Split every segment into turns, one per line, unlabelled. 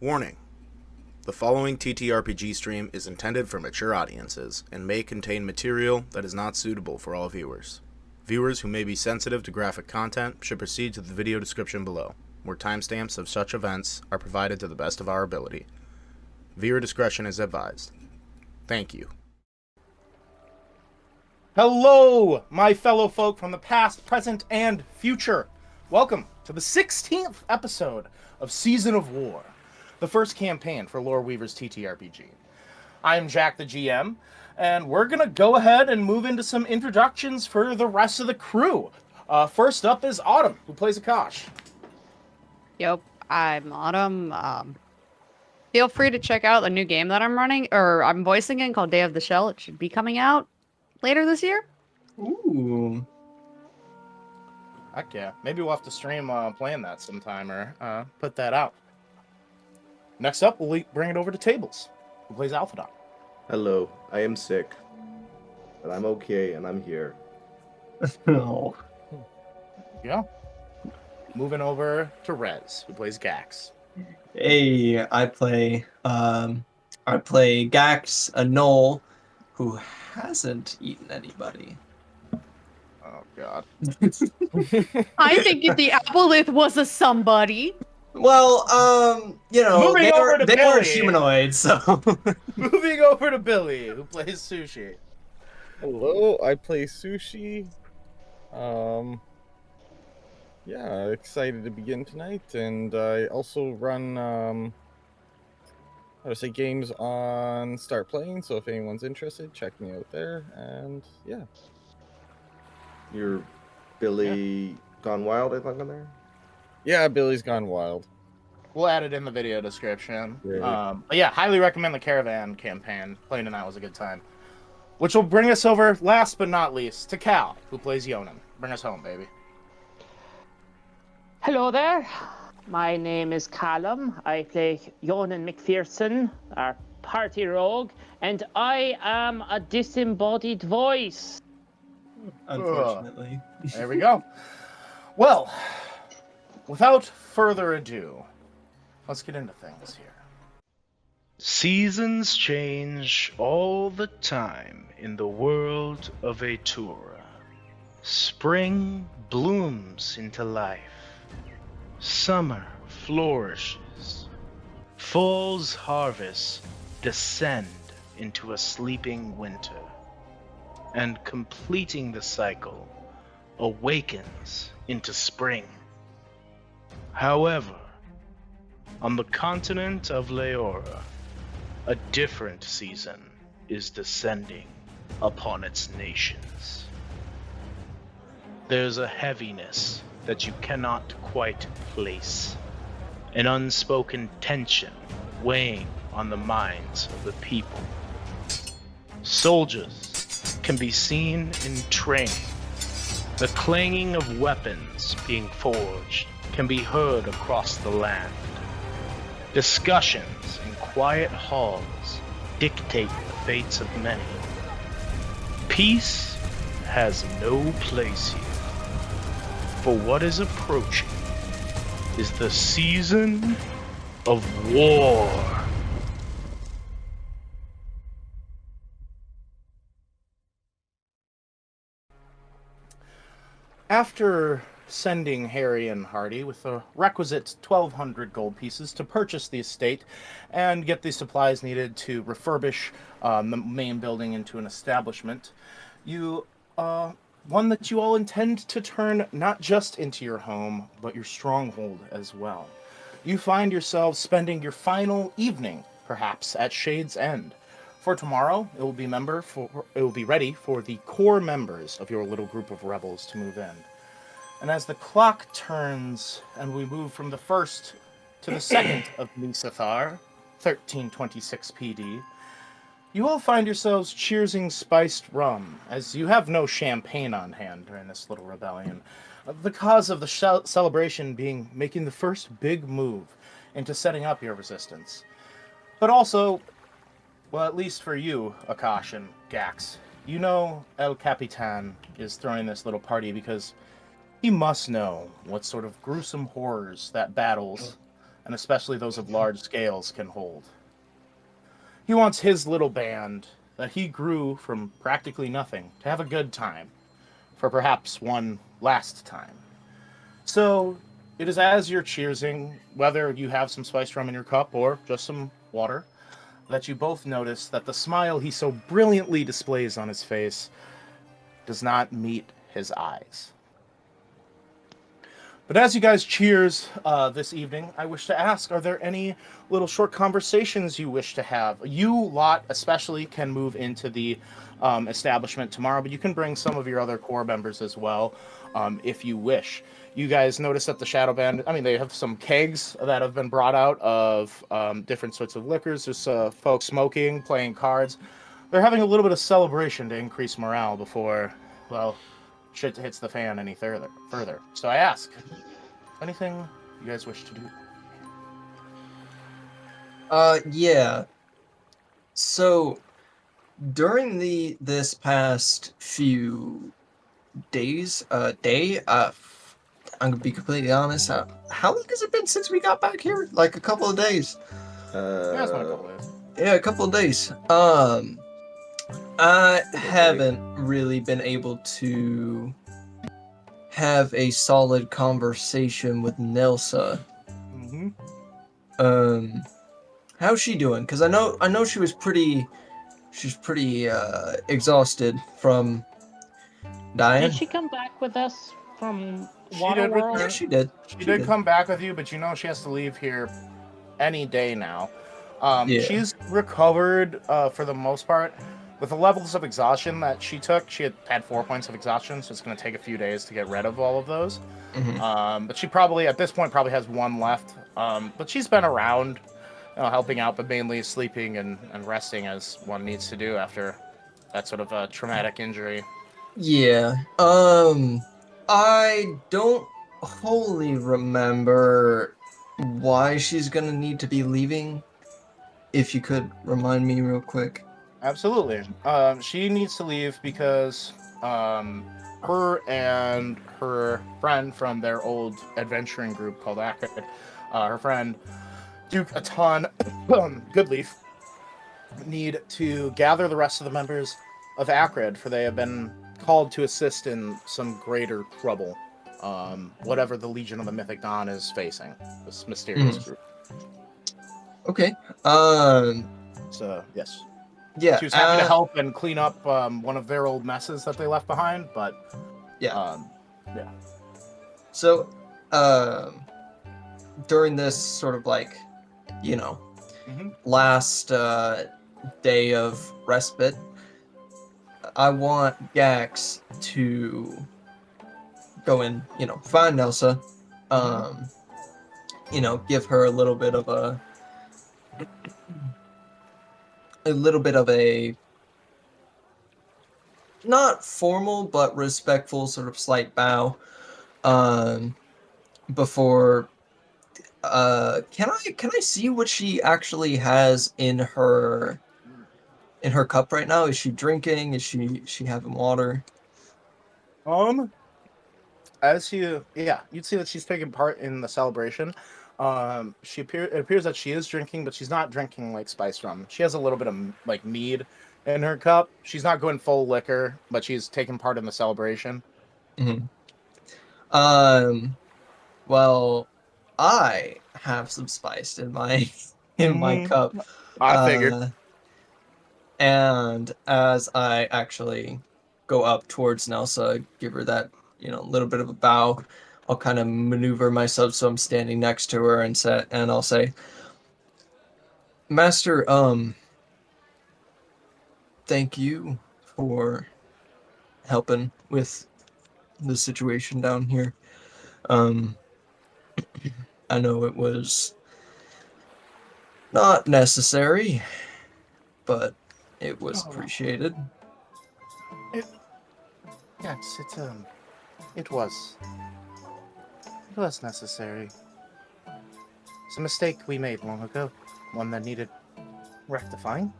Warning. The following TTRPG stream is intended for mature audiences and may contain material that is not suitable for all viewers. Viewers who may be sensitive to graphic content should proceed to the video description below, where timestamps of such events are provided to the best of our ability. Viewer discretion is advised. Thank you.
Hello, my fellow folk from the past, present, and future. Welcome to the 16th episode of Season of War, the first campaign for Lore Weavers TTRPG. I am Jack the GM, and we're going to go ahead and move into some introductions for the rest of the crew. First up is Autumn, who plays Akash.
Yep, I'm Autumn. Feel free to check out the new game that I'm running, or I'm voicing in, called Day of the Shell. It should be coming out later this year.
Ooh.
Heck yeah. Maybe we'll have to stream playing that sometime or put that out. Next up, we'll bring it over to Tables, who plays Alphadon.
Hello, I am sick, but I'm okay and I'm here.
Oh.
Yeah. Moving over to Rez, who plays Gax.
Hey, I play Gax, a gnoll who hasn't eaten anybody.
Oh, God.
I think the Applelith was a somebody.
Well,
Moving over to
they
Billy.
are humanoids, so...
Moving over to Billy, who plays Sushi.
Hello, I play Sushi. Yeah, excited to begin tonight, and I also run games on Start Playing, so if anyone's interested, check me out there, and yeah.
You're Billy Gone Wild, I think, on there?
Yeah, Billy's Gone Wild.
We'll add it in the video description.
Yeah.
But yeah, highly recommend the Caravan campaign. Playing tonight was a good time. Which will bring us over, last but not least, to Cal, who plays Yonan. Bring us home, baby.
Hello there. My name is Callum. I play Yonan McPherson, our party rogue, and I am a disembodied voice.
Unfortunately.
There we go. Well, without further ado, let's get into things here.
Seasons change all the time in the world of Atura. Spring blooms into life. Summer flourishes. Fall's harvests descend into a sleeping winter. And completing the cycle awakens into spring. However, on the continent of Leora, a different season is descending upon its nations. There's a heaviness that you cannot quite place, an unspoken tension weighing on the minds of the people. Soldiers can be seen in training. The clanging of weapons being forged can be heard across the land. Discussions in quiet halls dictate the fates of many. Peace has no place here, for what is approaching is the season of war.
After sending Harian Hardy with the requisite 1,200 gold pieces to purchase the estate and get the supplies needed to refurbish the main building into an establishment, you one that you all intend to turn not just into your home, but your stronghold as well. You find yourselves spending your final evening, perhaps, at Shade's End. For tomorrow, it will be ready for the core members of your little group of rebels to move in. And as the clock turns and we move from the first to the second of Nisathar, 1326 PD, you all find yourselves cheersing spiced rum, as you have no champagne on hand during this little rebellion. The cause of the celebration being making the first big move into setting up your resistance. But also, well, at least for you, Akash and Gax, you know El Capitan is throwing this little party because he must know what sort of gruesome horrors that battles and especially those of large scales, can hold. He wants his little band that he grew from practically nothing to have a good time, for perhaps one last time. So, it is as you're cheersing, whether you have some spiced rum in your cup or just some water, that you both notice that the smile he so brilliantly displays on his face does not meet his eyes. But as you guys cheers this evening, I wish to ask, are there any little short conversations you wish to have? You lot especially can move into the establishment tomorrow, but you can bring some of your other core members as well if you wish. You guys notice that the Shadow Band, they have some kegs that have been brought out of different sorts of liquors. There's folks smoking, playing cards. They're having a little bit of celebration to increase morale before, well, shit hits the fan any further. So I ask, anything you guys wish to do?
Yeah. So during this past few days, I'm gonna be completely honest. How long has it been since we got back here? Like a couple of days.
Yeah, it's been a couple days.
Yeah, a couple of days. I haven't really been able to have a solid conversation with Nelsa.
Mm-hmm.
How's she doing? Because I know she's pretty exhausted from dying.
Did she come back with us from
She
Water
did
World?
Yeah, she did.
She did come back with you, but you know she has to leave here any day now.
Yeah.
She's recovered for the most part. With the levels of exhaustion that she took, she had 4 points of exhaustion, so it's going to take a few days to get rid of all of those.
Mhm.
But she probably, at this point, probably has one left. But she's been around, helping out, but mainly sleeping and resting as one needs to do after that sort of a traumatic injury.
Yeah. I don't wholly remember why she's gonna need to be leaving. If you could remind me real quick.
Absolutely. She needs to leave because her and her friend from their old adventuring group called Acrid, her friend Duke Atan Goodleaf, need to gather the rest of the members of Acrid, for they have been called to assist in some greater trouble, whatever the Legion of the Mythic Dawn is facing, this mysterious group.
Okay.
So, yes.
Yeah.
She was happy to help and clean up one of their old messes that they left behind, but
Yeah.
yeah.
So, during this sort of last day of respite, I want Gax to go and, find Nelsa, give her a little bit of a not formal but respectful sort of slight bow before can I see what she actually has in her cup right now? Is she drinking? Is she having water?
You'd see that she's taking part in the celebration. It appears that she is drinking, but she's not drinking like spiced rum. She has a little bit of like mead in her cup. She's not going full liquor, but she's taking part in the celebration.
Mm-hmm. Well, I have some spice in my cup.
I figured.
And as I actually go up towards Nelsa, give her that, little bit of a bow, I'll kind of maneuver myself so I'm standing next to her and I'll say, Master, thank you for helping with the situation down here. I know it was not necessary, but it was appreciated.
Yes, it was necessary. It's a mistake we made long ago, one that needed rectifying.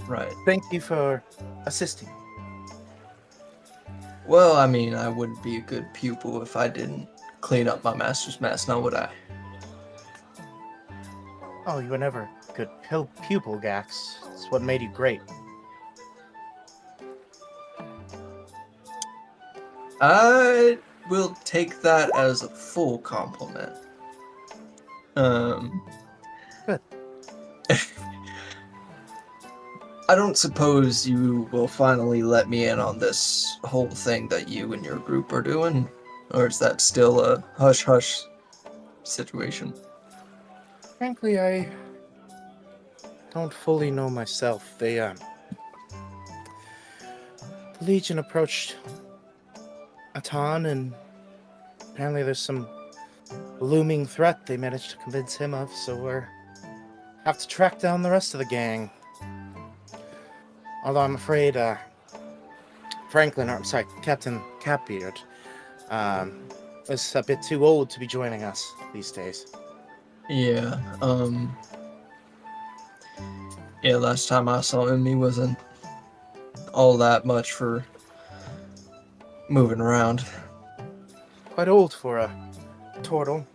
Right.
Thank you for assisting.
Well, I mean, I wouldn't be a good pupil if I didn't clean up my master's mess, now would I?
Oh, you were never a good pupil, Gax. It's what made you great.
I will take that as a full compliment.
Good.
I don't suppose you will finally let me in on this whole thing that you and your group are doing? Or is that still a hush-hush situation?
Frankly, I don't fully know myself. The Legion approached Atan, and apparently there's some looming threat they managed to convince him of, so we're have to track down the rest of the gang. Although I'm afraid, Captain Catbeard, is a bit too old to be joining us these days.
Yeah, yeah, last time I saw him, he wasn't all that much for moving around.
Quite old for a turtle.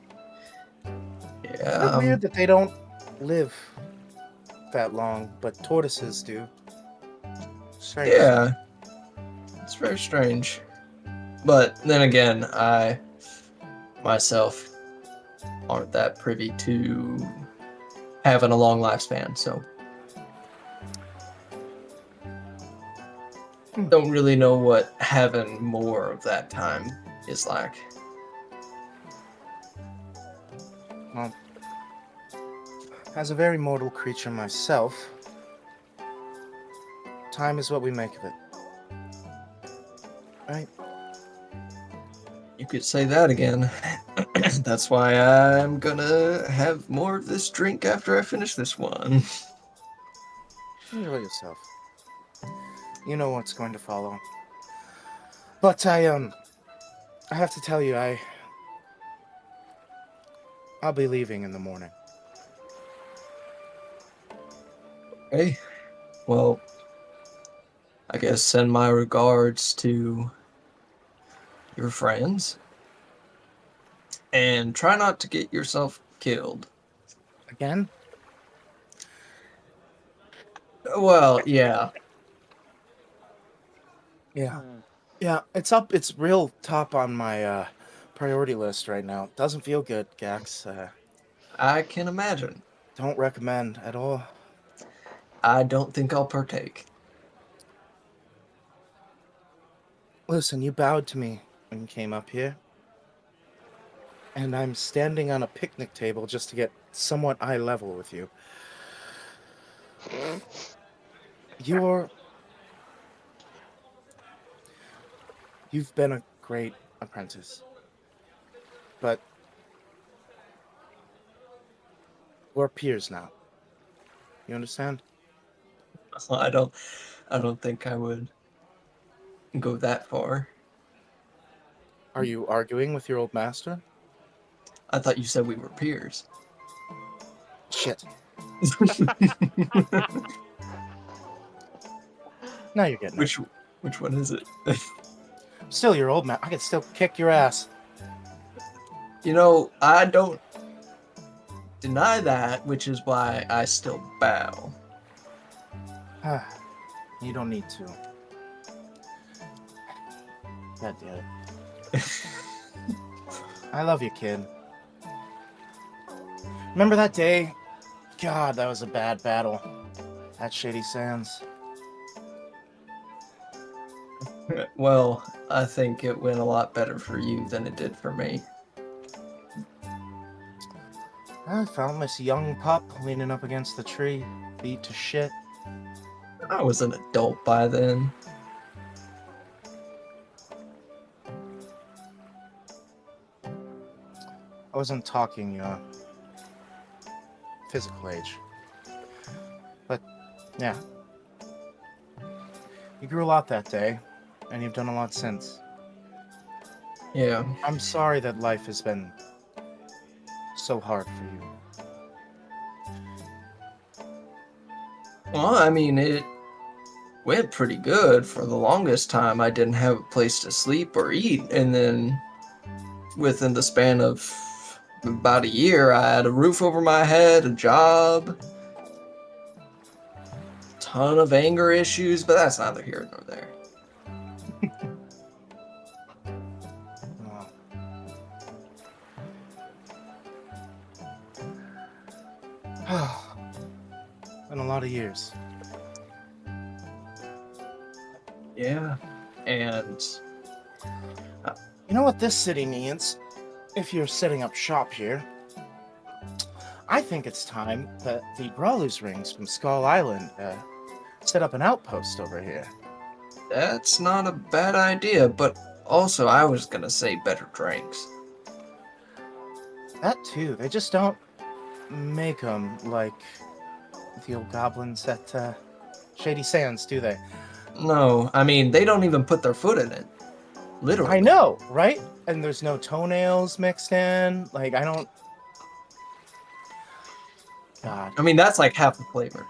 Yeah,
It's weird that they don't live that long, but tortoises do. Strange.
yeah, it's very strange. But then again, I myself aren't that privy to having a long lifespan, so don't really know what having more of that time is like.
Well, as a very mortal creature myself, time is what we make of it. Right?
You could say that again. That's why I'm gonna have more of this drink after I finish this one.
Enjoy yourself. You know what's going to follow. But I have to tell you, I'll be leaving in the morning.
Okay. Well, I guess send my regards to your friends. And try not to get yourself killed.
Again?
Well, yeah.
Yeah. Yeah, it's real top on my priority list right now. Doesn't feel good, Gax.
I can imagine.
Don't recommend at all.
I don't think I'll partake.
Listen, you bowed to me when you came up here. And I'm standing on a picnic table just to get somewhat eye level with you. You've been a great apprentice. But we're peers now. You understand?
I don't think I would go that far.
Are you arguing with your old master?
I thought you said we were peers.
Shit. Now you're getting it.
Which one is it?
Still your old man. I could still kick your ass.
You know, I don't deny that, which is why I still bow.
You don't need to. God damn it. I love you, kid. Remember that day? God, that was a bad battle. At Shady Sands.
Well, I think it went a lot better for you than it did for me.
I found this young pup leaning up against the tree, beat to shit.
I was an adult by then.
I wasn't talking physical age. But, yeah. You grew a lot that day, and you've done a lot since.
Yeah.
I'm sorry that life has been so hard for you.
Well, I mean, it went pretty good. For the longest time, I didn't have a place to sleep or eat, and then within the span of about a year, I had a roof over my head, a job, ton of anger issues, but that's neither here nor there.
Been a lot of years.
Yeah, and
You know what this city needs? If you're setting up shop here, I think it's time that the Brawler's Rings from Skull Island set up an outpost over here.
that's not a bad idea, but also I was gonna say better drinks.
That too. They just don't make them like the old goblins at Shady Sands, do they?
No, I mean, they don't even put their foot in it. Literally.
I know, right? And there's no toenails mixed in. Like, I don't... God.
I mean, that's like half the flavor.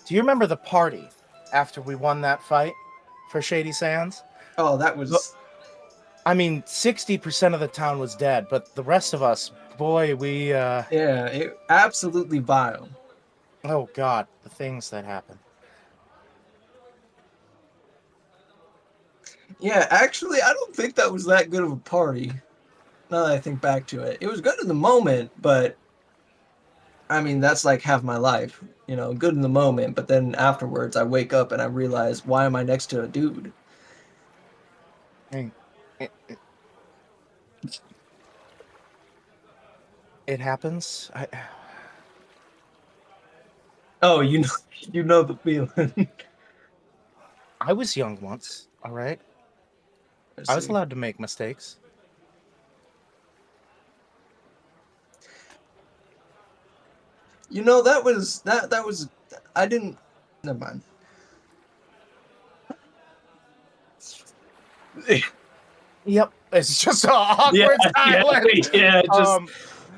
Do you remember the party after we won that fight for Shady Sands?
Oh, that was...
I mean, 60% of the town was dead, but the rest of us, boy, we...
Yeah, it absolutely vile.
Oh, God, the things that happened.
Yeah, actually, I don't think that was that good of a party. Now that I think back to it. It was good in the moment, but... I mean, that's like half my life. You know, good in the moment, but then afterwards I wake up and I realize, why am I next to a dude?
It happens.
Oh, you know the feeling.
I was young once, all right? I was allowed to make mistakes.
You know, that was I didn't. Never mind.
Yep, it's just an awkward silence.
Yeah, just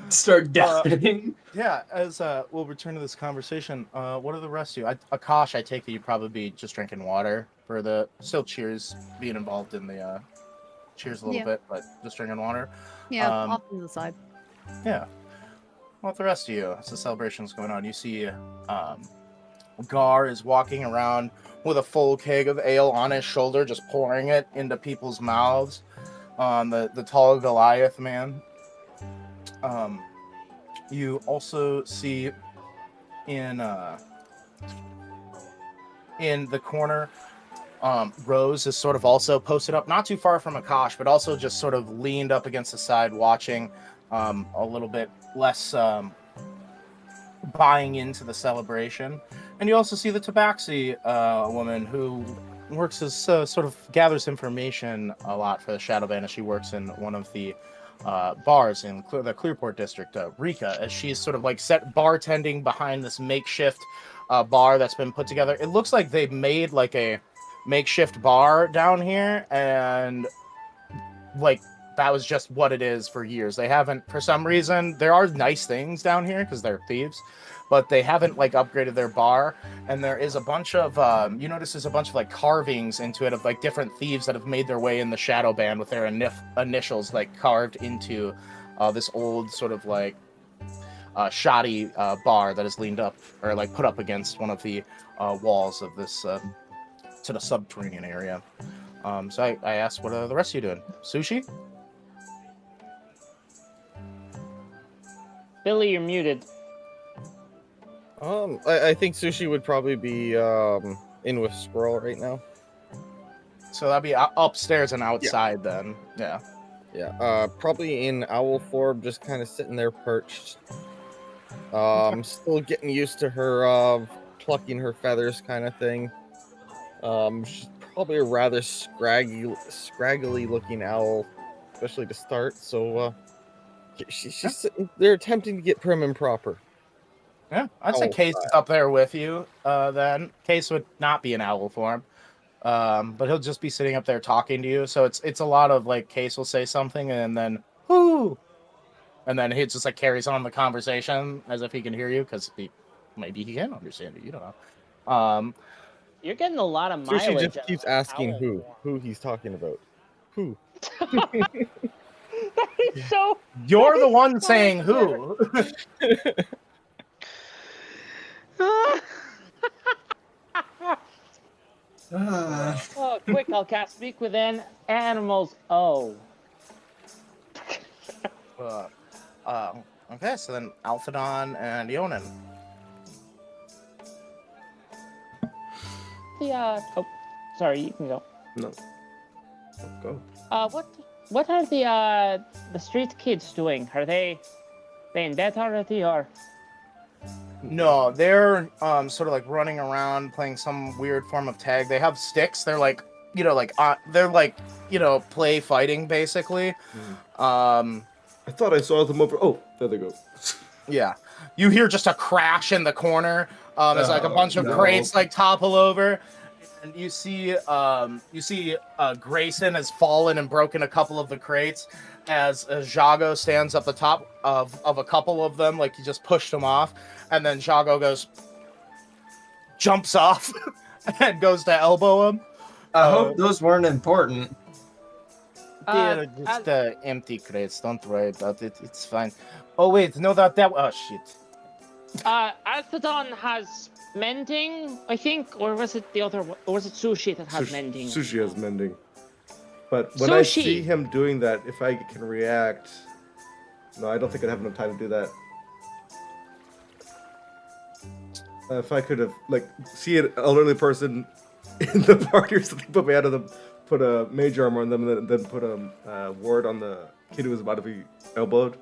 start doubting.
Yeah, as we'll return to this conversation. What are the rest of you? Akash, I take that you'd probably be just drinking water for the still cheers, being involved in the cheers a little bit, but just drinking water.
Yeah, off to the side.
Yeah. Well, the rest of you, as the celebration's going on, you see Gar is walking around with a full keg of ale on his shoulder, just pouring it into people's mouths. The tall Goliath man. You also see in the corner, Rose is sort of also posted up, not too far from Akash, but also just sort of leaned up against the side, watching, a little bit less buying into the celebration. And you also see the Tabaxi woman who works as sort of gathers information a lot for the Shadow Band, as she works in one of the bars in the Clearport district, Rika, as she's sort of like set bartending behind this makeshift bar that's been put together. It looks like they made like a makeshift bar down here, and like that was just what it is for years. They haven't, for some reason, there are nice things down here because they're thieves, but they haven't like upgraded their bar. And there is a bunch of you notice there's a bunch of like carvings into it of like different thieves that have made their way in the Shadow Band with their initials like carved into this old sort of like shoddy bar that is leaned up or like put up against one of the walls of this sort of subterranean area. So I asked, what are the rest of you doing? Sushi?
Billy, you're muted.
I think Sushi would probably be in with Squirrel right now.
So that'd be upstairs and outside then. Yeah.
Yeah. Probably in owl form, just kind of sitting there perched. Still getting used to her plucking her feathers kind of thing. She's probably a rather scraggly looking owl, especially to start. So she's sitting there attempting to get prim and proper.
Yeah, I'd say Case is up there with you. Then Case would not be in owl form, but he'll just be sitting up there talking to you. So it's a lot of like Case will say something and then whoo, and then he just like carries on the conversation as if he can hear you because maybe he can understand you. You don't know.
You're getting a lot of mileage.
Sushi just keeps asking who he's talking about. Who?
so.
You're the one
so
saying who.
Oh, quick! I'll cast Speak Within Animals. Oh.
Okay, so then Alphadon and Ionin.
Oh, sorry. You can go.
No. Go.
What are the street kids doing? Are they in bed already, or?
No, they're sort of like running around playing some weird form of tag. They have sticks. They're like, they're like, play fighting basically.
I thought I saw them over. Oh, there they go.
Yeah. You hear just a crash in the corner. As like a bunch of
no.
crates like topple over. And you see Grayson has fallen and broken a couple of the crates as Jago stands up the top of a couple of them, like he just pushed them off, and then Jago jumps off and goes to elbow him.
I hope those weren't important.
They're just empty crates, don't worry about it, it's fine. Oh wait, no, oh shit.
Alphadon has mending, I think, or was it the other one? Or was it Sushi that had mending?
Sushi has mending. But when I see him doing that, if I can react... No, I don't think I'd have enough time to do that. If I could have, see an elderly person in the party or something, put me out of them, put a mage armor on them, and then put a ward on the kid who was about to be elbowed.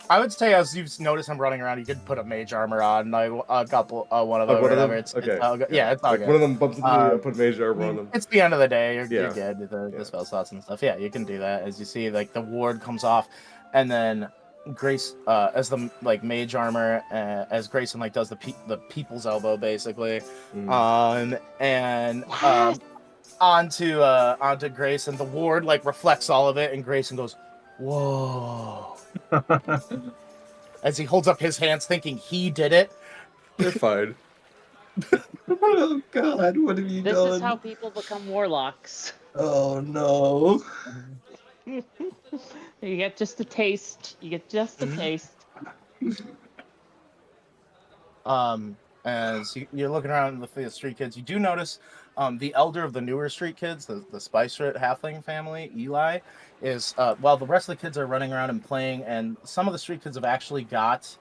I would say, as you've noticed him running around, you could put a mage armor on. I got one of them.
One of them?
It's
Okay.
all good. Yeah, it's all good.
One of them bumps into me, I put mage armor on them.
It's the end of the day. You're
Yeah.
good with the spell slots and stuff. Yeah, you can do that. As you see, the ward comes off, and then Grace, as the mage armor, as Grayson does the people's elbow basically, onto Grayson. The ward reflects all of it, and Grayson goes, "Whoa." As he holds up his hands thinking he did it.
They're fine.
Oh god, what have you done?
This is how people become warlocks.
Oh no.
You get just a taste.
As you're looking around the street kids, you do notice the elder of the newer street kids, the Spice Halfling family, Eli, is while the rest of the kids are running around and playing, and some of the street kids have actually gotten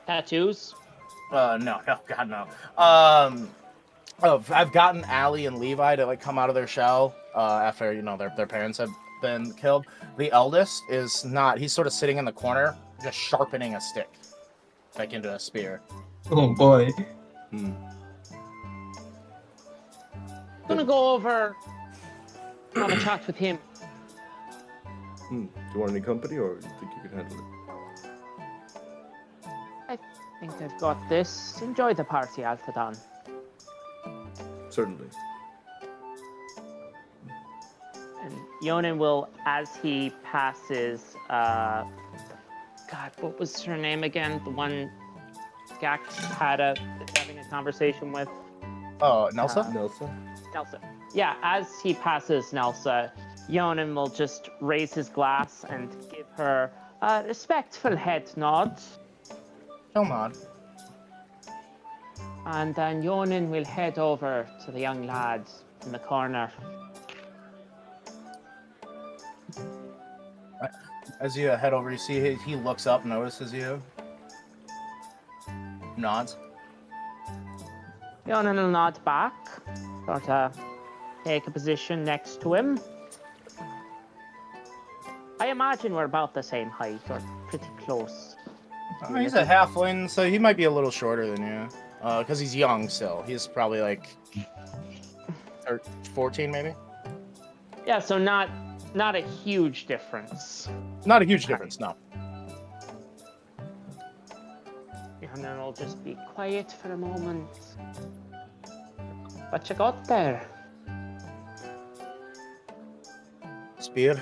tattoos.
No, God no. I've gotten Allie and Levi to come out of their shell after their parents have been killed. The eldest is not. He's sort of sitting in the corner, just sharpening a stick into a spear.
Oh boy.
Gonna go over, have a chat with him.
Do you want any company, or do you think you can handle it?
I think I've got this. Enjoy the party, Alphadon.
Certainly.
And Yonin will, as he passes, God, what was her name again? The one Gax is having a conversation with.
Oh, Nelsa?
Nelsa. Yeah, as he passes Nelsa, Yonin will just raise his glass and give her a respectful head nod.
He'll nod.
And then Yonin will head over to the young lad in the corner.
As you head over, you see he looks up, notices you, nods.
Yonin will nod back, sort of take a position next to him. I imagine we're about the same height, or pretty close.
He's a halfling, so he might be a little shorter than you. Because he's young still. He's probably 14 maybe?
Yeah, so not a huge difference.
Not a huge difference, no.
And then I'll just be quiet for a moment. What you got there?
Spear.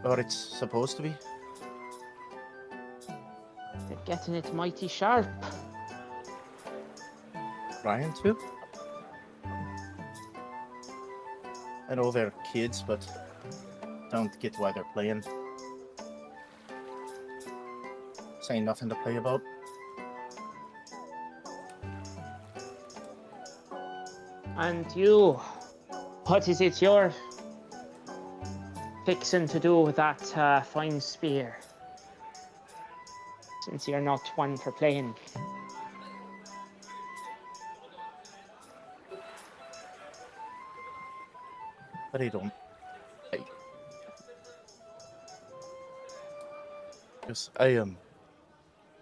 Or it's supposed to be.
It getting it mighty sharp.
Trying to. I know they're kids, but don't get why they're playing. Saying nothing to play about.
And you, what is it you're fixing to do with that fine spear? Since you're not one for playing.
But I don't.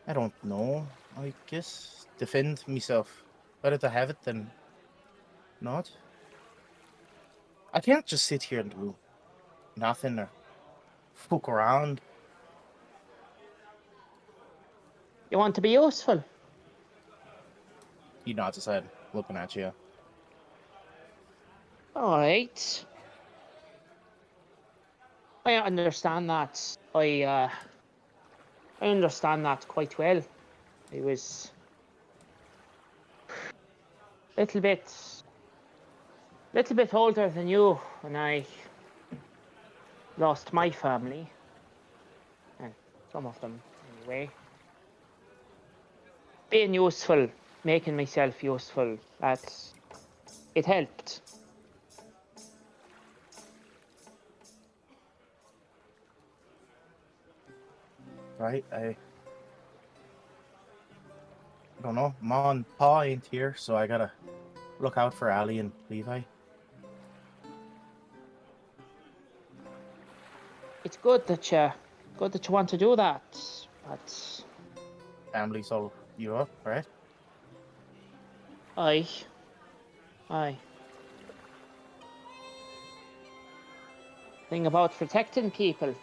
I don't know. I guess defend myself. Better to have it than not. I can't just sit here and do nothing or fuck around.
You want to be useful?
He nods his head, looking at you.
All right. I understand that. I understand that quite well. I was a little bit older than you when I lost my family, and some of them anyway. Being useful, making myself useful, it helped.
Right, I don't know. Ma and Pa ain't here, so I gotta look out for Ali and Levi.
It's good that you want to do that, but
Family's all you up, right?
Aye. Thing about protecting people,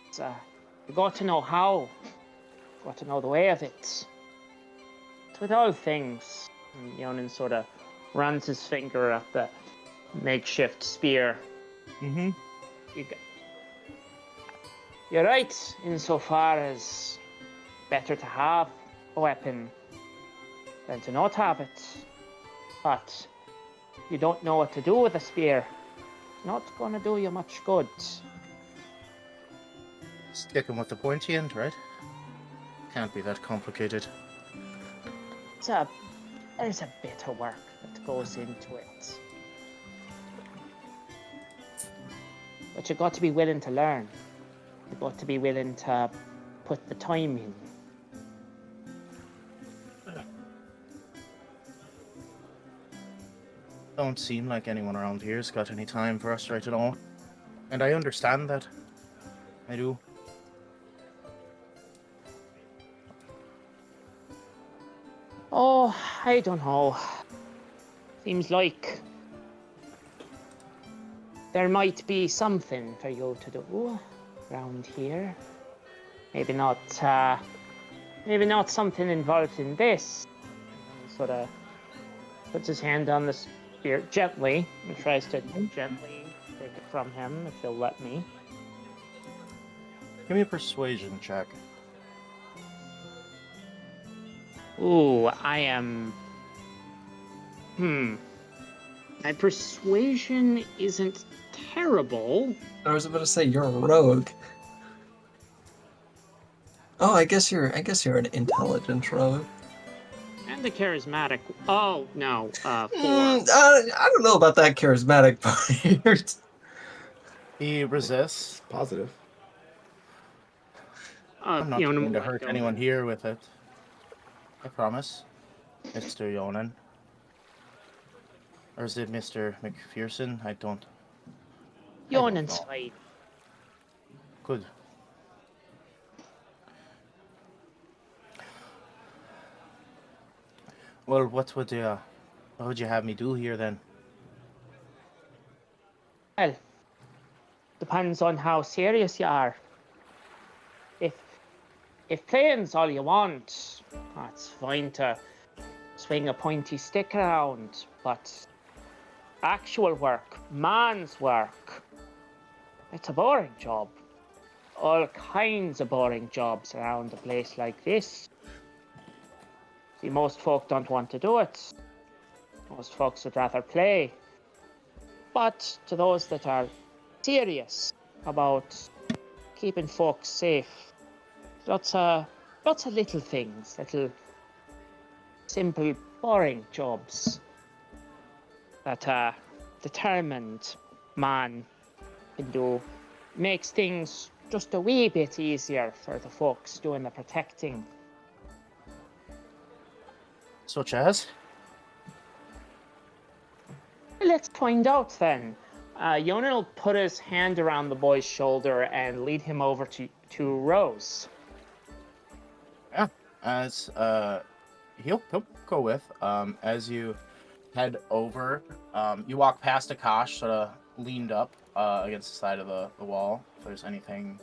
it's, you got to know how, got to know the way of it. It's with all things. And Yonan sort of runs his finger at the makeshift spear.
Mm-hmm.
You're right insofar as better to have a weapon than to not have it. But you don't know what to do with a spear. It's not going to do you much good.
Sticking with the pointy end, right? Can't be that complicated.
There's a bit of work that goes into it. But you've got to be willing to learn. You've got to be willing to put the time in.
Don't seem like anyone around here's got any time for us right at all. And I understand that. I do.
Oh, I don't know. Seems like there might be something for you to do around here. Maybe not something involved in this. He sort of puts his hand on the spear gently and tries to gently take it from him, if he'll let me.
Give me a persuasion check.
Ooh, I am... My persuasion isn't terrible.
I was about to say you're a rogue. Oh, I guess you're an intelligence rogue.
And the charismatic... Oh, no, 4.
I don't know about that charismatic part.
He resists.
Positive.
I'm not going to hurt anyone here with it. I promise. Mr. Yonan. Or is it Mr. McPherson? I don't...
Yonan's fine.
Good. Well, what would you have me do here then?
Well, depends on how serious you are. If playing's all you want, it's fine to swing a pointy stick around, but actual work, man's work, it's a boring job. all kinds of boring jobs around a place like this. See, most folk don't want to do it. Most folks would rather play. But to those that are serious about keeping folks safe, lots of little things, little simple, boring jobs that a determined man can do. Makes things just a wee bit easier for the folks doing the protecting.
Such as?
Let's find out then. Yonan will put his hand around the boy's shoulder and lead him over to Rose.
Yeah, as he'll go with. As you head over, you walk past Akash, sort of leaned up against the side of the wall. If there's anything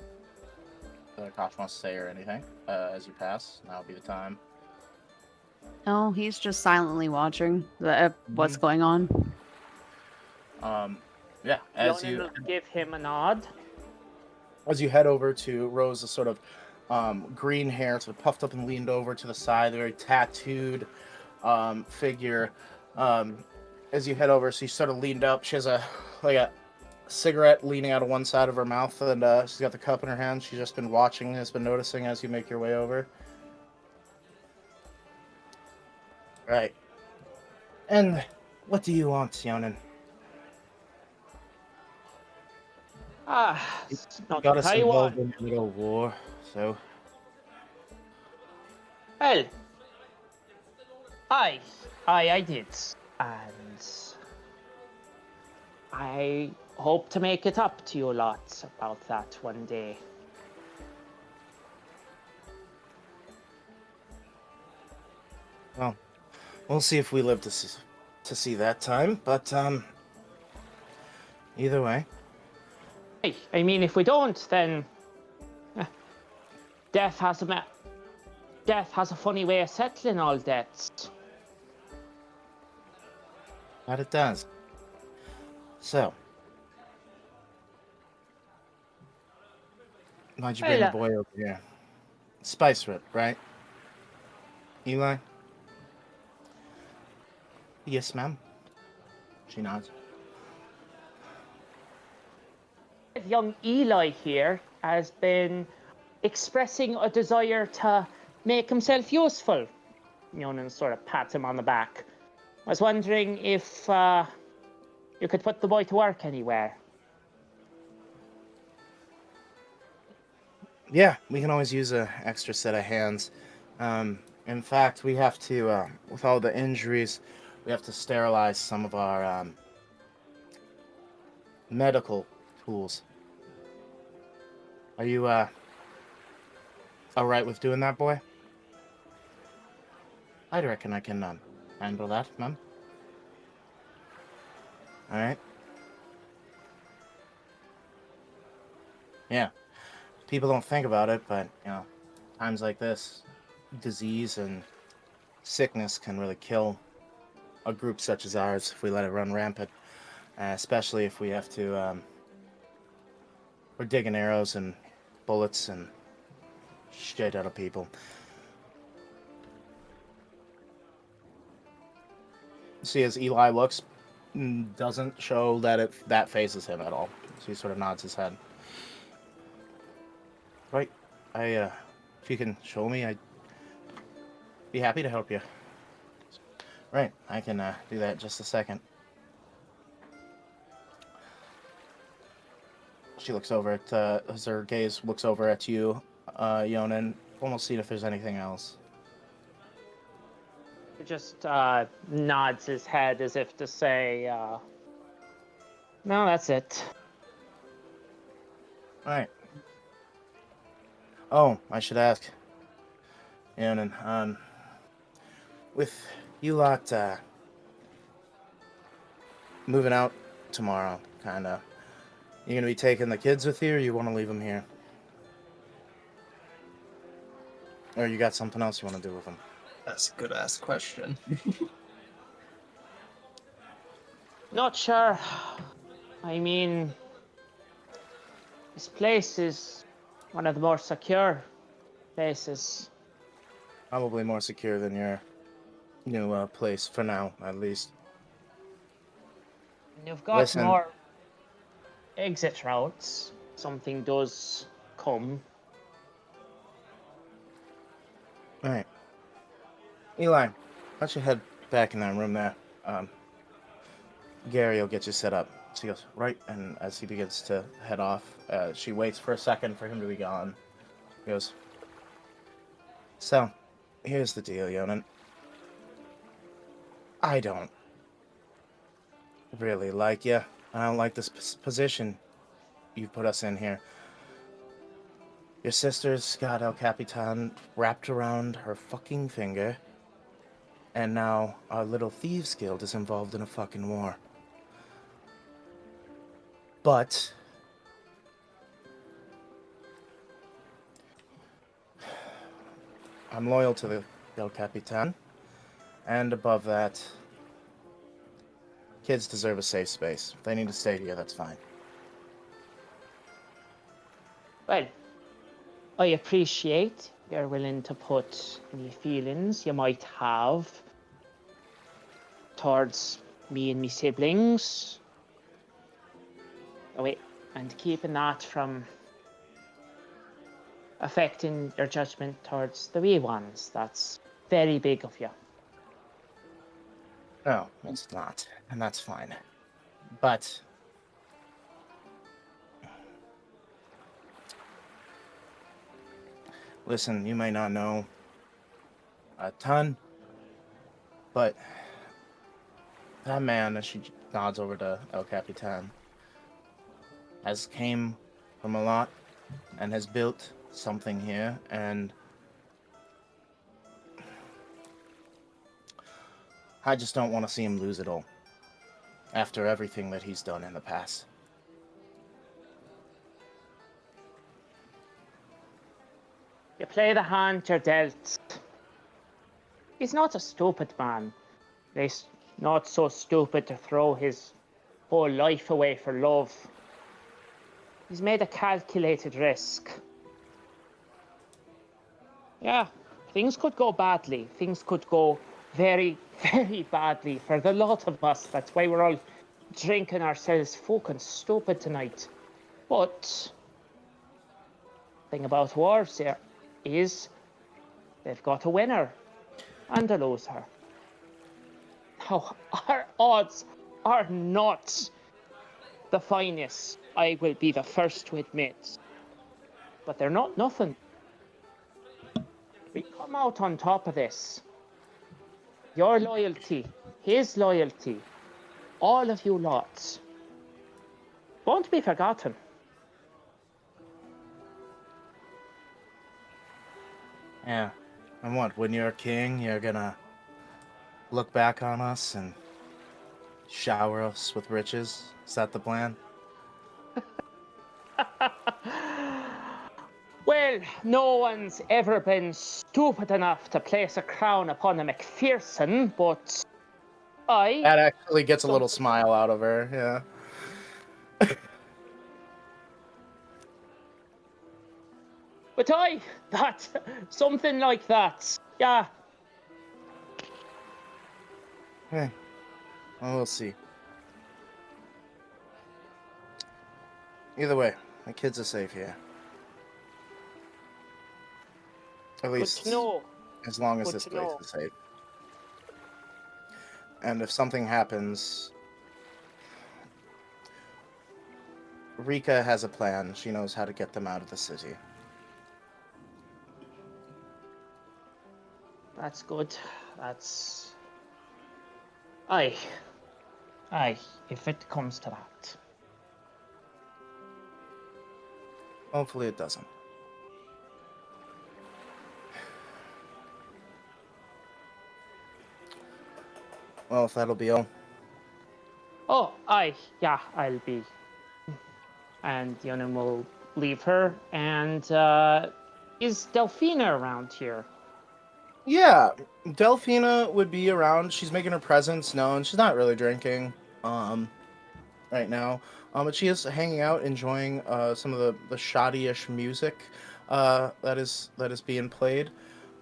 that Akash wants to say or anything, as you pass, now would be the time.
No, he's just silently watching what's going on.
Yeah, as
Yonan
you
will give him a nod.
as you head over to Rose's sort of green hair, sort of puffed up and leaned over to the side, very tattooed figure. As you head over, she's sort of leaned up. She has a cigarette leaning out of one side of her mouth, and she's got the cup in her hand. She's just been watching, has been noticing as you make your way over. Right. And what do you want, Yonan?
Not
Got
to
us
tell you what.
involved in a little war, so
Well, I did, and I hope to make it up to you lot about that one day.
well, we'll see if we live to see that time. But either way,
Hey, I mean, if we don't, then death has a funny way of settling all debts.
that it does. So, why'd you bring the boy over here? Spice Rip, right? Eli? Yes, ma'am. She nods.
Young Eli here has been expressing a desire to make himself useful. Yonan sort of pats him on the back. I was wondering if you could put the boy to work anywhere.
Yeah, we can always use an extra set of hands. In fact, we have to, with all the injuries, we have to sterilize some of our medical tools. Are you all right with doing that, boy? I reckon I can handle that, ma'am. All right. Yeah. People don't think about it, but times like this, disease and sickness can really kill a group such as ours if we let it run rampant. Especially if we have to. We're digging arrows and bullets and shit out of people. See, as Eli looks, doesn't show that that phases him at all. So he sort of nods his head. Right. If you can show me, I'd be happy to help you. Right, I can do that in just a second. She looks over at, as her gaze looks over at you, Yonan, almost seeing if there's anything else.
He just nods his head as if to say, no, that's it.
Alright. Oh, I should ask, Yonan, with you lot, moving out tomorrow, kinda, you gonna be taking the kids with you, or you want to leave them here? Or you got something else you want to do with them?
That's a good ass question.
Not sure. I mean, this place is one of the more secure places.
Probably more secure than your new place for now, at least.
You've got
Listen.
more exit routes. Something does come.
All right. Eli, why don't you head back in that room there? Gary will get you set up. She goes, right, and as he begins to head off, she waits for a second for him to be gone. He goes, so, here's the deal, Yonan. I don't really like you. I don't like this position you put us in here. Your sister's got El Capitan wrapped around her fucking finger, and now our little thieves guild is involved in a fucking war. But I'm loyal to the El Capitan, and above that, kids deserve a safe space. If they need to stay here, that's fine.
Well, I appreciate you're willing to put any feelings you might have towards me and my siblings away, and keeping that from affecting your judgment towards the wee ones. That's very big of you.
No, it's not, and that's fine. But listen, you may not know a ton, but that man, as she nods over to El Capitan, has came from a lot and has built something here, and I just don't want to see him lose it all after everything that he's done in the past.
You play the hand you're dealt. He's not a stupid man. He's not so stupid to throw his whole life away for love. He's made a calculated risk. Yeah, things could go badly. Things could go very, very badly for the lot of us. That's why we're all drinking ourselves fucking stupid tonight. But thing about wars here is they've got a winner and a loser. Now, our odds are not the finest, I will be the first to admit. But they're not nothing. We come out on top of this. Your loyalty, his loyalty, all of you lots won't be forgotten.
Yeah. And what, when you're king, you're gonna look back on us and shower us with riches? Is that the plan?
Well, no one's ever been stupid enough to place a crown upon a McPherson, but
That actually gets a little smile out of her, yeah.
But that, something like that, yeah.
Hey, well, we'll see. Either way, the kids are safe here. At least,
Good to know.
as long as
Good
this
to
place
know.
is safe. And if something happens, Rika has a plan. She knows how to get them out of the city.
That's good. That's... Aye, if it comes to that.
Hopefully it doesn't. Well, if that'll be all.
Oh, yeah, I'll be. And Yonan will leave her. And is Delphina around here?
Yeah, Delphina would be around. She's making her presence known. She's not really drinking. right now. But she is hanging out, enjoying some of the shoddy-ish music that is being played.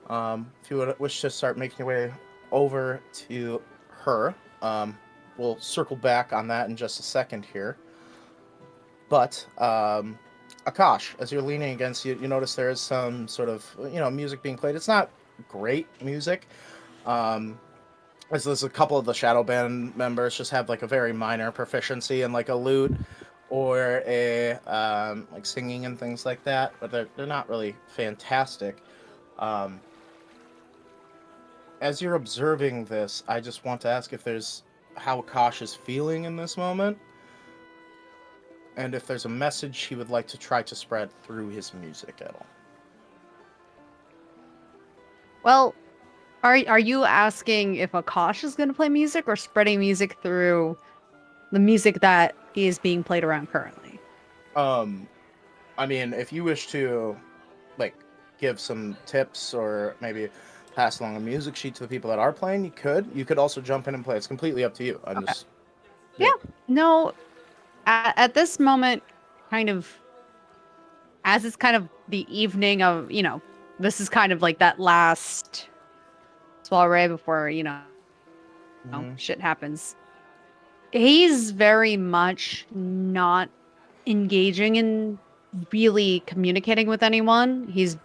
If you would wish to start making your way over to her, we'll circle back on that in just a second here. But Akash, as you're leaning against you notice there is some sort of music being played. It's not great music. As there's a couple of the shadow band members just have like a very minor proficiency in like a lute or a like singing and things like that, but they're not really fantastic. As you're observing this, I just want to ask if there's how Akash is feeling in this moment, and if there's a message he would like to try to spread through his music at all.
Well, are you asking if Akash is going to play music or spreading music through the music that is being played around currently?
I mean, if you wish to, like, give some tips or maybe pass along a music sheet to the people that are playing, you could. You could also jump in and play. It's completely up to you. I'm
Okay.
just...
Yeah. No, at this moment, kind of, as it's kind of the evening of, this is kind of like that last soiree before,
Mhm.
shit happens. He's very much not engaging in really communicating with anyone. He's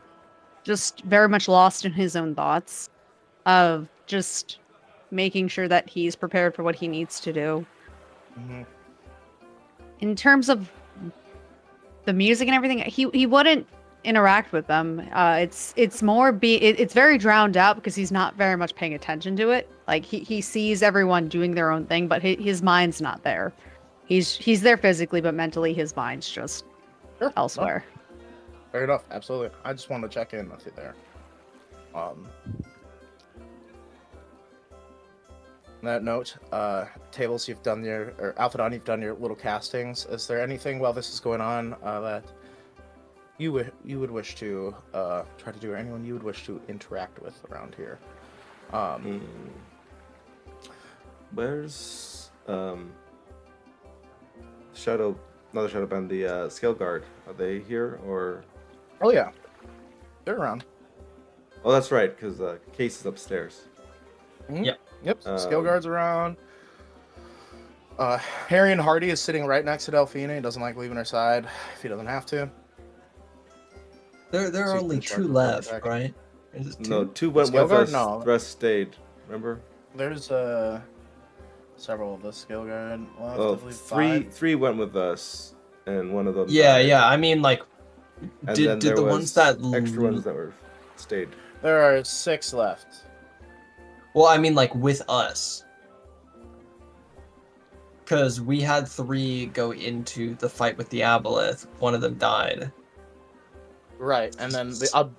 just very much lost in his own thoughts of just making sure that he's prepared for what he needs to do.
Mhm.
In terms of the music and everything, he wouldn't interact with them. It's more it's very drowned out because he's not very much paying attention to it. Like he sees everyone doing their own thing, but his mind's not there. He's there physically, but mentally his mind's just
Sure.
elsewhere.
No, fair enough. Absolutely. I just wanted to check in with you there. On that note, Tables, you've done or Alphadon, you've done your little castings. Is there anything while this is going on that you would wish to try to do, or anyone you would wish to interact with around here?
Where's another shadow band, the scale guard? Are they here or?
Oh yeah, they're around.
Oh, that's right, because Case is upstairs.
Mhm.
Yep.
Yep. Scale guard's around. Harian Hardy is sitting right next to Delphina. He doesn't like leaving her side if he doesn't have to.
There
So
are
he's
only
been charged
2
with
left,
attack.
right? Is it 2?
No, 2 went
Scale
with
guard?
us.
No.
The rest stayed. Remember?
There's several of the scale guard left. I
Oh,
believe
3 went with us, and one of them.
Yeah,
died.
yeah. I mean, like,
And
did
then there
the
was
ones that
extra ones that were stayed.
There are 6 left.
Well, I mean, like, with us. Because we had 3 go into the fight with the Aboleth. One of them died.
Right, and then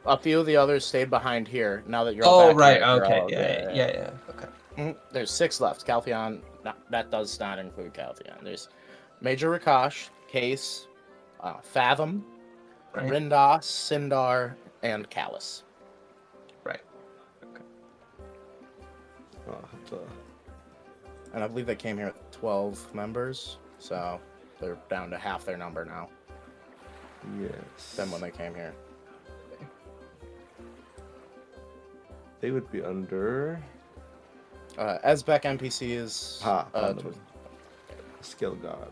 a few of the others stayed behind here. Now that you're all
Oh,
back
right.
here, you're
Okay.
all-
Yeah. Okay.
There's 6 left. Caltheon, that does not include Caltheon. There's Major Rakash, Case, Fathom,
Right.
Rindas, Sindar, and Callus.
Right. Okay.
And I believe they came here with 12 members, so they're down to half their number now
Yes.
than when they came here.
They would be under.
Esbeck NPC is
Found them. Skill God.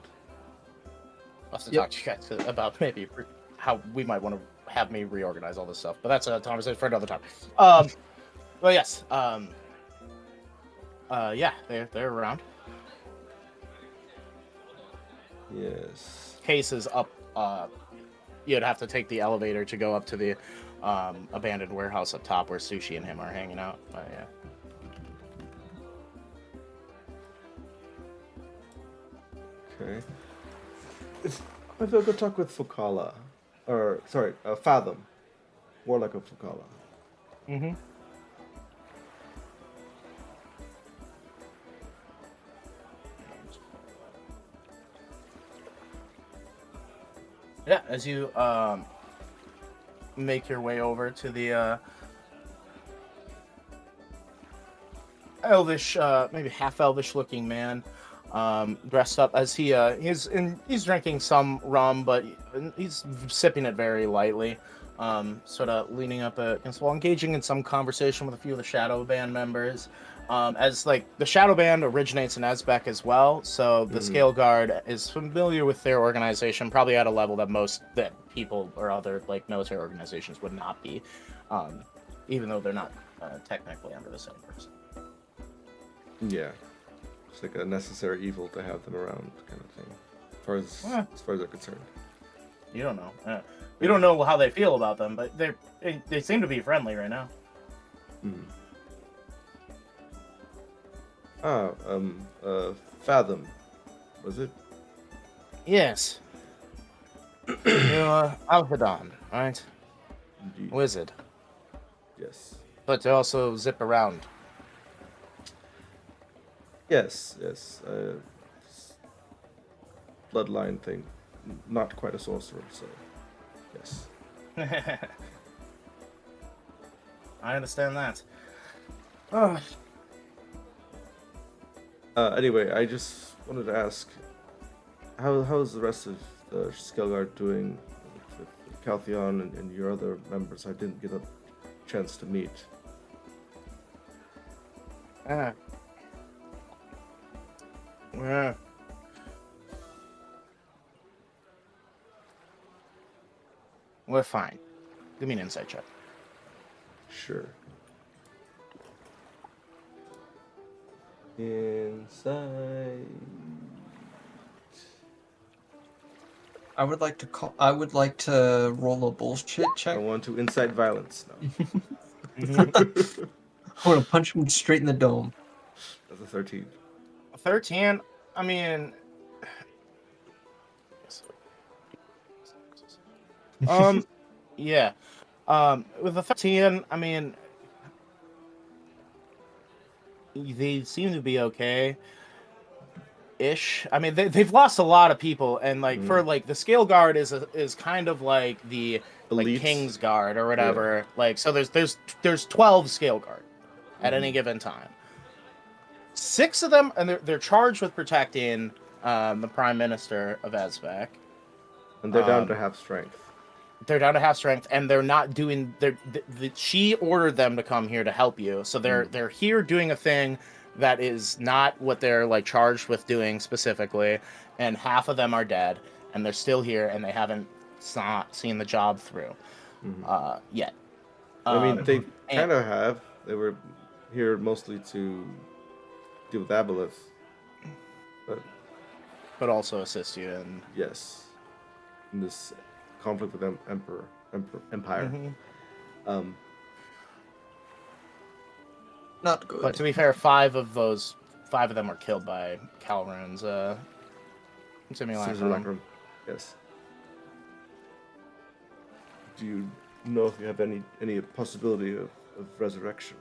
I'll have to talk to you guys about maybe how we might want to have me reorganize all this stuff, but that's a conversation for another time. Well, yes. Yeah, they're around.
Yes.
Case is up. You'd have to take the elevator to go up to the abandoned warehouse up top where Sushi and him are hanging out. But yeah.
Okay. Maybe I'll go talk with Fukala. Or, sorry, Fathom. Warlock of Fukala.
Mm-hmm. Yeah, as you make your way over to the elvish, maybe half elvish looking man, dressed up as he's drinking some rum, but he's sipping it very lightly. Sort of leaning up against the wall, engaging in some conversation with a few of the Shadow Band members. As like the Shadow Band originates in Esbeck as well, so the Scale Guard is familiar with their organization, probably at a level that people or other like military organizations would not be, even though they're not technically under the same person.
Yeah. It's like a necessary evil to have them around, kind of thing. As far as they're concerned.
You don't know. We don't know how they feel about them, but they seem to be friendly right now.
Fathom, was it?
Yes. You're Alhadon, right?
Indeed.
Wizard.
Yes.
But they also zip around.
Yes. Bloodline thing. Not quite a sorcerer, so yes.
I understand that.
Anyway, I just wanted to ask, how's the rest of the Skelguard doing with Caltheon and your other members? I didn't get a chance to meet.
We're fine. Give me an insight check.
Sure. Inside.
I would like to roll a bullshit
I
check.
want to incite violence now.
I want to punch him straight in the dome.
That's a 13.
13. I mean, yeah. With a 13, I mean, they seem to be okay. Ish. I mean, they've lost a lot of people, and like for like the Scale Guard is kind of like the like
Elite.
King's Guard or whatever. Like so, there's 12 Scale Guard at any given time. 6 of them, and they're charged with protecting the Prime Minister of Esbeck.
And they're down to half strength.
They're down to half strength, and they're not doing. She ordered them to come here to help you, so they're here doing a thing that is not what they're like charged with doing specifically, and half of them are dead, and they're still here, and they haven't seen the job through yet.
I mean, they kind of have. They were here mostly to deal with Aboleth.
But also assist you in
Yes. In this conflict with Empire.
Not good.
But to be fair, 5 of them were killed by Calroon's simulacrum.
Simulacrum. Yes. Do you know if you have any possibility of resurrection?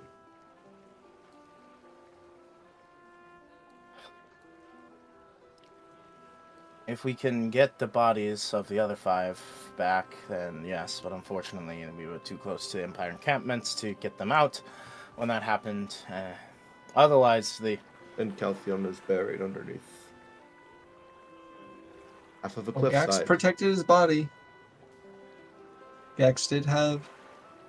If we can get the bodies of the other 5 back, then yes. But unfortunately, we were too close to Empire encampments to get them out when that happened. Otherwise,
And Caltheon is buried underneath half of a
Well, Gax
cliffside.
protected his body. Gax did have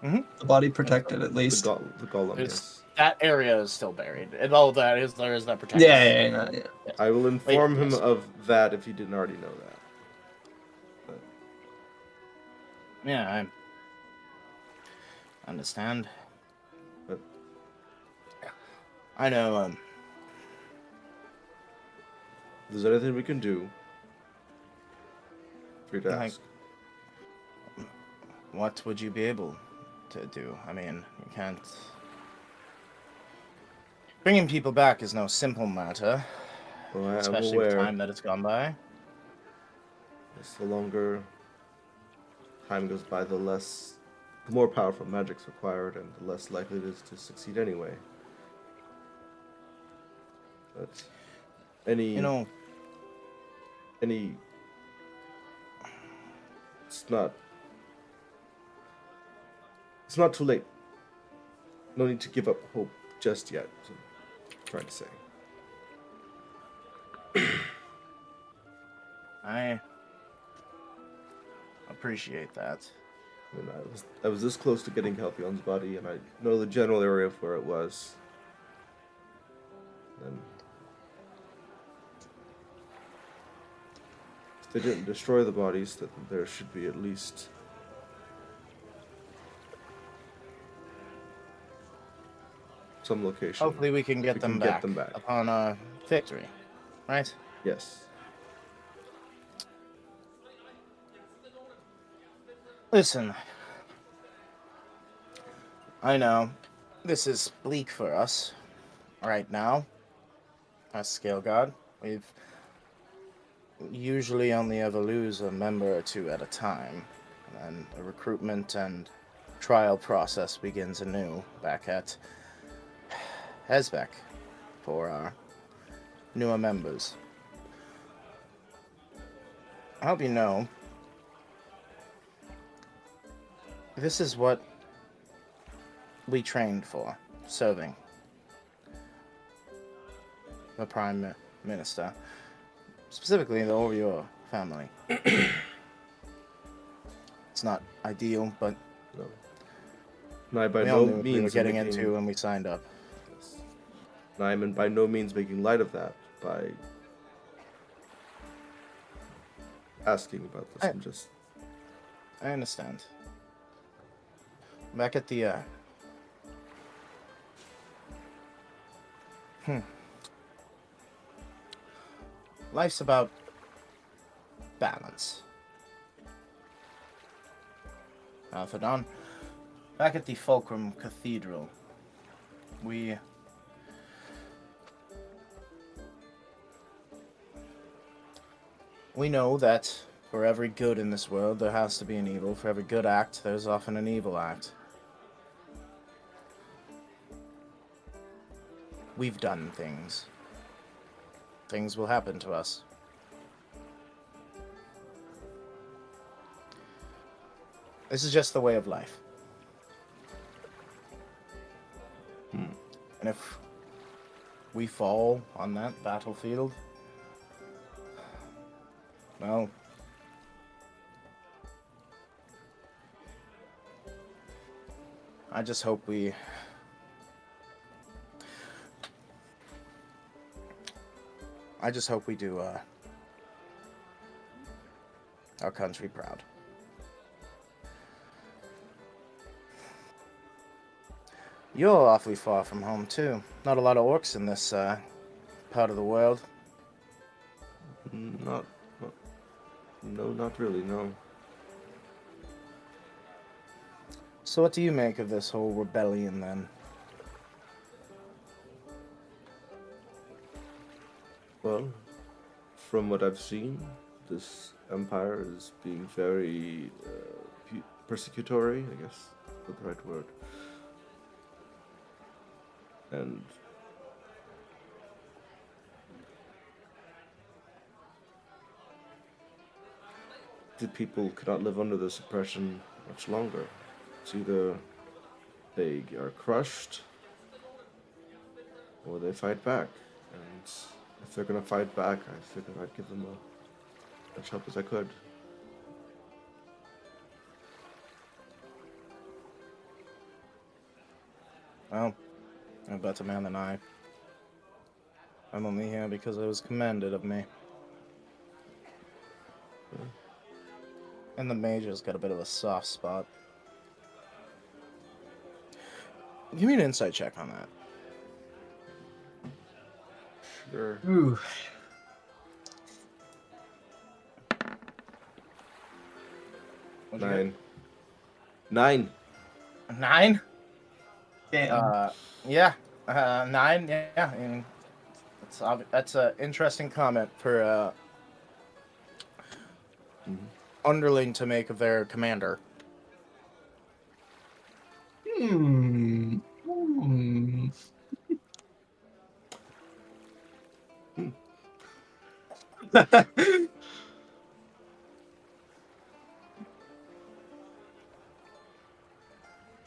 the body protected at least.
The golem, yes.
that area is still buried, and all there is that protection.
Yeah.
Yes.
I will inform him
yes.
of that if he didn't already know that. But
Yeah, I understand.
But
I know.
if there's anything we can do, free to ask.
What would you be able to do? I mean, you can't. Bringing people back is no simple matter,
Well, I'm
especially
aware.
with time that it's gone by.
Yes, the longer time goes by, the more powerful magic's required, and the less likely it is to succeed anyway. But any it's not too late. No need to give up hope just yet. So I'm trying to say.
I appreciate that.
And I was this close to getting Halcyon's body, and I know the general area of where it was. And if they didn't destroy the bodies, then there should be at least some location.
Hopefully we can get them back upon victory, right?
Yes.
Listen, I know this is bleak for us right now. As Scale God, we've usually only ever lose a member or two at a time, and the recruitment and trial process begins anew back at Hesbeck for our newer members. I hope you know, this is what we trained for, serving the Prime Minister, specifically the Oreo family. It's not ideal, but
No. And I by
we all
no
knew what we were
means
getting
making,
into when we signed up.
and I am by no means making light of that by asking about this. I'm just
I understand. Back at the life's about balance. Alphadon, back at the Fulcrum Cathedral, we know that for every good in this world, there has to be an evil. For every good act, there's often an evil act. We've done things. Things will happen to us. This is just the way of life. And if we fall on that battlefield, well, I just hope we do our country proud. You're awfully far from home, too. Not a lot of orcs in this part of the world.
not really, no.
So what do you make of this whole rebellion, then?
Well, from what I've seen, this empire is being very persecutory, I guess is the right word. And the people cannot live under this oppression much longer. It's either they are crushed or they fight back. And if they're going to fight back, I figured I'd give them as much help as I could.
Well, a better man than I. I'm only here because it was commanded of me. And the Major's got a bit of a soft spot. Give me an insight check on that.
Sure.
Ooh.
What'd you
9. 9.
get? 9?
Damn.
Yeah. 9, yeah. I mean, that's an interesting comment for underling to make of their commander.
Hmm.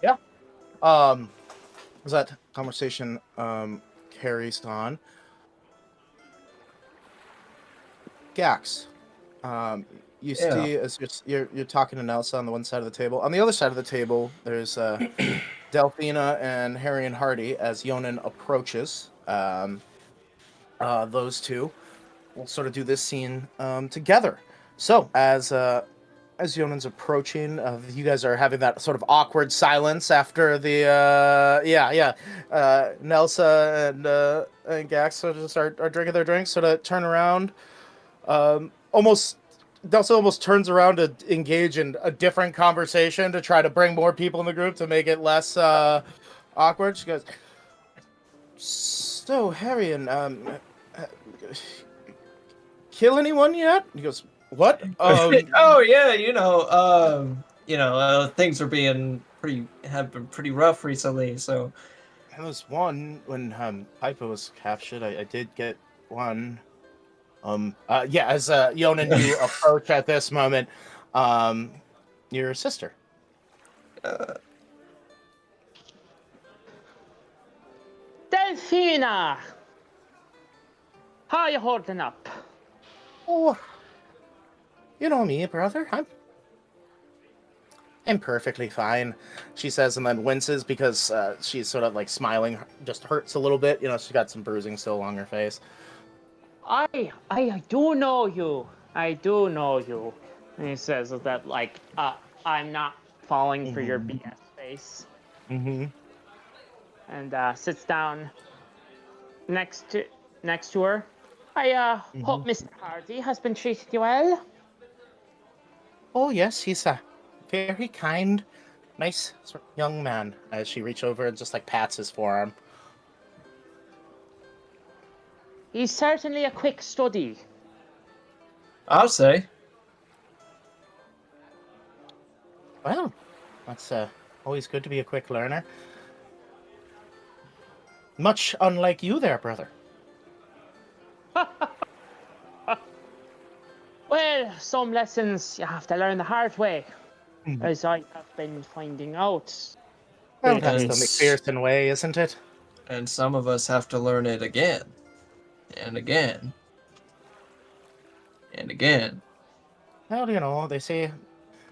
Yeah. As that conversation carries on, Gax, You
Yeah.
see, as you're talking to Nelsa on the one side of the table. On the other side of the table, there's Delphina and Harian Hardy as Yonan approaches. Those two will sort of do this scene together. So, as Yonan's approaching, you guys are having that sort of awkward silence after the Nelsa and Gax sort of are drinking their drinks. Sort of turn around, almost. Nelsa almost turns around to engage in a different conversation to try to bring more people in the group to make it less awkward. She goes, "So, Harian, kill anyone yet?" He goes, "What?"
Oh yeah, things have been pretty rough recently. So
There was one when Piper was captured. I did get one. As Yonan, you approach at this moment, your sister.
Delphina! How are you holding up?
Oh, you know me, brother. I'm perfectly fine, she says, and then winces because she's sort of like smiling, just hurts a little bit. You know, she's got some bruising still along her face.
I do know you. I do know you. And he says that, like, I'm not falling for your BS face.
Mm-hmm.
And sits down next to her. I hope Mr. Hardy has been treating you well.
Oh, yes, he's a very kind, nice sort of young man. As she reaches over and just like pats his forearm.
He's certainly a quick study.
I'll say.
Well, that's always good to be a quick learner. Much unlike you there, brother.
Well, some lessons you have to learn the hard way, as I have been finding out.
Well,
lately.
that's the McPherson way, isn't it?
And some of us have to learn it again, and again, and again.
Well, you know, they say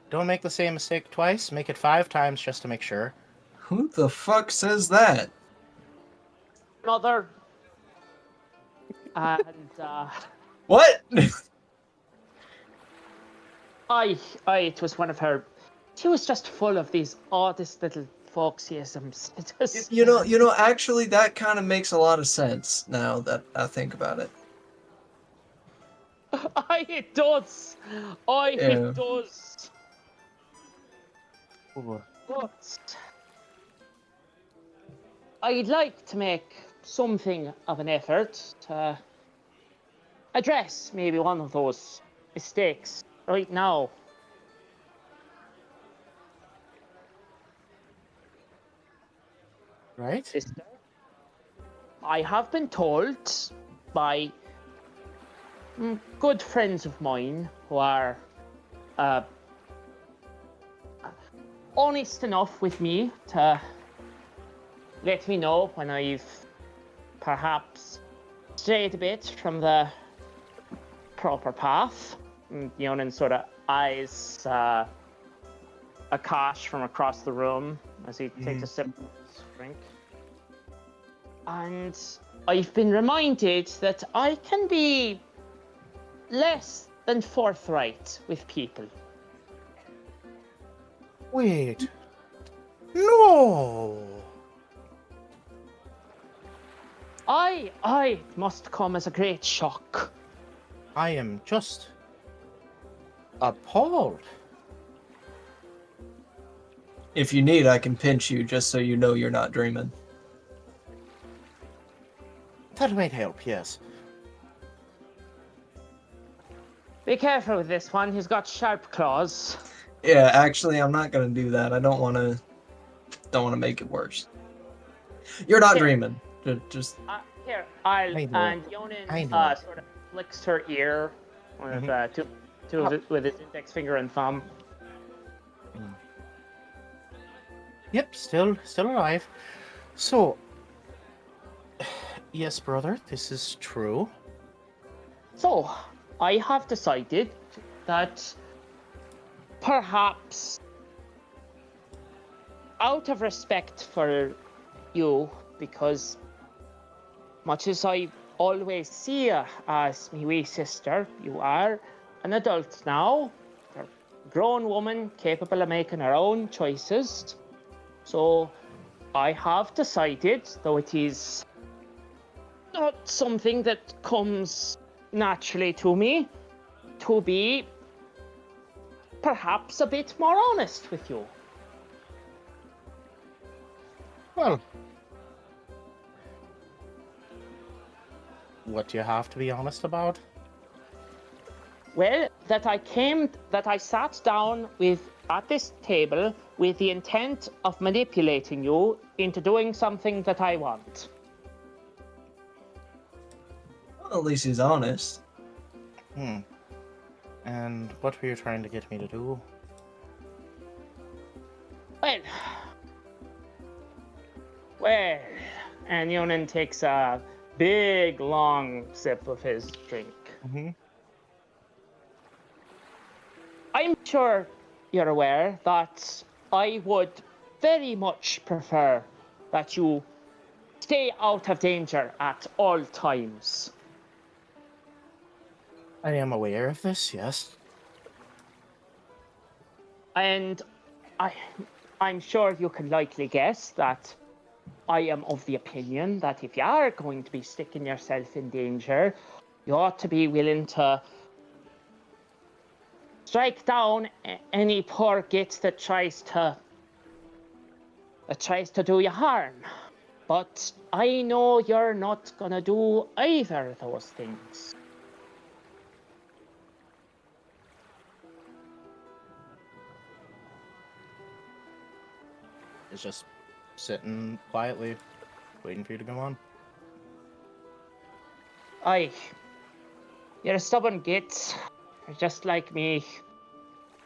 don't make the same mistake twice, make it 5 times just to make sure.
Who the fuck says that?
Mother. And
What?
it was one of her. She was just full of these oddest little folksyisms. It was,
Actually, that kind of makes a lot of sense now that I think about it.
it does. It does. But I'd like to make something of an effort to address maybe one of those mistakes right now.
Right?
Sister, I have been told by good friends of mine who are honest enough with me to let me know when I've perhaps strayed a bit from the proper path. And Yonan sort of eyes Akash from across the room as he takes a sip of his drink. And I've been reminded that I can be less than forthright with people.
Wait. No!
I must come as a great shock.
I am just appalled.
If you need, I can pinch you just so you know you're not dreaming.
That might help, yes.
Be careful with this one, he's got sharp claws.
Yeah, actually, I'm not gonna do that. I don't want to make it worse. You're not dreaming. Just
Here, and
I
Yonan
know.
sort of flicks her ear with with his index finger and thumb.
Yep, still alive. So, yes, brother, this is true.
So, I have decided that perhaps out of respect for you, because much as I always see you as my wee sister, you are an adult now. You're a grown woman capable of making her own choices. So I have decided, though it is not something that comes naturally to me, to be perhaps a bit more honest with you.
Well, what do you have to be honest about?
Well, that I sat down at this table with the intent of manipulating you into doing something that I want.
Well, at least he's honest.
And what were you trying to get me to do?
Well, and Yonan takes a big, long sip of his drink.
Mm-hmm.
I'm sure you're aware that I would very much prefer that you stay out of danger at all times.
I am aware of this, yes.
And I'm sure you can likely guess that I am of the opinion that if you are going to be sticking yourself in danger, you ought to be willing to strike down any poor git that tries to do you harm. But I know you're not gonna do either of those things.
It's just sitting quietly, waiting for you to go on.
Aye, you're a stubborn git. You're just like me.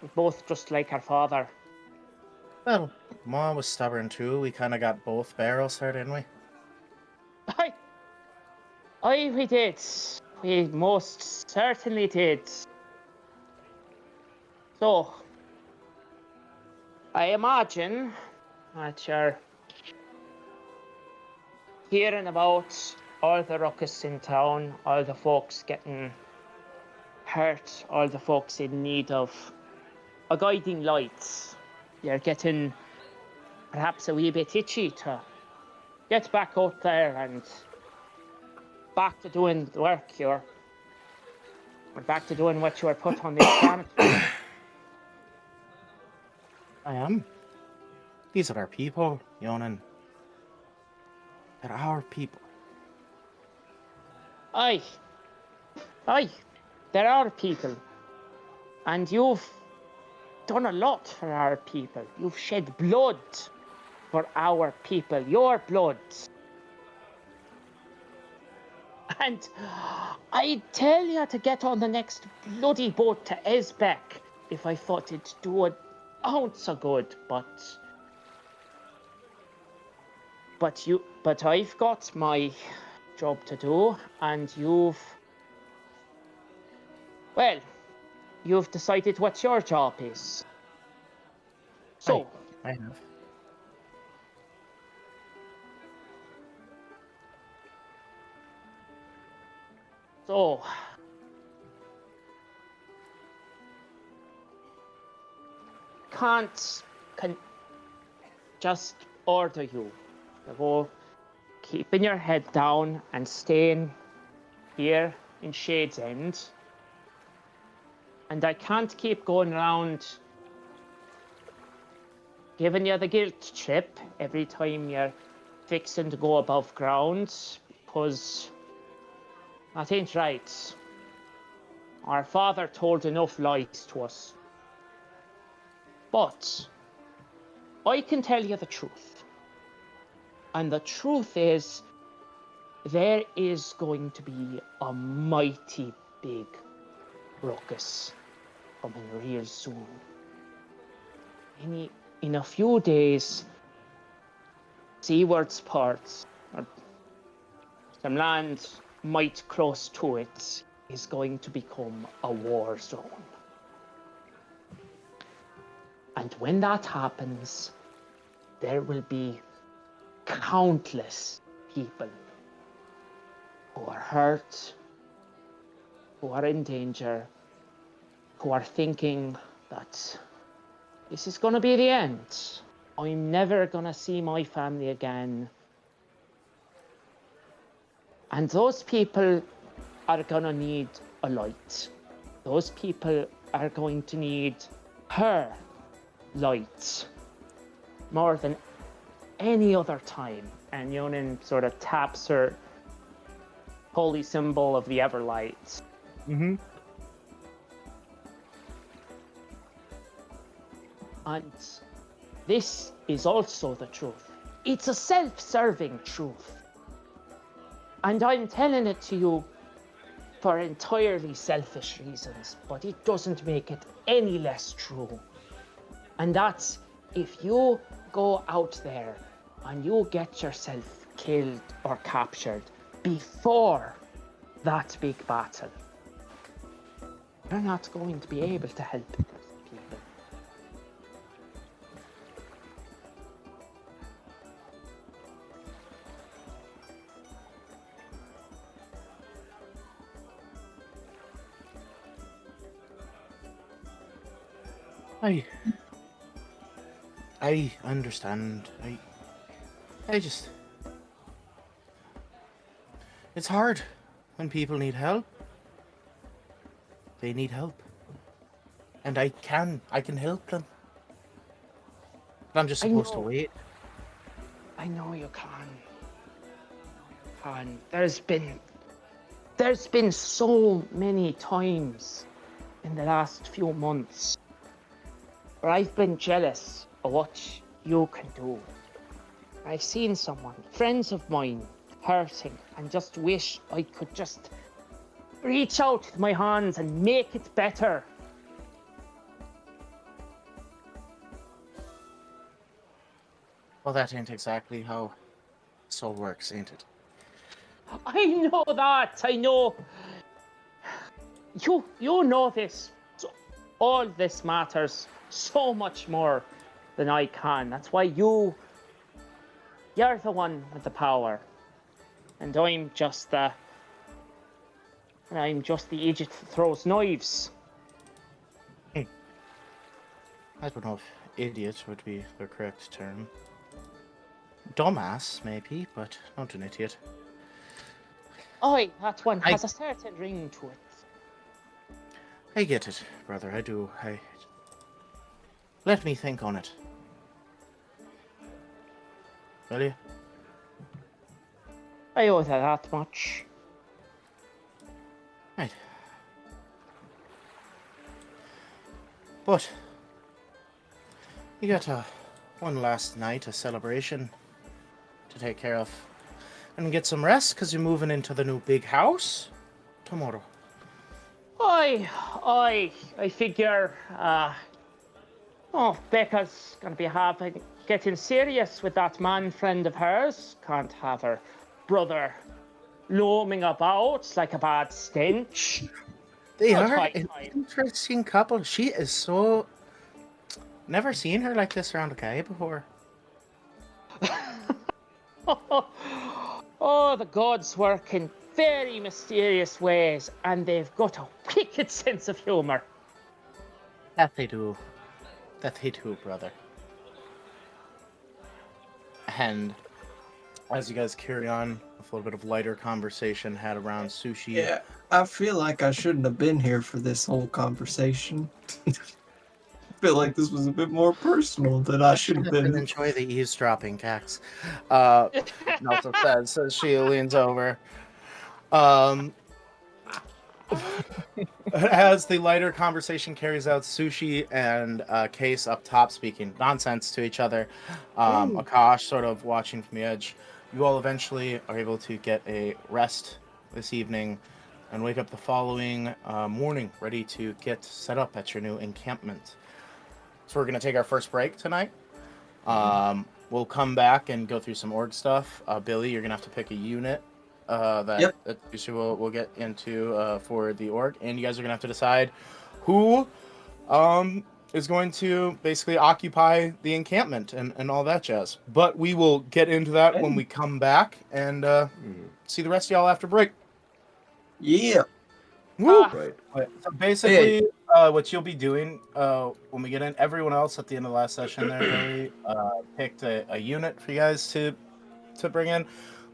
We're both just like our father.
Well, Ma was stubborn too. We kind of got both barrels there, didn't we?
Aye, we did. We most certainly did. So, I imagine that you're hearing about all the ruckus in town, all the folks getting hurt, all the folks in need of a guiding light. You're getting perhaps a wee bit itchy to get back out there and back to doing the work or back to doing what you were put on this planet for.
I am. These are our people, Yonan. They're our people.
Aye, there are people. And you've done a lot for our people. You've shed blood for our people, your blood. And I'd tell you to get on the next bloody boat to Esbeck if I thought it'd do an ounce of good, but I've got my job to do, and you've decided what your job is. So,
I have.
So, can just order you to go keeping your head down and staying here in Shade's End. And I can't keep going around giving you the guilt trip every time you're fixing to go above ground, because that ain't right. Our father told enough lies to us. But I can tell you the truth. And the truth is, there is going to be a mighty big ruckus coming real soon. In a few days, Seaward's parts, or some land might close to it, is going to become a war zone. And when that happens, there will be countless people who are hurt, who are in danger, who are thinking that this is going to be the end. I'm never going to see my family again. And those people are going to need a light. Those people are going to need her light more than any other time. And Yonin sort of taps her holy symbol of the Everlight.
Mm-hmm.
And this is also the truth. It's a self-serving truth. And I'm telling it to you for entirely selfish reasons, but it doesn't make it any less true. And that's if you go out there and you get yourself killed or captured before that big battle, you're not going to be able to help those people.
I understand. I just... It's hard when people need help. They need help. And I can help them. But I'm just supposed to wait.
I know you can. And there's been so many times in the last few months where I've been jealous of what you can do. I've seen someone, friends of mine, hurting and just wish I could just reach out with my hands and make it better.
Well, that ain't exactly how soul works, ain't it?
I know that, I know. You know this. So all this matters so much more than I can. That's why you're the one with the power. And I'm just the idiot that throws knives.
I don't know if idiot would be the correct term. Dumbass, maybe, but not an idiot.
Aye, that one has a certain ring to it.
I get it, brother, I do. Let me think on it. Will you?
I owe that much.
Right. But you got one last night, a celebration to take care of. And get some rest, because you're moving into the new big house tomorrow.
I figure, Becca's gonna be getting serious with that man friend of hers. Can't have her brother looming about like a bad stench.
They
Not
are
high
an
time.
interesting couple. She is so... Never seen her like this around a guy before.
Oh, the gods work in very mysterious ways, and they've got a wicked sense of humor.
That they do. That they do, brother. And as you guys carry on with a little bit of lighter conversation had around sushi.
Yeah, I feel like I shouldn't have been here for this whole conversation. I feel like this was a bit more personal than I should have been.
Enjoy the eavesdropping, Cax. Nelson says as she leans over. As the lighter conversation carries out, Sushi and Case up top speaking nonsense to each other. Akash sort of watching from the edge. You all eventually are able to get a rest this evening and wake up the following morning ready to get set up at your new encampment. So we're going to take our first break tonight. We'll come back and go through some org stuff. Billy, you're going to have to pick a unit that
Yep.
Tushu will get into for the org, and you guys are gonna have to decide who is going to basically occupy the encampment and all that jazz. But we will get into that when we come back and see the rest of y'all after break.
Yeah.
Woo!
Right.
So basically, what you'll be doing when we get in, everyone else at the end of the last session there, Billy, picked a unit for you guys to bring in.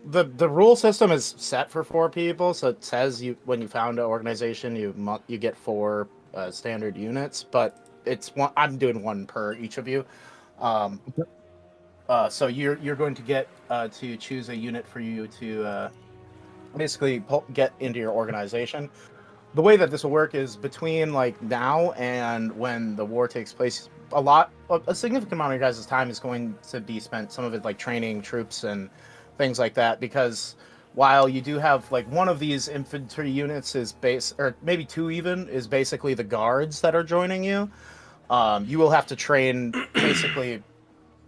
The rule system is set for 4 people, so it says when you found an organization, you get 4 standard units, but it's one. I'm doing 1 per each of you. So you're going to get to choose a unit for you to basically get into your organization. The way that this will work is between like now and when the war takes place, a significant amount of your guys' time is going to be spent, some of it like training troops and things like that, because while you do have like one of these infantry units is or maybe 2 even, is basically the guards that are joining you, you will have to train basically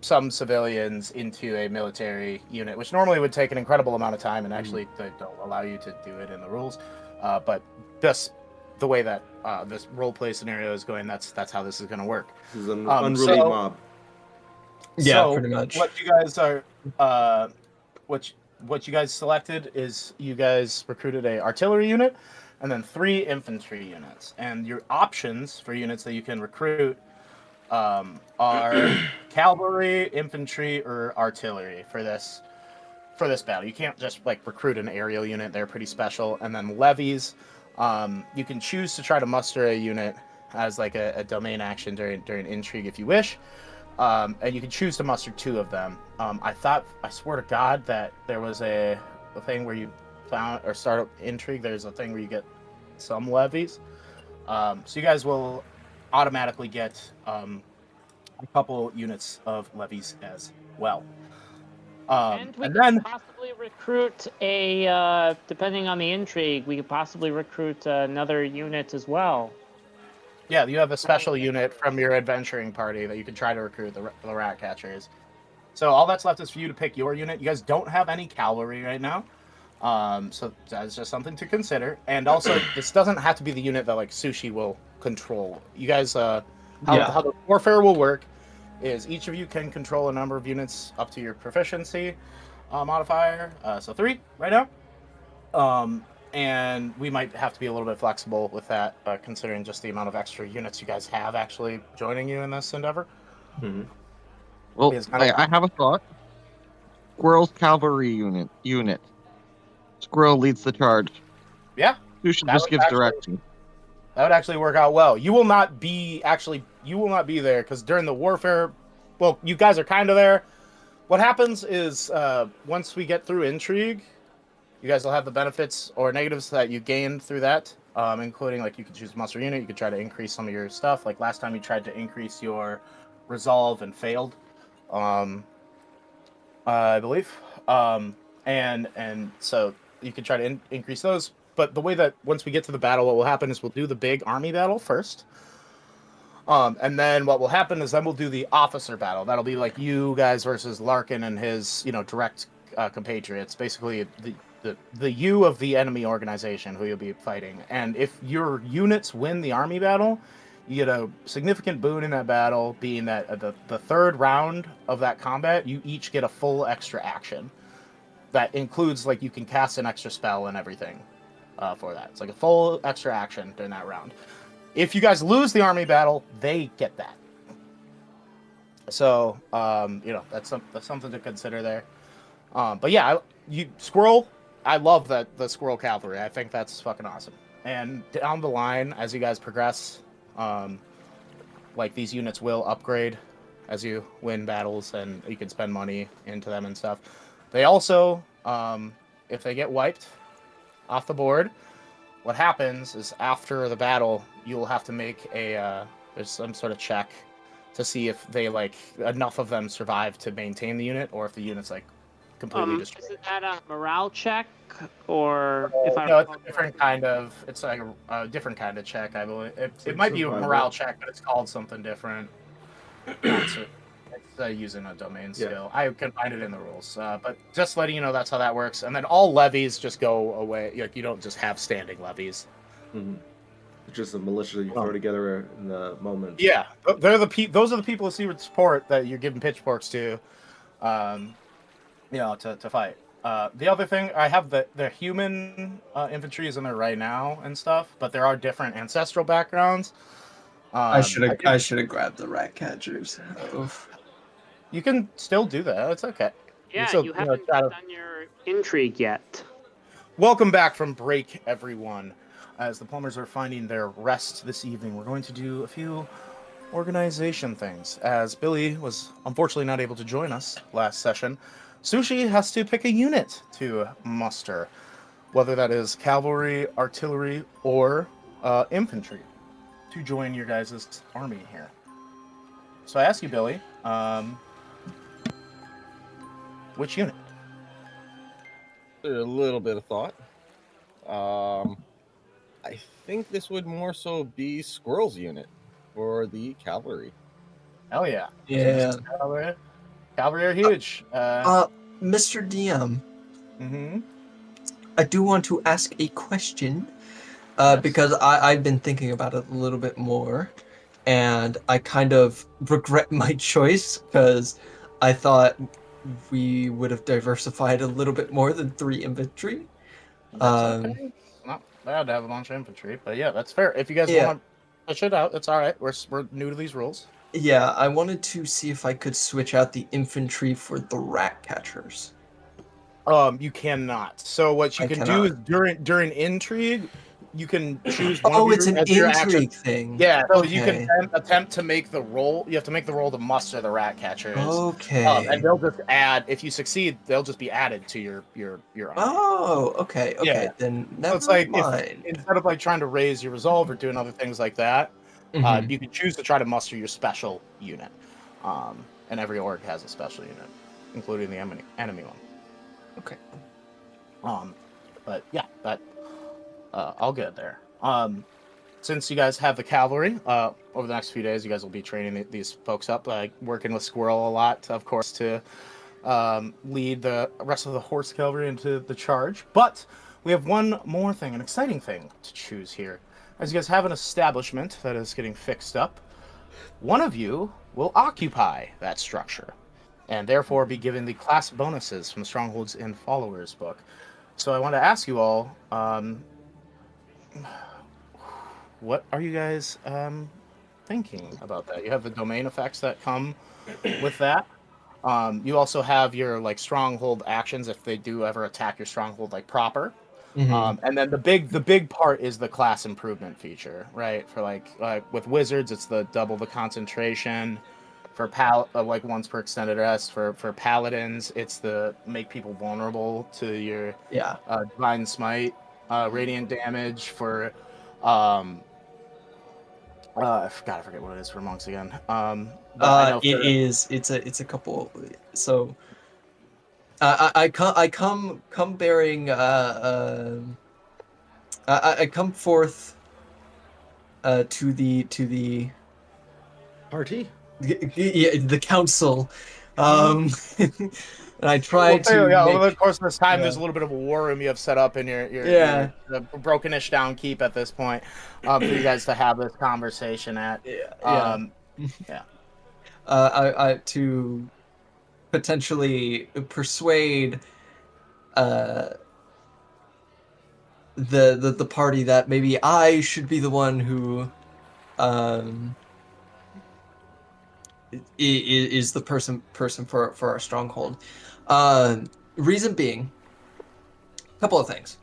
some civilians into a military unit, which normally would take an incredible amount of time, and actually they don't allow you to do it in the rules. But just the way that this role play scenario is going, that's how this is going to work.
This is an unruly mob.
Yeah,
So
pretty much.
what you guys are, what you guys selected is you guys recruited a artillery unit, and then 3 infantry units, and your options for units that you can recruit are cavalry, infantry, or artillery for this battle. You can't just like recruit an aerial unit; they're pretty special. And then levies, you can choose to try to muster a unit as like a domain action during intrigue if you wish, and you can choose to muster 2 of them. I swear to God that there was a thing where you found or start intrigue. There's a thing where you get some levies, so you guys will automatically get a couple units of levies as well.
And we
And
could
then
possibly recruit a, depending on the intrigue, we could possibly recruit another unit as well.
yeah, you have a special unit from your adventuring party that you can try to recruit, the rat catchers. So all that's left is for you to pick your unit. You guys don't have any cavalry right now, so that's just something to consider. And also, this doesn't have to be the unit that like Sushi will control. You guys, how the warfare will work is each of you can control a number of units up to your proficiency modifier, so 3 right now. And we might have to be a little bit flexible with that, considering just the amount of extra units you guys have actually joining you in this endeavor.
Mm-hmm.
Well,
Because kind of-
I have a thought. Squirrel's cavalry unit. Squirrel leads the charge.
Yeah,
Sushi
that
just
would
gives
actually-
direction.
that would actually work out well. You will not be there because during the warfare, well, you guys are kind of there. What happens is once we get through intrigue, you guys will have the benefits or negatives that you gained through that, including like you could choose a muster unit, you could try to increase some of your stuff. Like last time you tried to increase your resolve and failed, I believe, and so you can try to increase those. But the way that once we get to the battle, what will happen is we'll do the big army battle first. And then what will happen is then we'll do the officer battle. That'll be like you guys versus Larkin and his, direct compatriots. Basically, the you of the enemy organization who you'll be fighting. And if your units win the army battle, you get a significant boon in that battle, being that the 3rd round of that combat, you each get a full extra action. That includes like you can cast an extra spell and everything for that. It's like a full extra action during that round. If you guys lose the army battle, they get that. So, that's something to consider there. But yeah, Squirrel, I love the Squirrel Cavalry. I think that's fucking awesome. And down the line, as you guys progress, like these units will upgrade as you win battles, and you can spend money into them and stuff. They also, if they get wiped off the board, what happens is after the battle, you'll have to make there's some sort of check to see if they enough of them survive to maintain the unit, or if the unit's completely destroyed.
Isn't that a morale check, or if I
No, it's a different kind of. It's like a different kind of check, I believe. It might be a morale check, but it's called something different. Not certain using a domain
Yeah.
skill. I can find it in the rules, but just letting you know that's how that works. And then all levies just go away. Like you don't just have standing levies.
Mm-hmm. It's just a militia you throw together in the moment.
Yeah, they're those are the people of secret support that you're giving pitchforks to, to fight. The other thing, I have the human infantry is in there right now and stuff, but there are different ancestral backgrounds.
I should have grabbed the rat catchers. Oof.
You can still do that. It's okay.
Yeah,
still,
you haven't
try to-
done your intrigue yet.
Welcome back from break, everyone. As the Plumbers are finding their rest this evening, we're going to do a few organization things. As Billy was unfortunately not able to join us last session, Sushi has to pick a unit to muster, whether that is cavalry, artillery, or infantry, to join your guys' army here. So I ask you, Billy, which unit?
A little bit of thought. I think this would more so be Squirrel's unit for the cavalry.
Hell yeah.
Yeah.
Cavalry are huge.
Mr. DM,
Mm-hmm.
I do want to ask a question,
Yes.
because I've been thinking about it a little bit more, and I kind of regret my choice because I thought we would have diversified a little bit more than 3 infantry.
That's okay. It's not bad to have a bunch of infantry, but yeah, that's fair. If you guys
Yeah.
want to push it out, it's all right. We're new to these rules.
Yeah, I wanted to see if I could switch out the infantry for the rat catchers.
You cannot. So what you
I
can do is
cannot.
during intrigue, you can choose one
Oh,
of
it's an
your action.
intrigue thing.
Yeah, so you
Okay.
can attempt to make the roll. You have to make the roll to muster the rat catchers.
Okay.
And they'll just add. If you succeed, they'll just be added to your army.
Oh, okay, okay.
Yeah.
Then
So
never
it's like
mind.
instead of like trying to raise your resolve or doing other things like that,
Mhm.
you can choose to try to muster your special unit. And every org has a special unit, including the enemy one.
Okay.
But yeah, that all good there. Since you guys have the cavalry, over the next few days, you guys will be training these folks up, like working with Squirrel a lot, of course, to lead the rest of the horse cavalry into the charge. But we have one more thing, an exciting thing to choose here. As you guys have an establishment that is getting fixed up, one of you will occupy that structure, and therefore be given the class bonuses from Strongholds and Followers book. So I want to ask you all, what are you guys thinking about that? You have the domain effects that come with that. You also have your like stronghold actions if they do ever attack your stronghold like proper.
Mhm.
And then the big part is the class improvement feature, right? For like with wizards, it's the double the concentration. For like once per extended rest. For paladins, it's the make people vulnerable to your
Yeah.
divine smite, radiant damage. For I forget what it is for monks again. But I know
It's a couple. So I come bearing I come forth to the
Party?
the council, and I try to
over the
make
course of this time,
yeah.
there's a little bit of a war room you have set up in your
Yeah.
brokenish down keep at this point, for you guys to have this conversation at.
Yeah.
Yeah.
I to potentially persuade the party that maybe I should be the one who is the person for our stronghold. Reason being, a couple of things.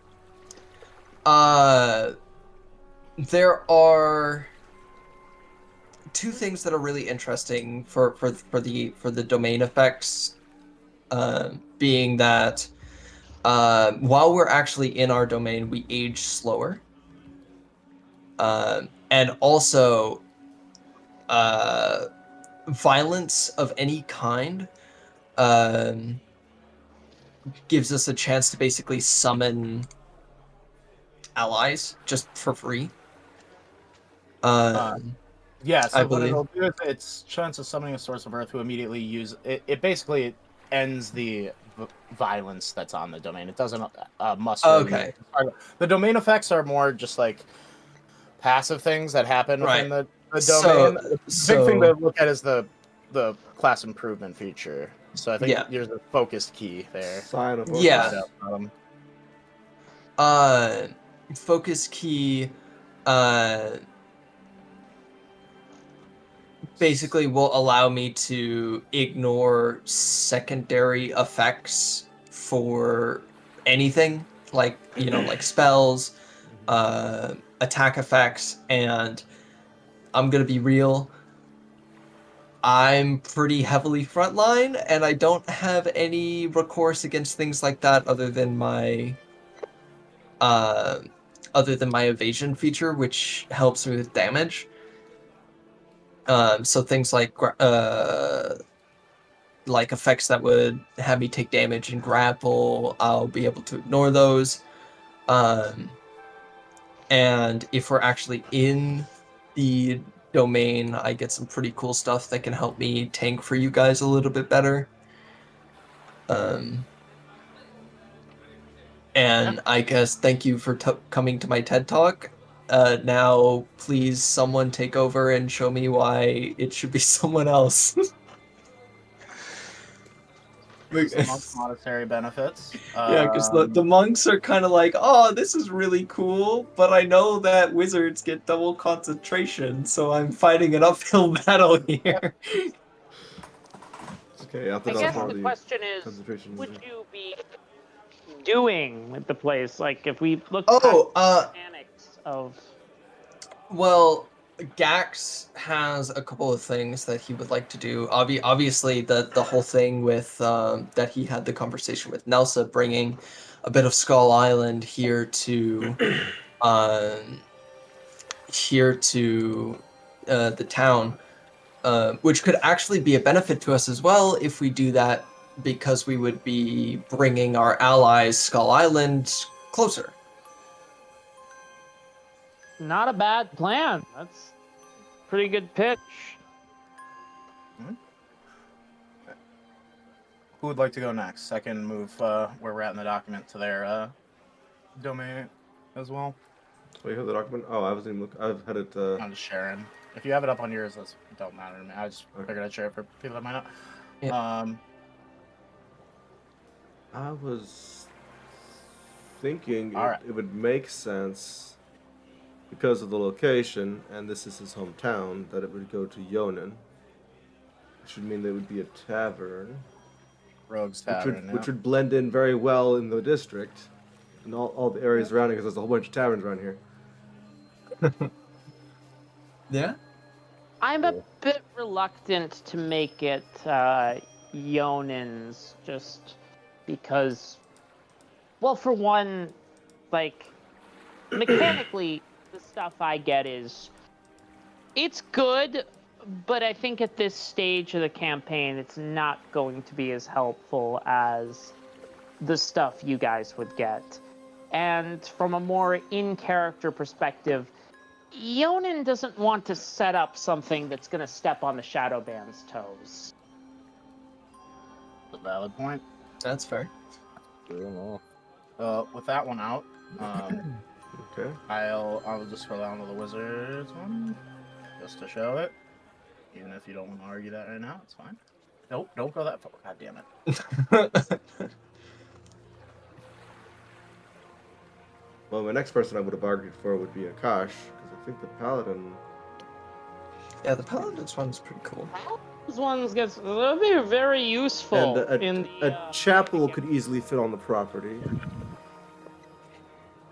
There are 2 things that are really interesting for the domain effects. Being that while we're actually in our domain, we age slower. And also violence of any kind gives us a chance to basically summon allies just for free.
Yeah,
I
so what
believe.
it'll do is it's chance of summoning a source of earth who immediately use it. It basically ends the violence that's on the domain. It doesn't must really
Okay.
The domain effects are more just like passive things that happen within
Right.
the
So-
domain. The
so-
big thing to look at is the class improvement feature. So I think
Yeah.
there's a focused key there.
Sign of
Yeah. Focus key basically will allow me to ignore secondary effects for anything, like, you know, like spells, attack effects, and I'm gonna be real, I'm pretty heavily frontline, and I don't have any recourse against things like that other than my evasion feature, which helps me with damage. So things like effects that would have me take damage and grapple, I'll be able to ignore those. And if we're actually in the domain, I get some pretty cool stuff that can help me tank for you guys a little bit better. And I guess thank you for coming to my TED Talk. Now, please, someone take over and show me why it should be someone else.
Some monetary benefits.
Yeah, because the monks are kind of like, oh, this is really cool, but I know that wizards get double concentration, so I'm fighting an uphill battle here.
Okay,
I guess the question is, what would you be doing with the place? Like, if we look at the mechanics of...
Well, Gax has a couple of things that he would like to do. Obviously, the whole thing with that he had the conversation with Nelsa, bringing a bit of Skull Island here to the town, which could actually be a benefit to us as well if we do that, because we would be bringing our allies Skull Island closer.
Not a bad plan. That's a pretty good pitch.
Who would like to go next? I can move where we're at in the document to their domain as well.
Oh, you have the document? Oh, I wasn't even looking. I've had it.
I'm just sharing. If you have it up on yours, that don't matter to me. I just figured I'd share it for people that might not.
Yeah.
I was thinking
Alright.
it would make sense because of the location, and this is his hometown, that it would go to Yonan. Which would mean there would be a tavern.
Rogue's Tavern.
Which would blend in very well in the district and all the areas around it, because there's a whole bunch of taverns around here.
Yeah?
I'm a bit reluctant to make it Yonan's, just because, well, for one, like, mechanically, the stuff I get is, it's good, but I think at this stage of the campaign, it's not going to be as helpful as the stuff you guys would get. And from a more in-character perspective, Yonan doesn't want to set up something that's going to step on the Shadowband's toes.
A valid point.
That's fair.
With that one out,
Okay.
I'll just scroll down to the wizards one just to show it. Even if you don't want to argue that right now, it's fine. Nope, don't go that far. God damn it.
Well, my next person I would have argued for would be Akash, because I think the paladin.
Yeah, the paladin's one's pretty cool.
Those ones they'll be very useful.
And a chapel could easily fit on the property.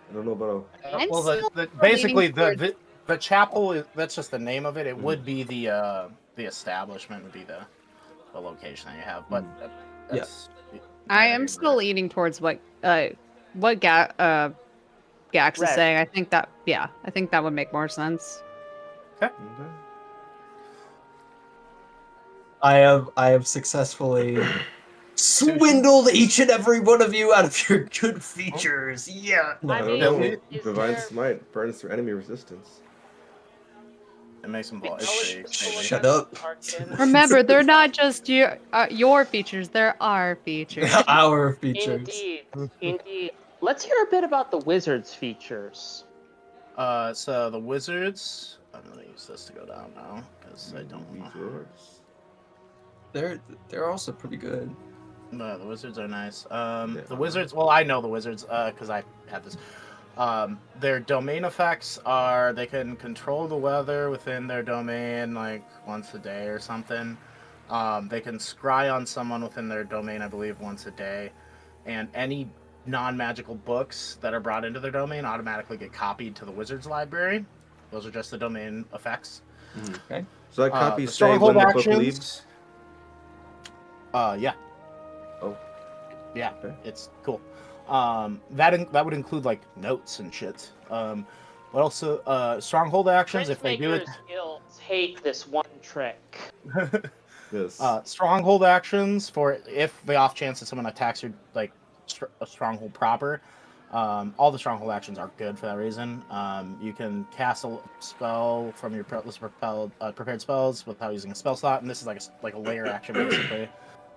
I don't know about
Basically the chapel is, that's just the name of it. It would be the establishment would be the location that you have, but that's.
I am still leaning towards what Gax is saying. I think that would make more sense.
Okay.
I have successfully swindled each and every one of you out of your good features. Yeah.
I mean,
Divine Smite burns through enemy resistance.
It makes them
Wait,
voice.
Shut up.
Remember, they're not just your features; they're our features.
Our features.
Indeed, indeed. Let's hear a bit about the wizard's features.
So the wizards. I'm gonna use this to go down now because I don't know.
Yours.
They're also pretty good.
No, the wizards are nice. The wizards. Well, I know the wizards because I had this. Their domain effects are they can control the weather within their domain like once a day or something. They can scry on someone within their domain, I believe, once a day, and any non-magical books that are brought into their domain automatically get copied to the wizard's library. Those are just the domain effects.
Okay.
So that copy
the
say when
stronghold
the book
actions-
leaves?
Yeah.
Oh.
Yeah,
Okay.
it's cool. That would include like notes and shit. But also stronghold actions if they do it.
Printmakers guilds hate this one trick.
Yes.
Stronghold actions for if the off chance that someone attacks your like a stronghold proper. All the stronghold actions are good for that reason. You can cast a spell from your list of prepared spells without using a spell slot, and this is like a layer action basically.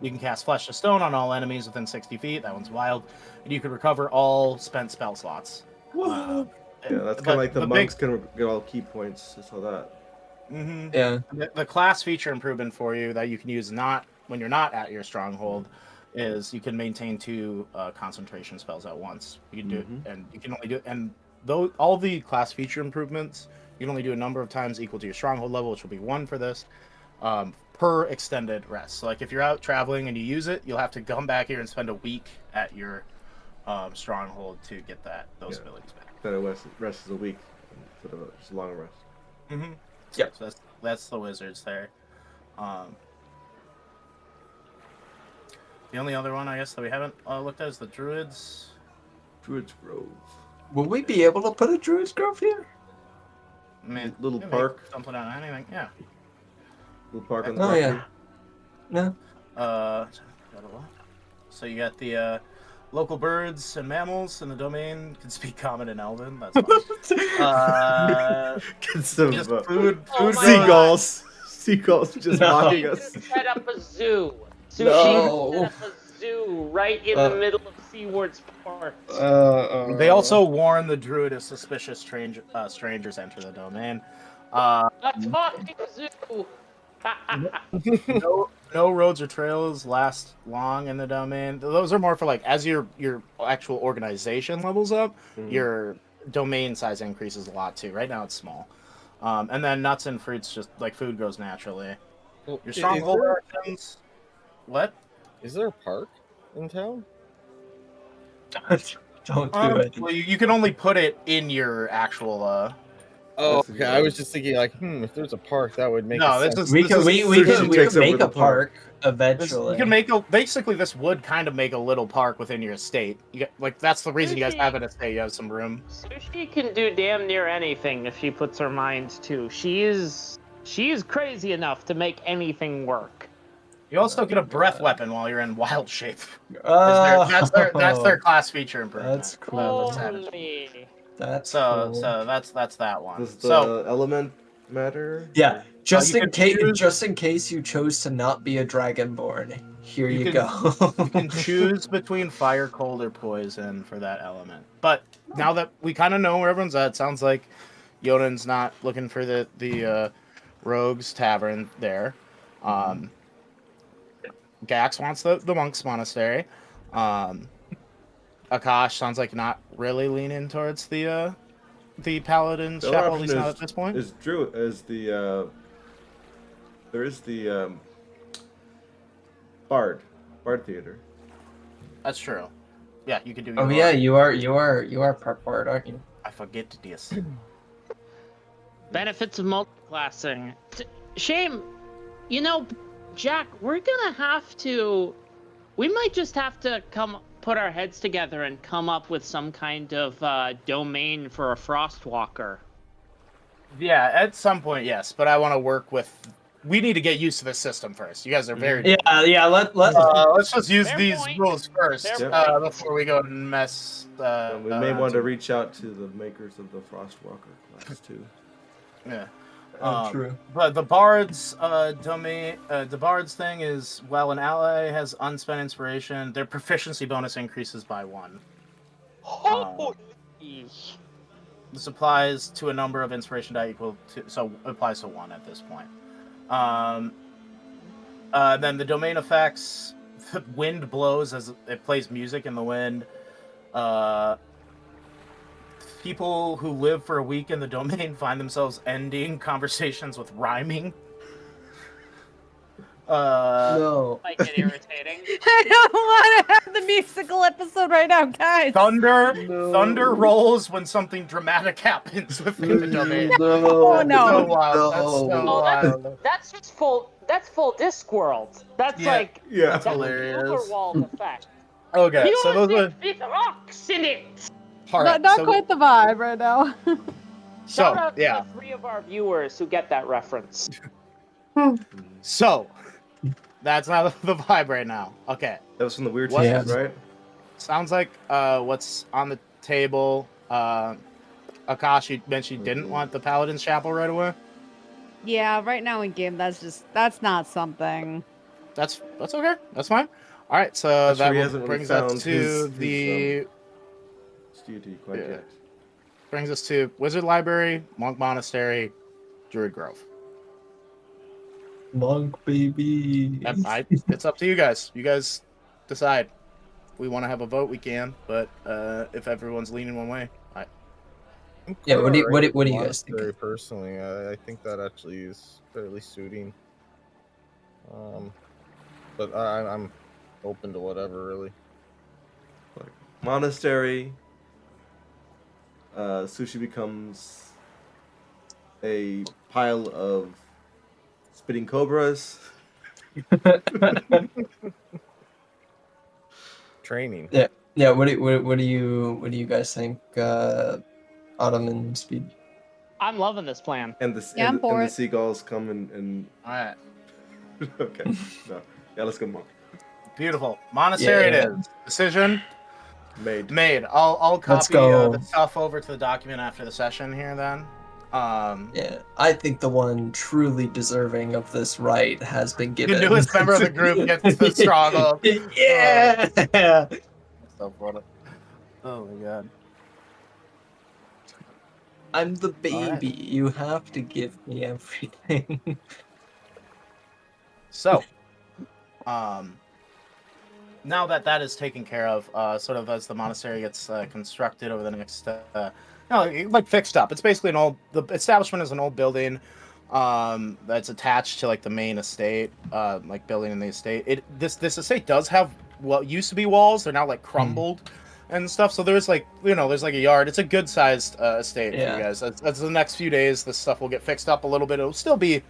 You can cast Flesh to Stone on all enemies within 60 feet. That one's wild. And you can recover all spent spell slots.
Yeah, that's kind of like the monks can get all key points. I saw that.
Mm-hmm.
Yeah.
The class feature improvement for you that you can use not when you're not at your stronghold is you can maintain 2 concentration spells at once. You can do it, and you can only do it. And though all the class feature improvements, you can only do a number of times equal to your stronghold level, which will be 1 for this. Per extended rest. So like if you're out traveling and you use it, you'll have to come back here and spend a week at your stronghold to get those abilities back.
That rest is a week instead of just a long rest.
Mm-hmm.
Yeah.
So that's the wizards there. The only other one I guess that we haven't looked at is the druids.
Druid's Grove.
Will we be able to put a Druid's Grove here?
I mean,
Little
you can
park.
make something out of anything. Yeah.
Little park on the
Oh
property.
yeah. Yeah.
So you got the local birds and mammals in the domain can speak Common and Elven. That's fun.
Get some
Just food
Oh my
seagulls. Seagulls just
No.
mocking
She
us.
could set up a zoo. Sushi
No.
set up a zoo right in the middle of Seaward's port.
They also warn the druid if suspicious strangers enter the domain.
A talking zoo.
No roads or trails last long in the domain. Those are more for like as your actual organization levels up, your domain size increases a lot too. Right now it's small. And then nuts and fruits, just like food grows naturally.
Well,
Your stronghold actions. What?
Is there a park in town?
Don't do it.
Well, you can only put it in your actual.
Oh,
That's
okay. I was just thinking, like, if there's a park, that would make
No,
sense.
this is
We
this
could
is-
we
Sushi
could
takes over
make
the
a park eventually.
You can make basically this would kind of make a little park within your estate. You get, like that's the reason you guys have an estate. You have some room.
Sushi can do damn near anything if she puts her mind to. She is crazy enough to make anything work.
You also get a breath weapon while you're in wild shape.
Oh,
That's their class feature improvement.
That's cool.
Holy.
That's
So
cool.
that's that one.
Does the
So
element matter?
Yeah, just
you
in
can
case,
choose-
just in case you chose to not be a dragonborn, here
You
you,
can-
go.
you can choose between fire, cold, or poison for that element. But now that we kind of know where everyone's at, it sounds like Yonan's not looking for the Rogues Tavern there. Gax wants the Monks Monastery. Akash sounds like not really leaning towards the Paladin's
The
Chapel, at
option
least not at this point.
Is there is the Bard Theater.
That's true. Yeah, you could do.
Oh
your
yeah,
own.
you are part bard, aren't you?
I forget this.
Benefits of multiclassing. Shame, Jack, we might just have to put our heads together and come up with some kind of domain for a Frostwalker.
Yeah, at some point, yes. But I want to work with. We need to get used to this system first. You guys are very.
Yeah.
Let's just use
Fair
these
point.
rules first
Fair point.
before we go and mess.
We may want to reach out to the makers of the Frostwalker class too.
Yeah.
True.
But the bard's domain, the bard's thing is, while an ally has unspent inspiration, their proficiency bonus increases by 1. This applies to a number of inspiration die equal to, so it applies to 1 at this point. Then the domain effects, the wind blows as it plays music in the wind. People who live for a week in the domain find themselves ending conversations with rhyming.
No.
Might get irritating.
I don't want to have the musical episode right now, guys.
Thunder
No.
rolls when something dramatic happens within the domain.
Oh, no.
So wild. That's so
No.
wild.
That's just full. That's full Discworld. That's
Yeah,
like
Yeah.
That's
that's
hilarious.
Overwald effect.
Okay, so those are
Music with rocks in it.
all right.
Not
so,
quite the vibe right now.
Shout
so
out to
yeah.
the 3 of our viewers who get that reference.
So that's not the vibe right now. Okay.
That was from the weird
What?
teachers, right?
Sounds like what's on the table. Akash, you mentioned you didn't want the Paladin's Chapel right away.
Yeah, right now in game, that's not something.
That's okay. That's fine. All right, so
That's
that
where he hasn't really
brings us
found
to
his,
the
deity quite
Yeah.
yet.
brings us to Wizard Library, Monk Monastery, Druid Grove.
Monk baby.
It's up to you guys. You guys decide. If we want to have a vote, we can. But if everyone's leaning one way,
Yeah, what do you-
Alright,
what do you guys think?
monastery, personally, I think that actually is fairly suiting. But I'm open to whatever, really.
Like monastery. Sushi becomes a pile of spitting cobras.
Training.
Yeah, what do you guys think? Autumn and Speed.
I'm loving this plan.
And the
Yeah, I'm
and,
for
and the
it.
seagulls come and
all right,
okay. No. Yeah, let's go monk.
beautiful monastery.
Yeah.
It is. Decision
Made.
made. I'll
Let's
copy
go.
the stuff over to the document after the session here. Then.
Yeah, I think the one truly deserving of this right has been
The
given.
newest member of the group gets the stronghold.
Yeah.
So funny. Oh my god.
I'm the baby.
All right.
You have to give me everything.
So, now that that is taken care of, sort of as the monastery gets constructed over the next, like fixed up. It's basically the establishment is an old building that's attached to like the main estate, like building in the estate. This estate does have what used to be walls. They're now like crumbled and stuff. So there's like there's like a yard. It's a good sized estate for
Yeah.
you guys. As the next few days, this stuff will get fixed up a little bit. It'll still be,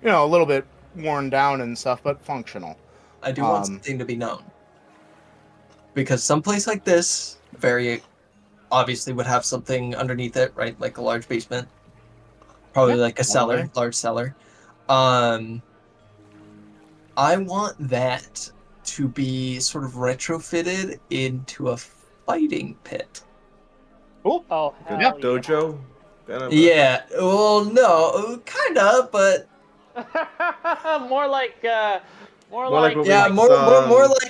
a little bit worn down and stuff, but functional.
I do want something to be known. Because someplace like this very obviously would have something underneath it, right? Like a large basement. Probably
Yeah,
like a cellar,
probably.
large cellar. I want that to be sort of retrofitted into a fighting pit.
Cool.
Oh,
Good
hell
dojo. Kind of,
Yeah, well, no, kind of, but
yeah. more like
More like what we
yeah,
saw.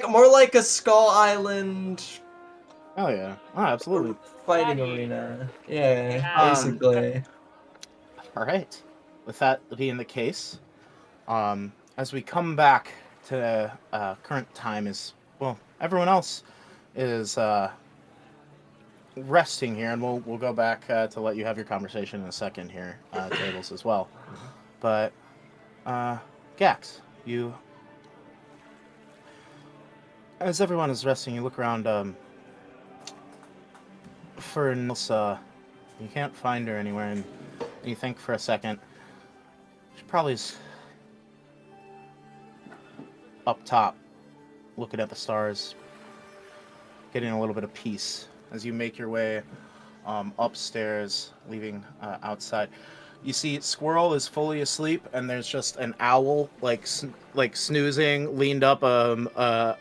more like a Skull Island
Oh yeah. Oh, absolutely.
fighting
Yeah.
arena. Yeah,
Yeah.
basically.
All right. With that being the case, as we come back to current time, everyone else is resting here, and we'll go back to let you have your conversation in a second here, tables as well. But Gax, as everyone is resting, you look around for Nilsa. You can't find her anywhere, and you think for a second. She probably is up top, looking at the stars, getting a little bit of peace as you make your way upstairs, leaving outside. You see, Squirrel is fully asleep, and there's just an owl like snoozing, leaned up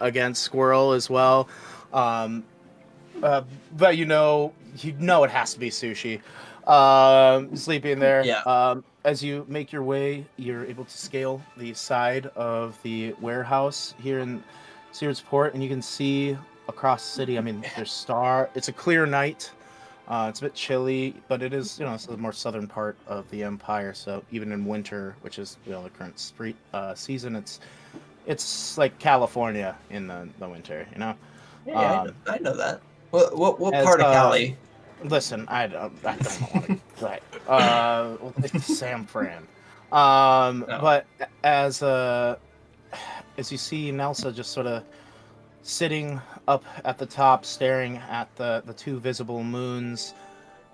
against Squirrel as well. But you know it has to be Sushi sleeping there.
Yeah.
as you make your way, you're able to scale the side of the warehouse here in Sears Port, and you can see across the city. I mean, it's a clear night. It's a bit chilly, but it is, it's the more southern part of the empire. So even in winter, which is the current season, it's like California in the winter.
Yeah,
Um,
I know that. What
as
part of Cali?
Listen, I don't want to. Right. Well, it's San Fran.
No.
But as as you see Nelsa just sort of sitting up at the top, staring at the two visible moons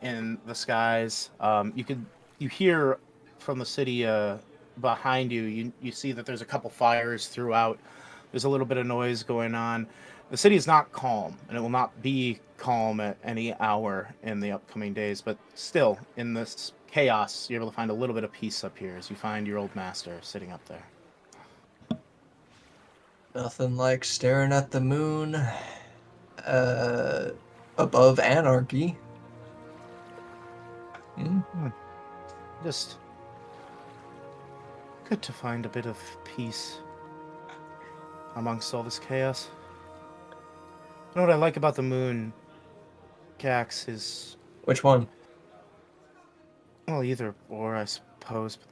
in the skies, you hear from the city behind you. You see that there's a couple fires throughout. There's a little bit of noise going on. The city is not calm, and it will not be calm at any hour in the upcoming days. But still, in this chaos, you're able to find a little bit of peace up here as you find your old master sitting up there.
Nothing like staring at the moon above anarchy. Hmm?
Just good to find a bit of peace amongst all this chaos. You know what I like about the moon, Cax, is,
Which one?
well, either or, I suppose, but,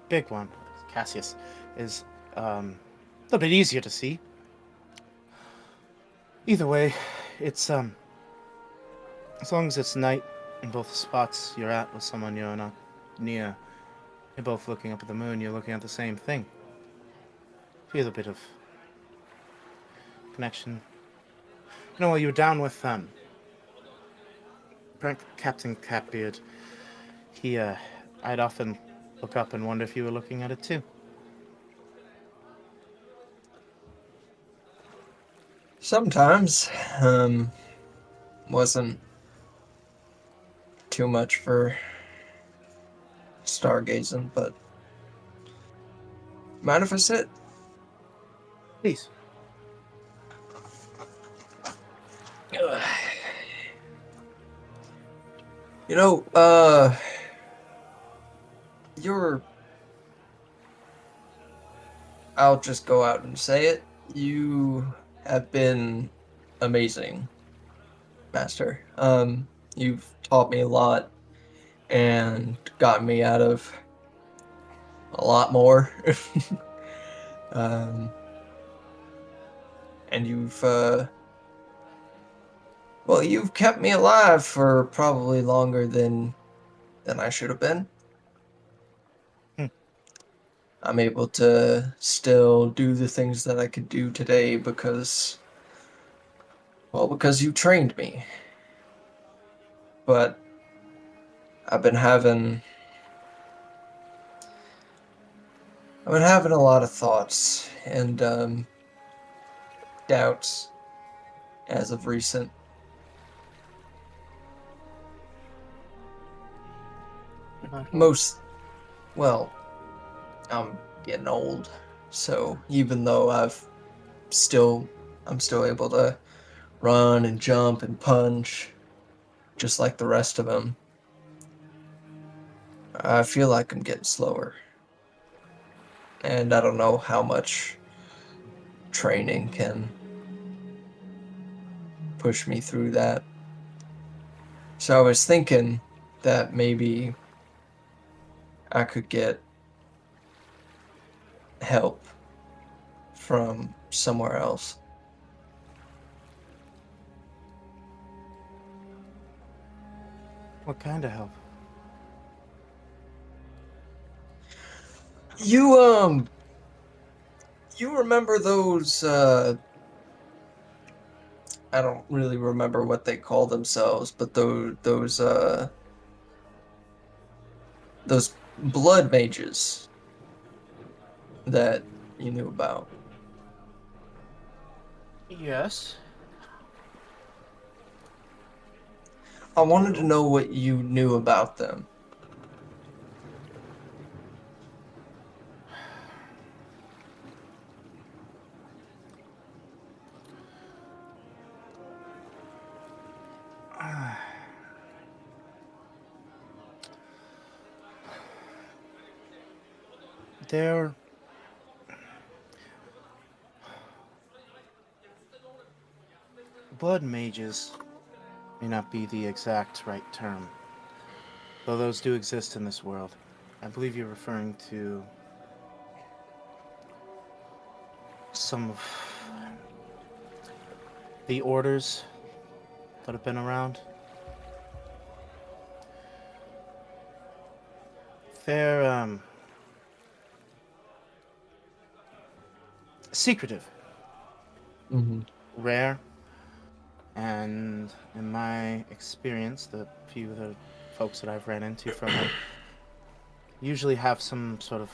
big one, Cassius, is a little bit easier to see. Either way, it's, as long as it's night in both spots you're at with someone you're not near, you're both looking up at the moon, you're looking at the same thing. Feel a bit of connection. While you were down with, Captain Catbeard, I'd often look up and wonder if you were looking at it too.
Sometimes. Wasn't too much for stargazing, but mind if I sit?
Please.
Ugh. You know, you're. I'll just go out and say it. You have been amazing, Master. You've taught me a lot and gotten me out of a lot more. um, and you've kept me alive for probably longer than I should have been.
Hmm.
I'm able to still do the things that I could do today because you trained me. But I've been having a lot of thoughts and doubts as of recent. Well, I'm getting old, so even though I'm still able to run and jump and punch, just like the rest of them, I feel like I'm getting slower. And I don't know how much training can push me through that. So I was thinking that maybe I could get help from somewhere else.
What kind of help?
You remember those I don't really remember what they call themselves, but those blood mages that you knew about.
Yes.
I wanted to know what you knew about them.
They're blood mages may not be the exact right term, though those do exist in this world. I believe you're referring to some of the orders that have been around. They're secretive,
Mm-hmm.
rare, and in my experience, the few of the folks that I've ran into from them usually have some sort of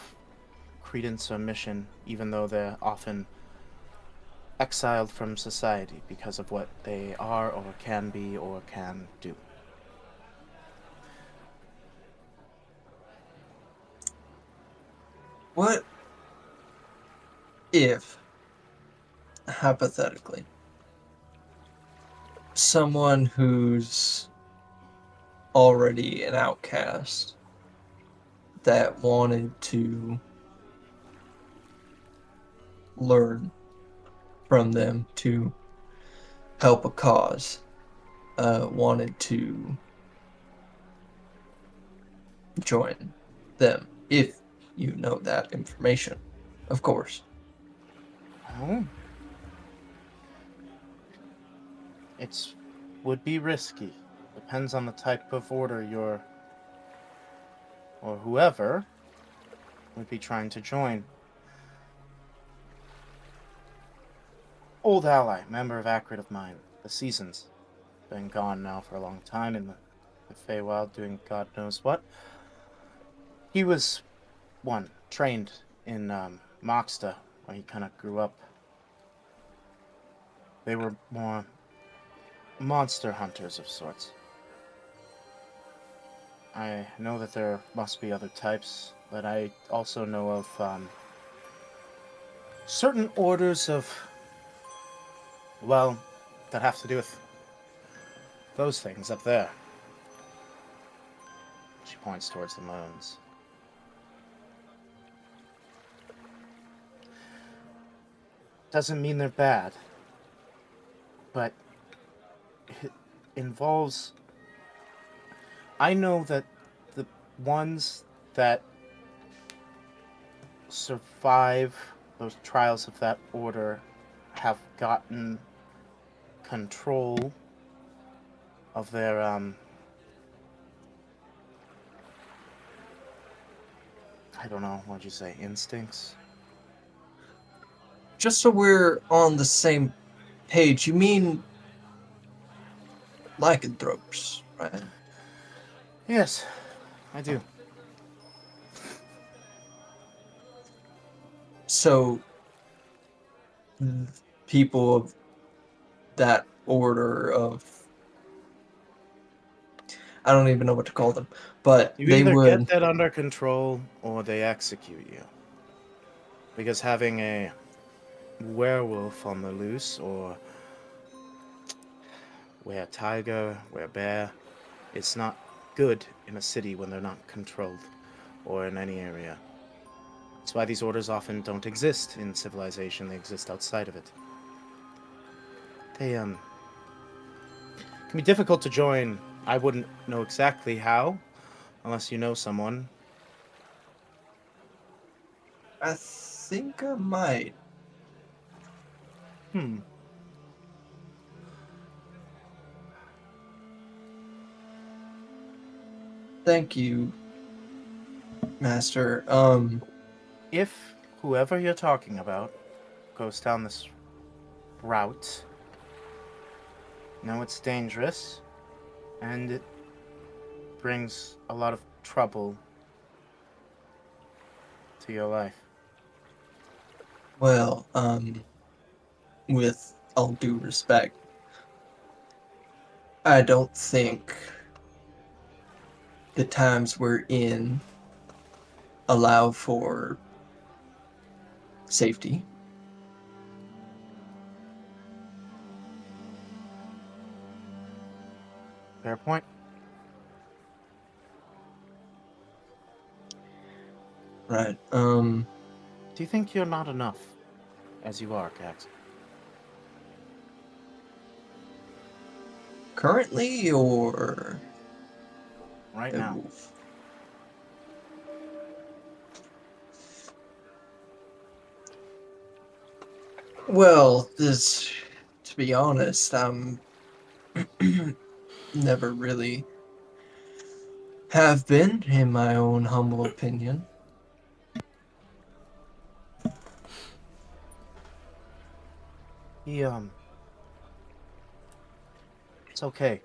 credence or mission, even though they're often exiled from society because of what they are or can be or can do.
What if, hypothetically, someone who's already an outcast that wanted to learn from them to help a cause, wanted to join them, if you know that information, of course.
Oh. It's would be risky. Depends on the type of order you're or whoever would be trying to join. Old ally, member of Acrid of mine. The Seasons. Been gone now for a long time in the Feywild doing God knows what. He was trained in Moxta when he kind of grew up. They were more monster hunters of sorts. I know that there must be other types, but I also know of certain orders of, well, that have to do with those things up there. She points towards the moons. Doesn't mean they're bad, but it involves... I know that the ones that survive those trials of that order have gotten control of their, I don't know, what'd you say, instincts?
Just so we're on the same page, you mean lycanthropes, right?
Yes, I do.
So, people of that order of, I don't even know what to call them, but
You
they
either
would,
get that under control or they execute you. Because having a werewolf on the loose or were tiger, were bear, it's not good in a city when they're not controlled or in any area. That's why these orders often don't exist in civilization, they exist outside of it. They can be difficult to join. I wouldn't know exactly how, unless you know someone.
I think I might.
Hmm.
Thank you, Master.
If whoever you're talking about goes down this route, know it's dangerous, and it brings a lot of trouble to your life.
Well, with all due respect, I don't think the times we're in allow for safety.
Fair point.
Right.
Do you think you're not enough as you are, Cax?
Currently, or
Right now.
Well, this, to be honest, I'm never really have been, in my own humble opinion.
He, it's okay.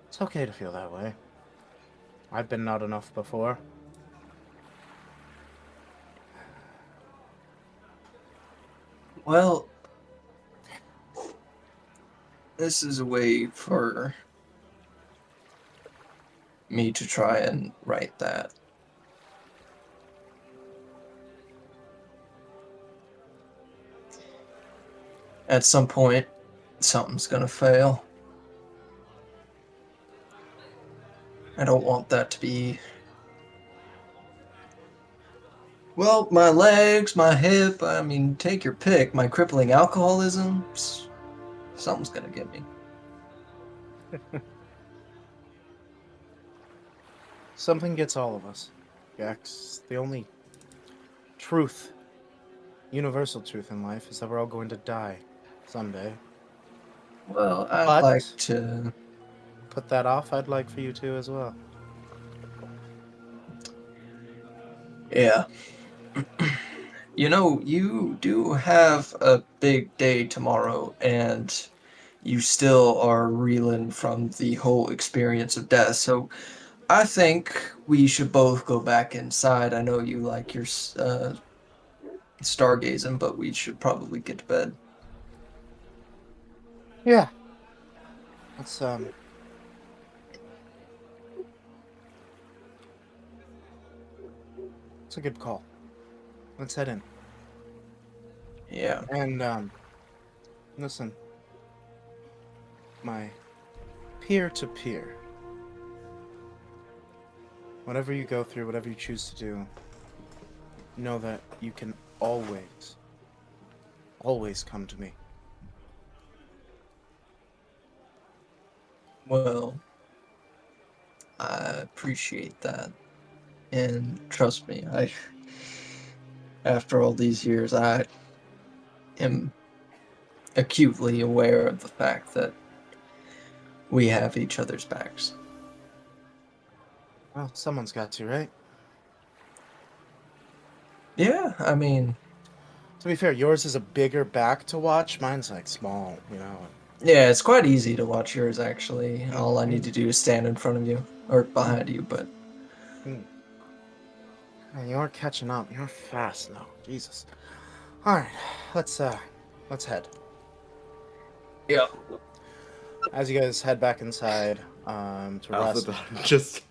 It's okay to feel that way. I've been not enough before.
Well, this is a way for me to try and write that. At some point, something's gonna fail. I don't want that to be... Well, my legs, my hip, I mean, take your pick. My crippling alcoholism, something's gonna get me.
Something gets all of us, Gax. The only truth, universal truth in life is that we're all going to die someday.
Well, I'd
But-
like to...
Put that off, I'd like for you to as well.
Yeah. You know, you do have a big day tomorrow, and you still are reeling from the whole experience of death. So I think we should both go back inside. I know you like your stargazing, but we should probably get to bed.
Yeah. Let's, It's a good call. Let's head in.
Yeah.
And, listen. My peer-to-peer. Whatever you go through, whatever you choose to do, know that you can always come to me.
Well, I appreciate that. And trust me, after all these years, I am acutely aware of the fact that we have each other's backs.
Well, someone's got to, right?
Yeah, I mean,
To be fair, yours is a bigger back to watch. Mine's like small, you know.
yeah, it's quite easy to watch yours, actually. All I need to do is stand in front of you, or behind you, but...
Man, you are catching up. You're fast now. Jesus. Alright, let's head.
Yeah.
As you guys head back inside, to rest.
Alpha just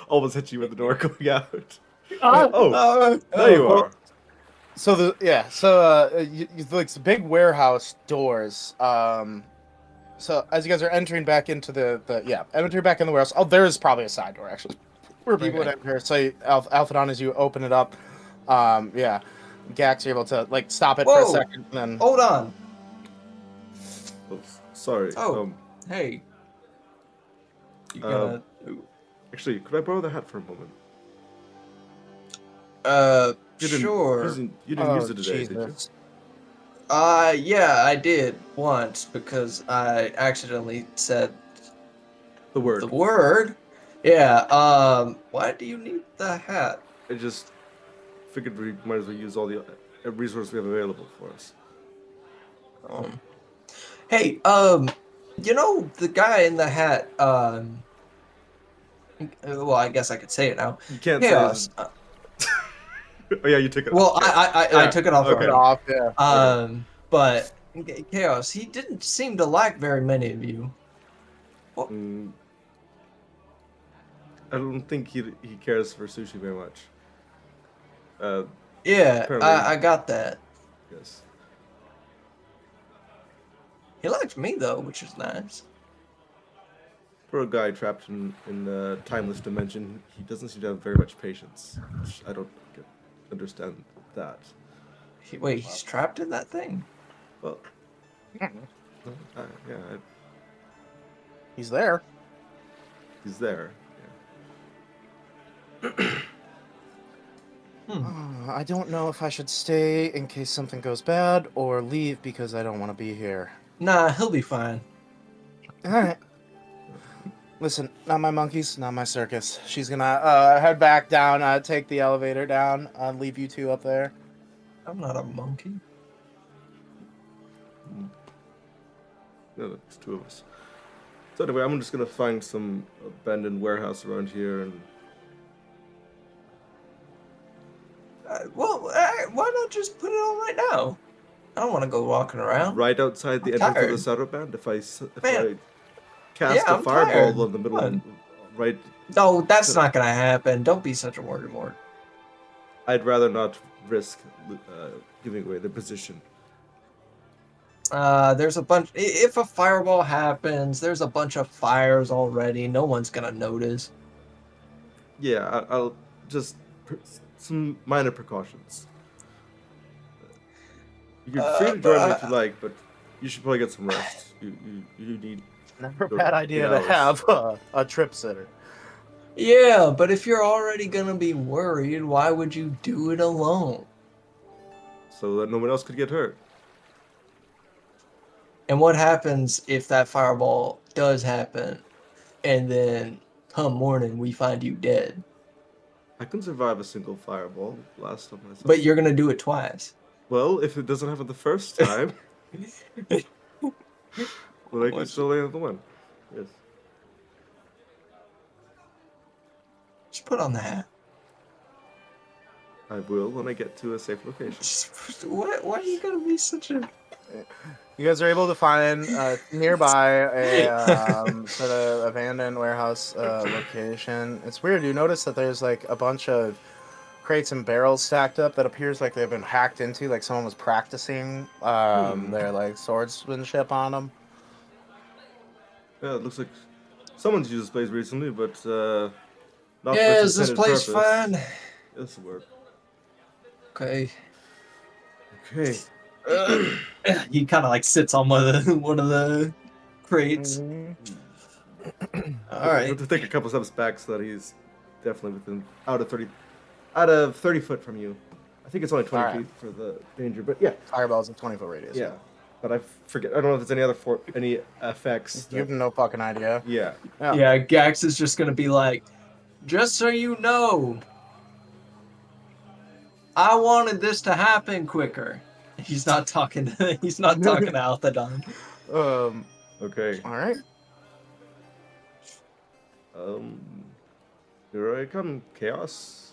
almost hit you with the door going out.
Oh,
There you are.
So like the big warehouse doors. So as you guys are entering back into entering back in the warehouse. Oh, there is probably a side door actually, where people would enter. So Alphadon, as you open it up, Gax, you're able to like stop it for a
Whoa!
second, and then
Hold on.
Oh, sorry.
Oh, hey. You gonna...
Actually, could I borrow the hat for a moment? You didn't,
sure.
You didn't use it today, did you?
Jesus.
Yeah, I did once because I accidentally said
The word.
the word. Yeah, why do you need the hat?
I just figured we might as well use all the resources we have available for us.
Hey, you know, the guy in the hat, well, I guess I could say it now.
You can't
Chaos.
say it. Oh yeah, you took it
Well,
off.
I took it off
Okay.
already.
Yeah.
But Chaos, he didn't seem to like very many of you.
I don't think he cares for sushi very much.
Yeah,
Apparently.
I got that.
Yes.
He liked me though, which is nice.
For a guy trapped in a timeless dimension, he doesn't seem to have very much patience. Which I don't understand that.
Wait, he's trapped in that thing?
Well, yeah,
He's there.
he's there.
I don't know if I should stay in case something goes bad or leave because I don't want to be here.
Nah, he'll be fine.
All right. Listen, not my monkeys, not my circus. She's gonna head back down, take the elevator down, leave you two up there.
I'm not a monkey.
No, it's two of us. So anyway, I'm just gonna find some abandoned warehouse around here and.
Why not just put it on right now? I don't want to go walking around.
Right outside the
I'm
entrance
tired.
of the Saddle Band, if I
Man.
cast
Yeah,
a
I'm
fireball
tired.
in the middle,
Fun.
right.
No, that's not gonna happen. Don't be such a worry mort.
I'd rather not risk giving away the position.
There's a bunch. If a fireball happens, there's a bunch of fires already. No one's gonna notice.
Yeah, I'll just some minor precautions. You're free to join me if you like, but you should probably get some rest. You need.
Never a
your
bad idea to
8
have a trip sitter.
Yeah, but if you're already gonna be worried, why would you do it alone?
So that no one else could get hurt.
And what happens if that fireball does happen, and then come morning we find you dead?
I can survive a single fireball. Last time I saw.
But you're gonna do it twice.
Well, if it doesn't happen the first time, then I can still land the one. Yes.
Just put on the hat.
I will when I get to a safe location.
Why are you gonna be such a...
You guys are able to find nearby a sort of abandoned warehouse location. It's weird. You notice that there's like a bunch of crates and barrels stacked up that appears like they've been hacked into, like someone was practicing their like swordsmanship on them.
Yeah, it looks like someone's used this place recently, but not for
Yeah,
its
is this
intended
place
purpose.
fine?
This will work.
Okay.
Okay.
He kind of like sits on one of the crates. All
I
right.
have to take a couple steps back so that he's definitely within out of 30 foot from you. I think it's only 20
Alright.
feet for the danger, but yeah,
Fireball's a 20-foot radius.
yeah. But I forget. I don't know if there's any effects.
You have no fucking idea.
Yeah.
Yeah, Gax is just gonna be like, just so you know, I wanted this to happen quicker. He's not talking to Althadon.
Okay.
All right.
Here I come, chaos.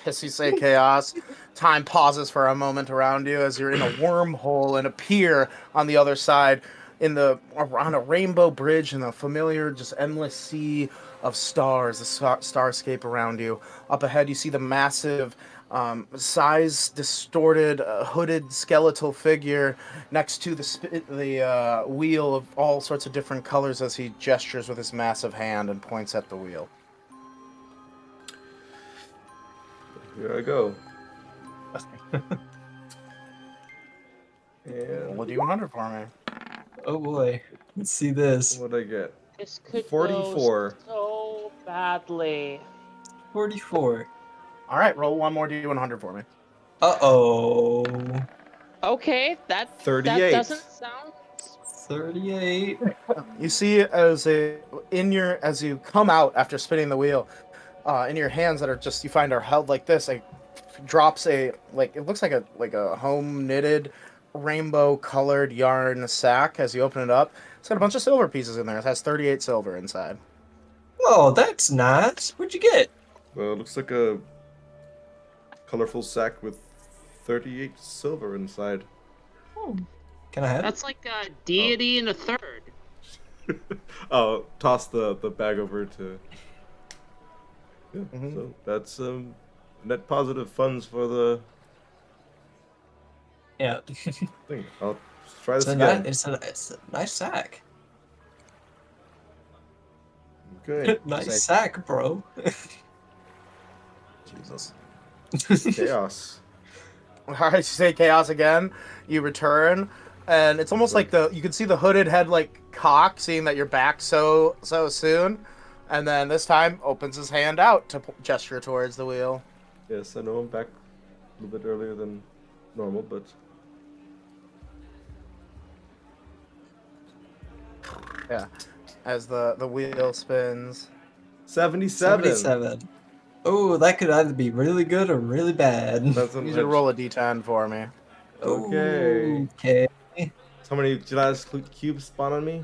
As you say chaos, time pauses for a moment around you as you're in a wormhole and appear on the other side on a rainbow bridge in the familiar, just endless sea of stars, the starscape around you. Up ahead, you see the massive, size-distorted, hooded skeletal figure next to the wheel of all sorts of different colors as he gestures with his massive hand and points at the wheel.
Here I go.
Roll a D100 for me.
Oh boy, let's see this.
What'd I get?
This could
44.
go so badly.
44.
All right, roll one more D100 for me.
Uh-oh.
Okay, that
38.
doesn't sound
38.
You see as you come out after spinning the wheel, in your hands that are just you find are held like this, drops it looks like a home knitted rainbow colored yarn sack. As you open it up, it's got a bunch of silver pieces in there. It has 38 silver inside.
Oh, that's nice. What'd you get?
Well, it looks like a colorful sack with 38 silver inside.
Oh, can I have it?
that's like a deity and a third.
Oh, toss the bag over to. Yeah,
Mhm.
so that's net positive funds for the
Yeah.
thing. I'll try this
It's
again.
a nice sack.
Okay.
Nice sack, bro.
Jesus.
Chaos.
All right, you say chaos again. You return, and it's almost like you can see the hooded head like cock, seeing that you're back so soon, and then this time opens his hand out to gesture towards the wheel.
Yes, I know I'm back a little bit earlier than normal, but
Yeah, as the wheel spins.
77.
77. Oh, that could either be really good or really bad.
That's
I need you to roll a d10 for me.
Okay.
Okay.
How many gelatinous cubes spawn on me?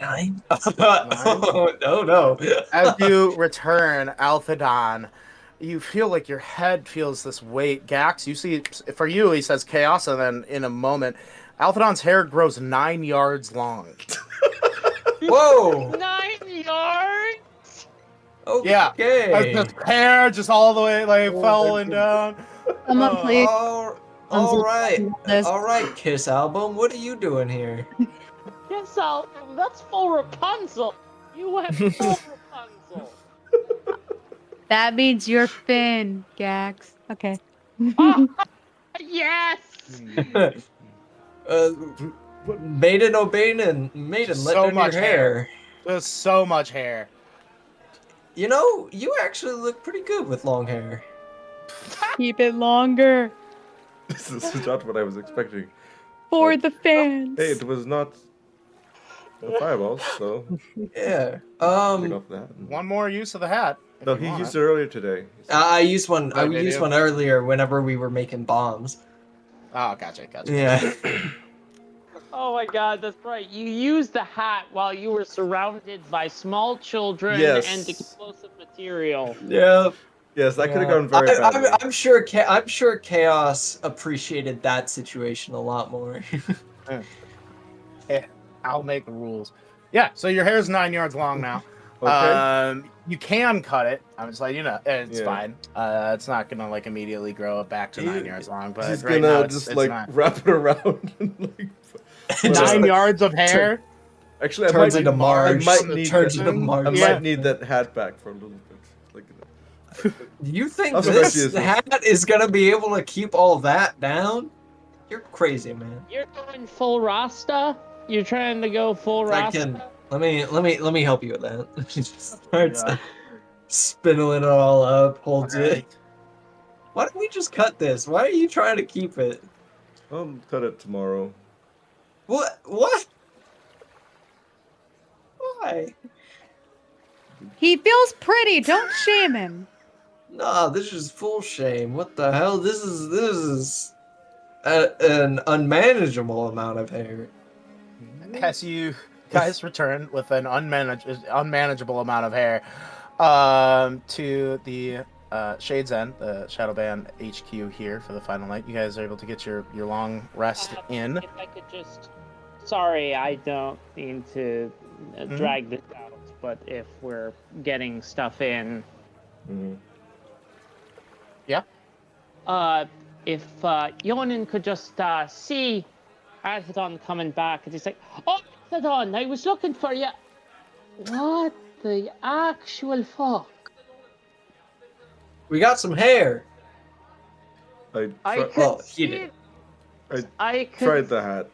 9? Oh, no.
As you return, Alphadon, you feel like your head feels this weight. Gax, you see, for you, he says chaos, and then in a moment, Alphadon's hair grows 9 yards long.
Whoa!
9 yards?
Okay.
Yeah. His hair just all the way, like, falling down.
Someone please.
All right.
This.
All right, Kiss Album. What are you doing here?
Yes, that's full Rapunzel. You went full Rapunzel.
That means you're Finn, Gax. Okay.
Yes!
Maiden O'Baiden. Maiden, let down your hair.
There's so much hair.
You know, you actually look pretty good with long hair.
Keep it longer
This is not what I was expecting.
for the fans.
Hey, it was not a fireball, so
Yeah.
take off that.
One more use of the hat. if
No,
you
he
want
used it earlier today.
I used one. I
Oh, did
used
you?
one earlier whenever we were making bombs.
Oh, gotcha.
Yeah.
Oh my god, that's right. You used the hat while you were surrounded by small children
Yes.
and explosive material.
Yeah.
Yes, that could have gone very badly.
I'm sure. I'm sure Chaos appreciated that situation a lot more.
I'll make the rules. Yeah, so your hair's 9 yards long now.
Okay.
You can cut it. I'm just letting you know. It's
Yeah.
fine. It's not gonna like immediately grow back to 9 yards long, but
He's
right
gonna
now
just
it's
like
not.
wrap it around and like. put
9
a-
yards of hair.
Actually, I
turns
might,
into Marge.
I might need
Turns
that,
into Marge.
I
Yeah.
might need that hat back for a little bit. Like,
You think
I'll
this
stretch you.
hat is gonna be able to keep all that down? You're crazy, man.
You're going full Rasta? You're trying to go full
I
Rasta?
can. Let me help you with that. She just starts
Yeah.
spindling it all up, holds it.
Alright.
Why don't we just cut this? Why are you trying to keep it?
I'll cut it tomorrow.
What? What? Why?
He feels pretty. Don't shame him.
Nah, this is full shame. What the hell? This is an unmanageable amount of hair.
As you guys return with an unmanageable amount of hair to the Shades End, the Shadowban HQ here for the final night, you guys are able to get your long rest in.
If I could just... Sorry, I don't mean to drag this out, but if we're getting stuff in...
Mhm.
If Yonan could just see Arthadon coming back, and he's like, "Oh, Arthadon, I was looking for you." What the actual fuck?
We got some hair.
I could
well, he
see
did.
it. I could.
Tried the hat.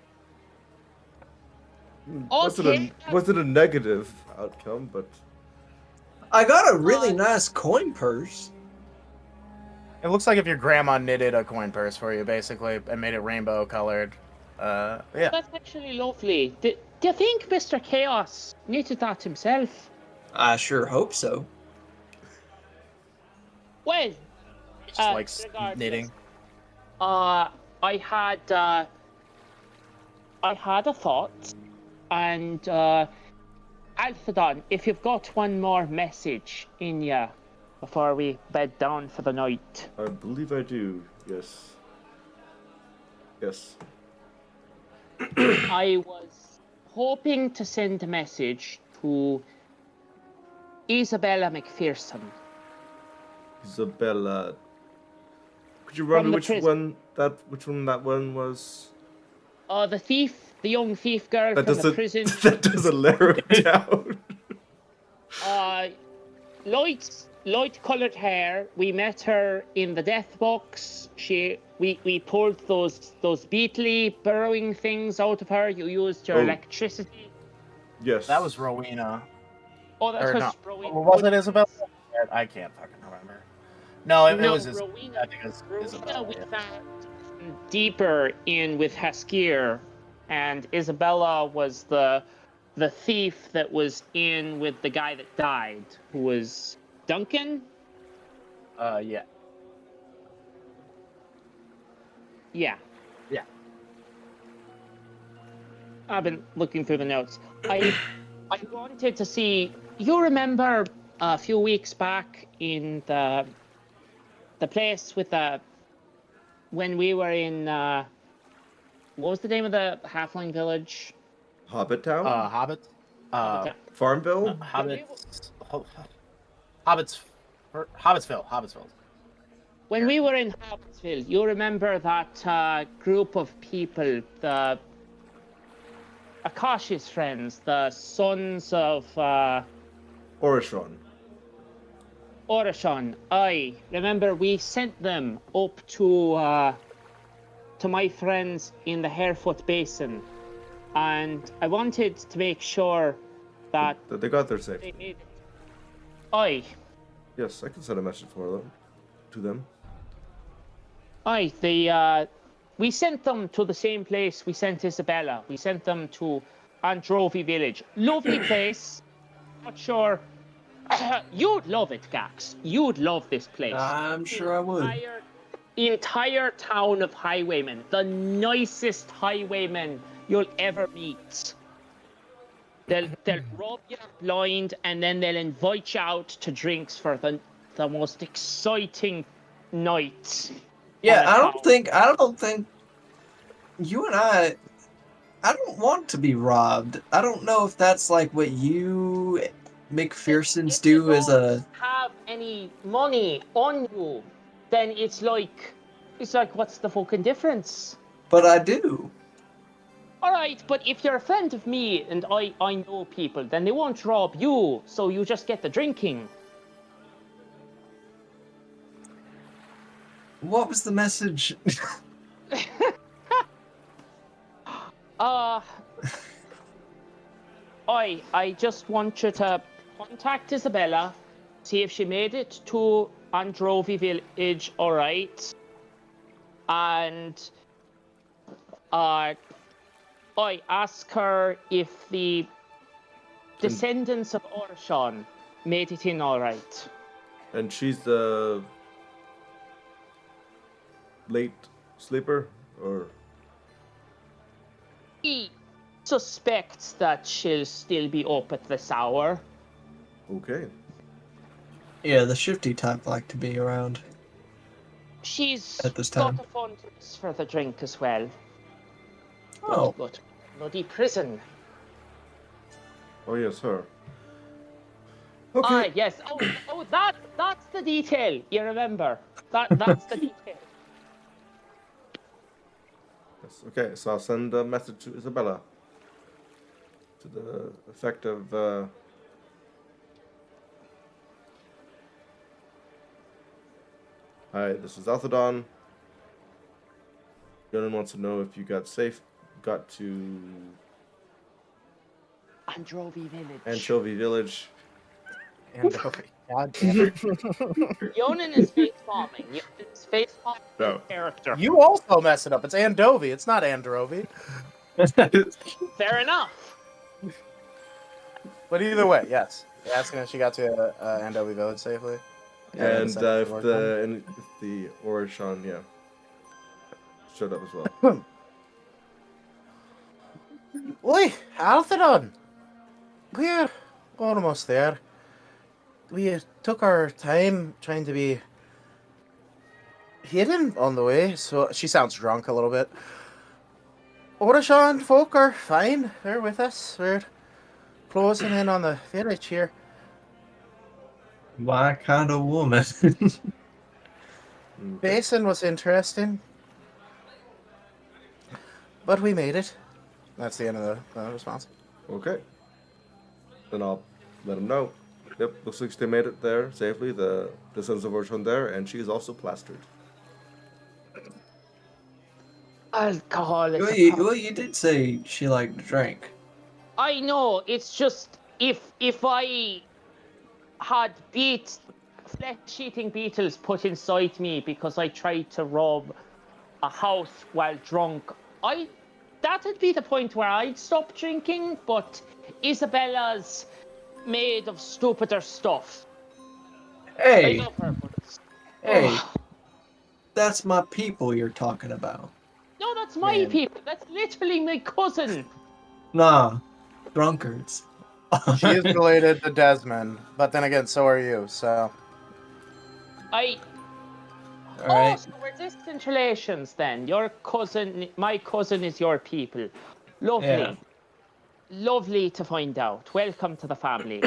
Okay.
Was it a negative outcome? But
I got a really nice coin purse.
It looks like if your grandma knitted a coin purse for you, basically, and made it rainbow colored. Yeah.
That's actually lovely. Do you think Mr. Chaos knitted that himself?
I sure hope so.
Well,
Just like
regardless,
knitting.
I had a thought, and Alphadon, if you've got one more message in you before we bed down for the night.
I believe I do. Yes. Yes.
I was hoping to send a message to Isabella McPherson.
Isabella. Could you remind me
From the
which one that one was?
The thief, the young thief girl
That
from the
doesn't
prison.
that doesn't narrow it down.
Light colored hair. We met her in the death box. We pulled those beetly burrowing things out of her. You used your
Oh.
electricity.
Yes.
That was Rowena.
Oh, that's
Or
what
no.
Rowena.
Or was it Isabella? I can't fucking remember. No, it was
Rowena.
I think it was Isabella.
We
Yeah.
found deeper in with Haskir, and Isabella was the thief that was in with the guy that died, who was Duncan.
Yeah.
Yeah.
Yeah.
I've been looking through the notes. I wanted to see. You remember a few weeks back in the place with the when we were in what was the name of the halfling village?
Hobbit Town?
Hobbit.
Farmville?
Hobbitsville.
When we were in Hobbitsville, you remember that group of people, the Akashi's friends, the sons of
Orishon.
Orishon. I remember we sent them up to my friends in the Harefoot Basin, and I wanted to make sure that
That they got there safe.
they made it. Aye.
Yes, I can send a message for them. To them.
Aye, we sent them to the same place we sent Isabella. We sent them to Androvi village. Lovely place. Not sure. You'd love it, Gax. You'd love this place.
I'm sure I would.
Entire town of highwaymen. The nicest highwaymen you'll ever meet. They'll rub you blind, and then they'll invite you out to drinks for the most exciting nights.
Yeah, I don't think you and I don't want to be robbed. I don't know if that's like what you McPhersons do as a
have any money on you, then it's like what's the fucking difference?
but I do.
Alright, but if you're a friend of me and I know people, then they won't rob you, so you just get the drinking.
What was the message?
I just want you to contact Isabella, see if she made it to Androvi village, alright? And I ask her if the descendants of Orishon made it in alright.
And she's the late sleeper, or
He suspects that she'll still be up at this hour.
okay.
Yeah, the shifty type like to be around.
She's
At this
got
time.
a fondness for the drink as well.
Oh,
But bloody prison.
Oh yes, her.
Ah,
Okay.
yes. Oh, that's the detail. You remember? That's the detail.
Yes, okay, so I'll send a message to Isabella. To the effect of hi, this is Althadon. Yonan wants to know if you got to
Androvi village.
Anchovy Village.
God damn it.
Yonan is face bombing. It's face bombing
No.
character.
You also mess it up. It's Andovi. It's not Androvi.
Fair enough.
But either way, yes. You're asking if she got to Andovi village safely. Yeah,
And
the
if the Orishon, yeah, showed up as well.
Oi, Althadon. We're almost there. We took our time trying to be hidden on the way, so she sounds drunk a little bit. Orishon folk are fine. They're with us. We're closing in on the village here.
my kind of woman.
Basin was interesting, but we made it. That's the end of the response.
Okay. Then I'll let him know. Yep, looks like they made it there safely. The sons of Orchon there, and she is also plastered.
Alcohol is
Well,
a
you did say she liked to drink.
I know, it's just if I had flesh-eating beetles put inside me because I tried to rob a house while drunk, that'd be the point where I'd stop drinking, but Isabella's made of stupider stuff. I
Hey,
love her, but
hey, that's my people you're talking about.
no, that's my
Man.
people. That's literally my cousin.
Nah, drunkards.
She is related to Desmond, but then again, so are you. So
Oh,
Alright.
so we're distant relations then. Your cousin, my cousin is your people. Lovely.
Yeah.
Lovely to find out. Welcome to the family.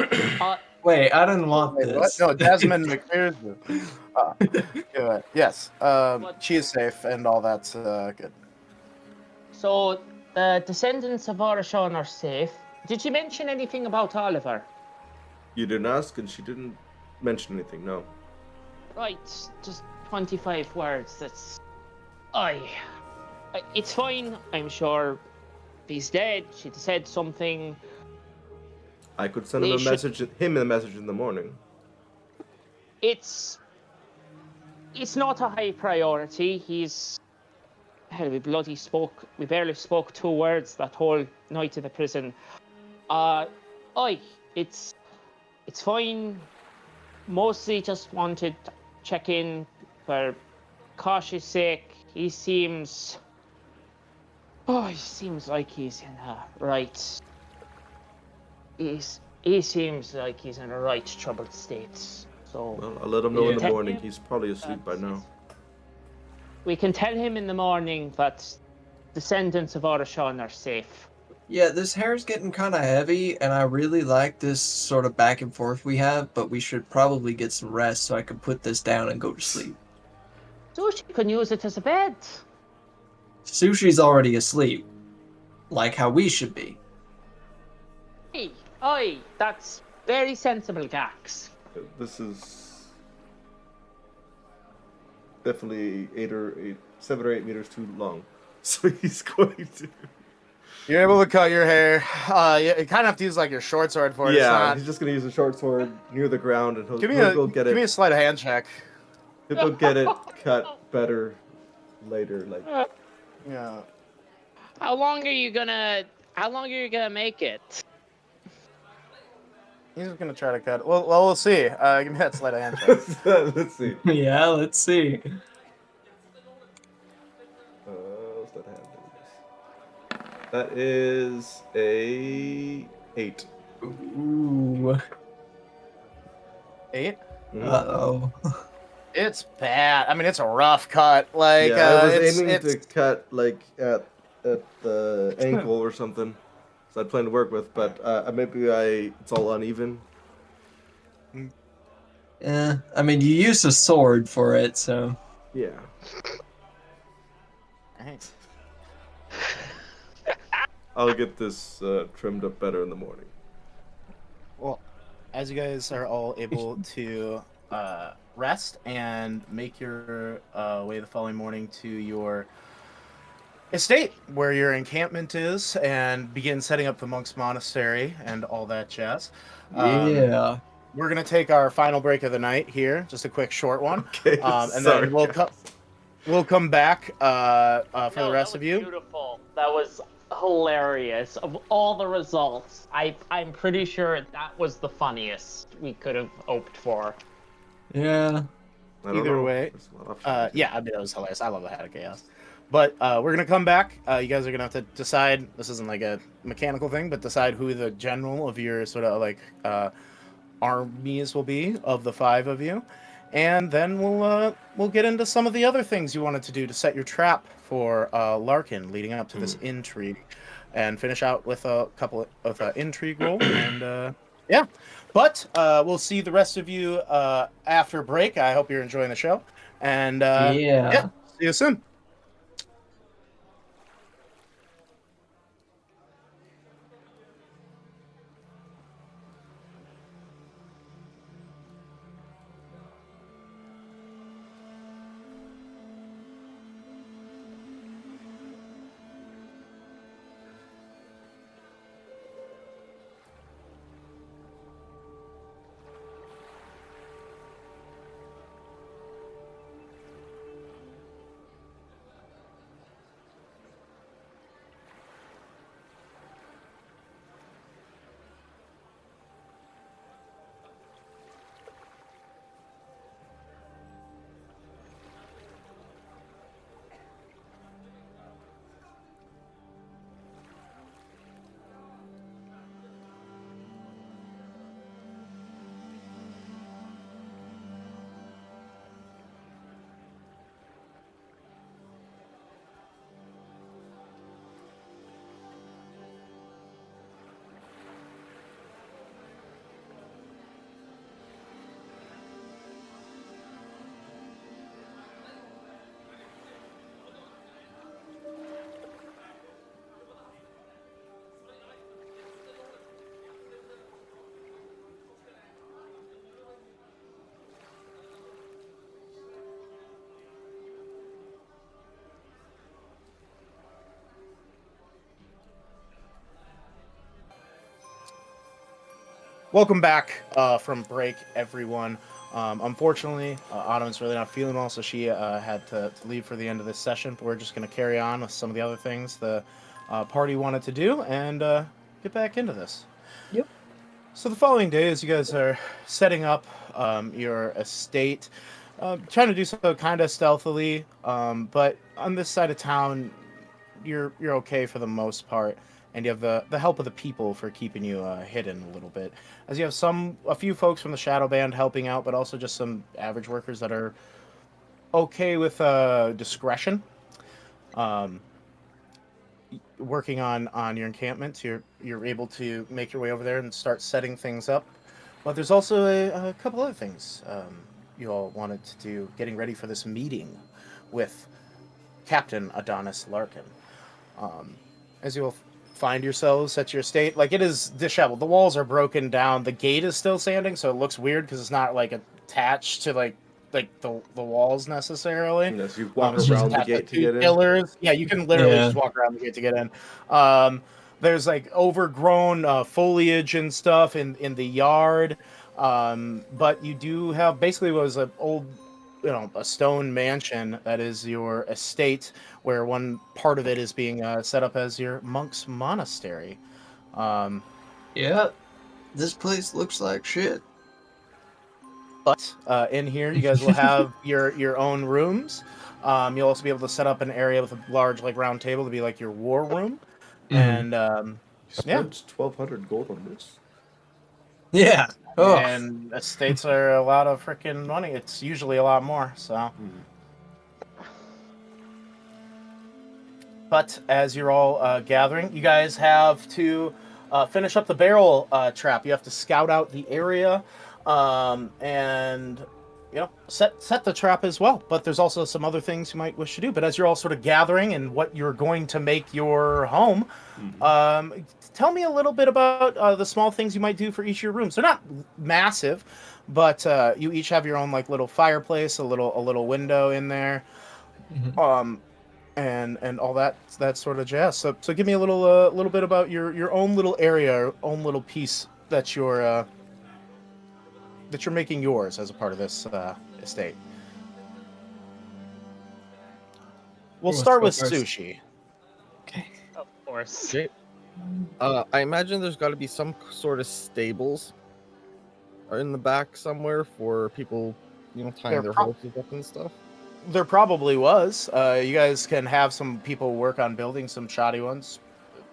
Wait, I didn't want
wait, what?
this.
No, Desmond McPherson. Yeah, yes.
What?
She is safe, and all that's good.
So the descendants of Arashon are safe. Did you mention anything about Oliver?
You didn't ask, and she didn't mention anything. No.
Right, just 25 words. That's. It's fine. I'm sure he's dead. She said something.
I could send him a message in the morning.
It's not a high priority. Hell, we barely spoke 2 words that whole night in the prison. It's fine. Mostly just wanted to check in for cautious sake. He seems like he's in a right. He seems like he's in a right troubled state. So
Well, I'll let him know in the
Yeah.
morning. He's probably asleep by now.
we can tell him in the morning that descendants of Arashon are safe.
Yeah, this hair's getting kind of heavy, and I really like this sort of back and forth we have, but we should probably get some rest so I can put this down and go to sleep.
So she can use it as a bed.
Sushi's already asleep, like how we should be.
That's very sensible, Gax.
This is definitely 7 or 8 meters too long. So he's going to.
You're able to cut your hair. You kind of have to use like your short sword for it. It's
Yeah,
not...
he's just gonna use a short sword near the ground, and
Give me
he'll go get
give me a
it.
sleight of hand check.
He'll go get it cut better later. Like
Yeah.
How long are you gonna make it?
He's just gonna try to cut. Well, we'll see. Give me that sleight of hand check.
let's see.
Yeah, let's see.
What's that hand? That is a 8.
Ooh.
8.
Uh-oh.
It's bad. I mean, it's a rough cut. Like,
Yeah, I was
it's,
aiming to cut like at the ankle or something. So I'd plan to work with, but it's all uneven.
Yeah, I mean, you used a sword for it, so.
Yeah.
Thanks.
I'll get this trimmed up better in the morning.
Well, as you guys are all able to rest and make your way the following morning to your estate where your encampment is and begin setting up the monk's monastery and all that jazz.
Yeah.
We're going to take our final break of the night here, just a quick short one.
Okay,
And
sorry.
then we'll come back for the rest of you.
Beautiful. That was hilarious. Of all the results, I'm pretty sure that was the funniest we could have hoped for.
Yeah.
I don't
Either
know.
way,
There's a lot of options.
yeah, I mean, it was hilarious. I love the Hat of Chaos. But we're gonna come back. You guys are gonna have to decide. This isn't like a mechanical thing, but decide who the general of your sort of like armies will be of the 5 of you, and then we'll get into some of the other things you wanted to do to set your trap for Larkin leading up to this intrigue, and finish out with a couple of intrigue roll and yeah. But we'll see the rest of you after break. I hope you're enjoying the show, and yeah, see you soon. Welcome back from break, everyone. Unfortunately, Autumn's really not feeling well, so she had to leave for the end of this session. But we're just going to carry on with some of the other things the party wanted to do and get back into this.
Yep.
So the following day, as you guys are setting up your estate, trying to do so kind of stealthily, but on this side of town, you're okay for the most part, and you have the help of the people for keeping you hidden a little bit. As you have a few folks from the Shadow Band helping out, but also just some average workers that are okay with discretion. Working on your encampments, you're able to make your way over there and start setting things up. But there's also a couple other things you all wanted to do, getting ready for this meeting with Captain Adonis Larkin. As you'll find yourselves at your estate, like, it is disheveled. The walls are broken down. The gate is still standing, so it looks weird because it's not like attached to like the walls necessarily.
Yes, you walk
It's just
around the
attached to
gate to
two
get in.
pillars. Yeah, you can literally
Yeah.
just walk around the gate to get in. There's like overgrown foliage and stuff in the yard, but you do have basically what was an old, a stone mansion that is your estate, where one part of it is being set up as your monk's monastery. Um,
Yeah. This place looks like shit.
but in here, you guys will have your own rooms. You'll also be able to set up an area with a large, like, round table to be like your war room, and
You
yeah.
spent 1,200 gold on this.
Yeah. Oh.
And estates are a lot of freaking money. It's usually a lot more. So, but as you're all gathering, you guys have to finish up the barrel trap. You have to scout out the area, and set the trap as well. But there's also some other things you might wish to do. But as you're all sort of gathering and what you're going to make your home, tell me a little bit about the small things you might do for each of your rooms. They're not massive, but you each have your own, like, little fireplace, a little window in there, and all that sort of jazz. So give me a little bit about your own little area, own little piece that you're making yours as a part of this estate. We'll
Let's
start
go
with
first.
Sushi.
Of course.
Okay. I imagine there's got to be some sort of stables in the back somewhere for people, tying
They're
their
prob-
horses up and stuff.
There probably was. You guys can have some people work on building some shoddy ones.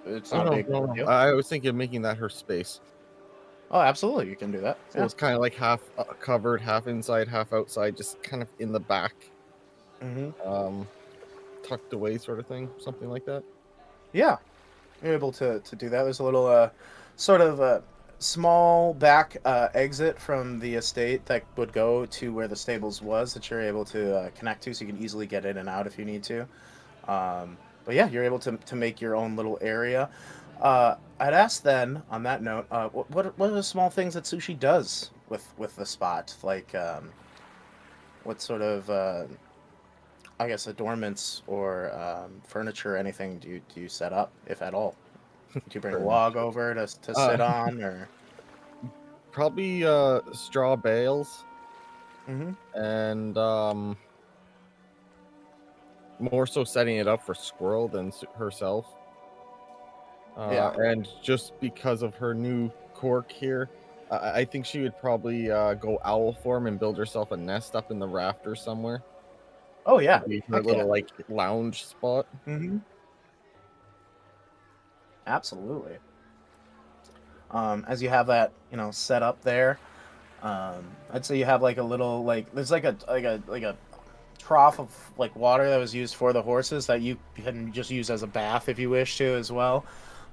It's not a big deal.
I was thinking of making that her space.
Oh, absolutely, you can do that.
So it's kind of like half covered, half inside, half outside, just kind of in the back, tucked away, sort of thing, something like that.
Yeah, you're able to do that. There's a little sort of a small back exit from the estate that would go to where the stables was that you're able to connect to, so you can easily get in and out if you need to. But yeah, you're able to make your own little area. I'd ask then, on that note, what are the small things that Sushi does with the spot? Like, what sort of, I guess, adornments or furniture or anything do you set up, if at all? Do you bring a log over to sit on, or?
Probably straw bales, and more so setting it up for Squirrel than herself.
Yeah.
And just because of her new cork here, I think she would probably go owl form and build herself a nest up in the rafters somewhere.
Oh yeah,
Be her little like lounge spot.
Absolutely. As you have that, set up there, I'd say you have like a little, like, there's like a trough of, like, water that was used for the horses that you can just use as a bath if you wish to as well.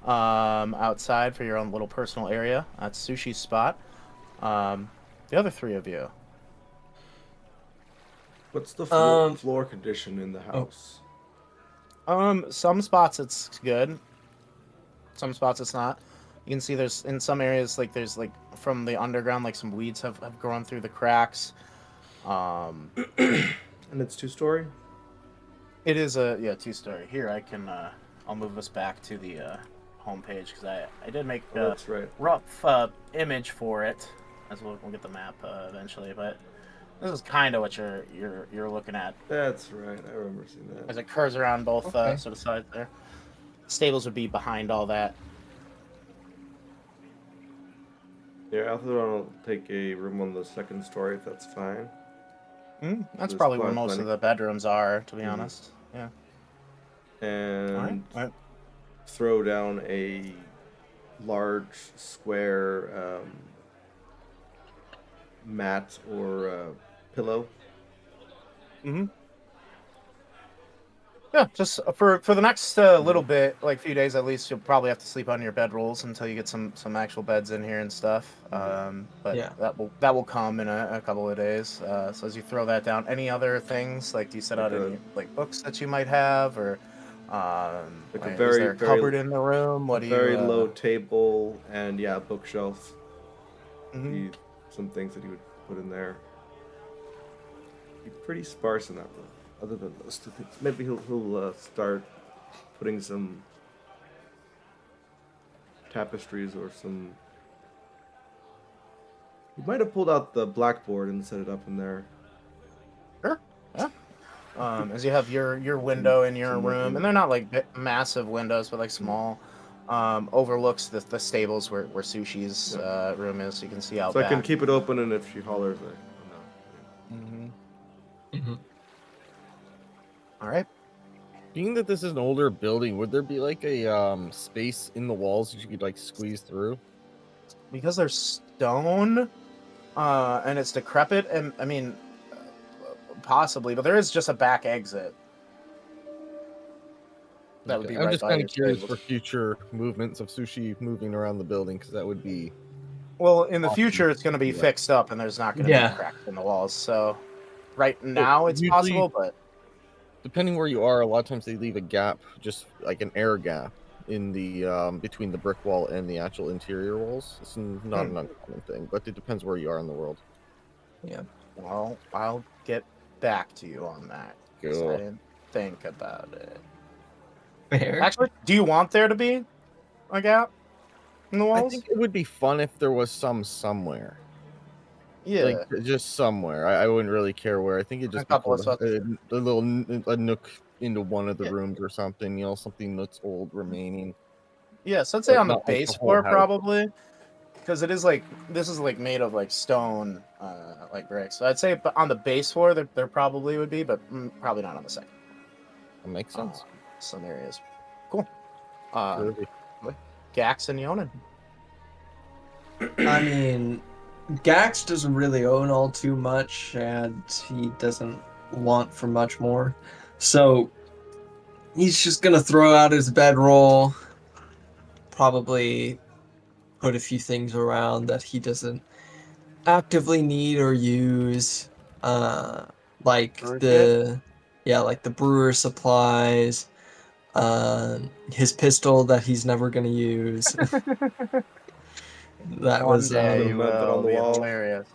Outside for your own little personal area. That's Sushi's spot. The other three of you.
What's the floor condition in the house?
Some spots it's good. Some spots it's not. You can see there's, in some areas, like, there's, like, from the underground, like, some weeds have grown through the cracks.
And it's 2-story?
It is a 2-story. Here, I can I'll move us back to the homepage because I did make
Oh,
a
that's right.
rough image for it, as we'll get the map eventually. But this is kind of what you're looking at
That's right. I remember seeing that.
as it curves around both
Okay.
sort of sides there. Stables would be behind all that.
Yeah, I thought I'll take a room on the second story if that's fine.
That's
There's
probably where
quite
most
plenty.
of the bedrooms are, to be
Mhm.
honest. Yeah.
And
All right.
throw down a large square mat or pillow.
Mm-hmm. Yeah, just for the next little bit, like few days at least, you'll probably have to sleep on your bedrolls until you get some actual beds in here and stuff. But
Yeah.
that will come in a couple of days. So as you throw that down, any other things like do you set
Like
out any like books that you might have, or
Like a
is
very,
there a
very-
cupboard in the room? What do you?
Very low table and bookshelf.
Mhm.
Some things that he would put in there. Be pretty sparse in that room. Other than those two things, maybe he'll start putting some tapestries or some. He might have pulled out the blackboard and set it up in there.
Sure. Yeah. As you have your window in your
some
room,
looking-
and they're not like massive windows, but like small. Overlooks the stables where Sushi's room is, so you can see out
So I
back.
can keep it open, and if she hollers, I know.
Mm-hmm.
All right.
Being that this is an older building, would there be like a space in the walls that you could like squeeze through?
Because they're stone, and it's decrepit, and I mean, possibly, but there is just a back exit. That would be
I'm
right
just
by
kind
your
of curious
stables.
for future movements of Sushi moving around the building, because that would be
Well, in the
Awesome.
future, it's going to be
Yeah.
fixed up, and there's not going to
Yeah.
be cracks in the walls. So, right now, it's
usually-
possible, but
depending where you are. A lot of times they leave a gap, just like an air gap in the between the brick wall and the actual interior walls. It's not an uncommon thing, but it depends where you are in the world.
well, I'll get back to you on that. 'Cause
Cool.
I didn't think about it.
Fair.
Actually, do you want there to be a gap in the
I
walls?
think it would be fun if there was some somewhere.
Yeah.
Like just somewhere. I wouldn't really care where. I think it'd just be
couple
cool
of spots.
a little a nook into one of the
Yeah.
rooms or something. You know, something that's old remaining.
Yeah, so I'd say
But
on the
not like the
base
whole
floor
house.
probably, because it is like this is like made of like stone, like bricks. So I'd say, but on the base floor there probably would be, but probably not on the second.
That makes sense.
Some areas. Cool.
Groovy.
Gax and Yonan.
I mean, Gax doesn't really own all too much, and he doesn't want for much more. So he's just gonna throw out his bedroll, probably put a few things around that he doesn't actively need or use, like
Brewer
like the brewer supplies, his pistol that he's never gonna use. That
One
was
day
you mount it on the
be
wall.
hilarious.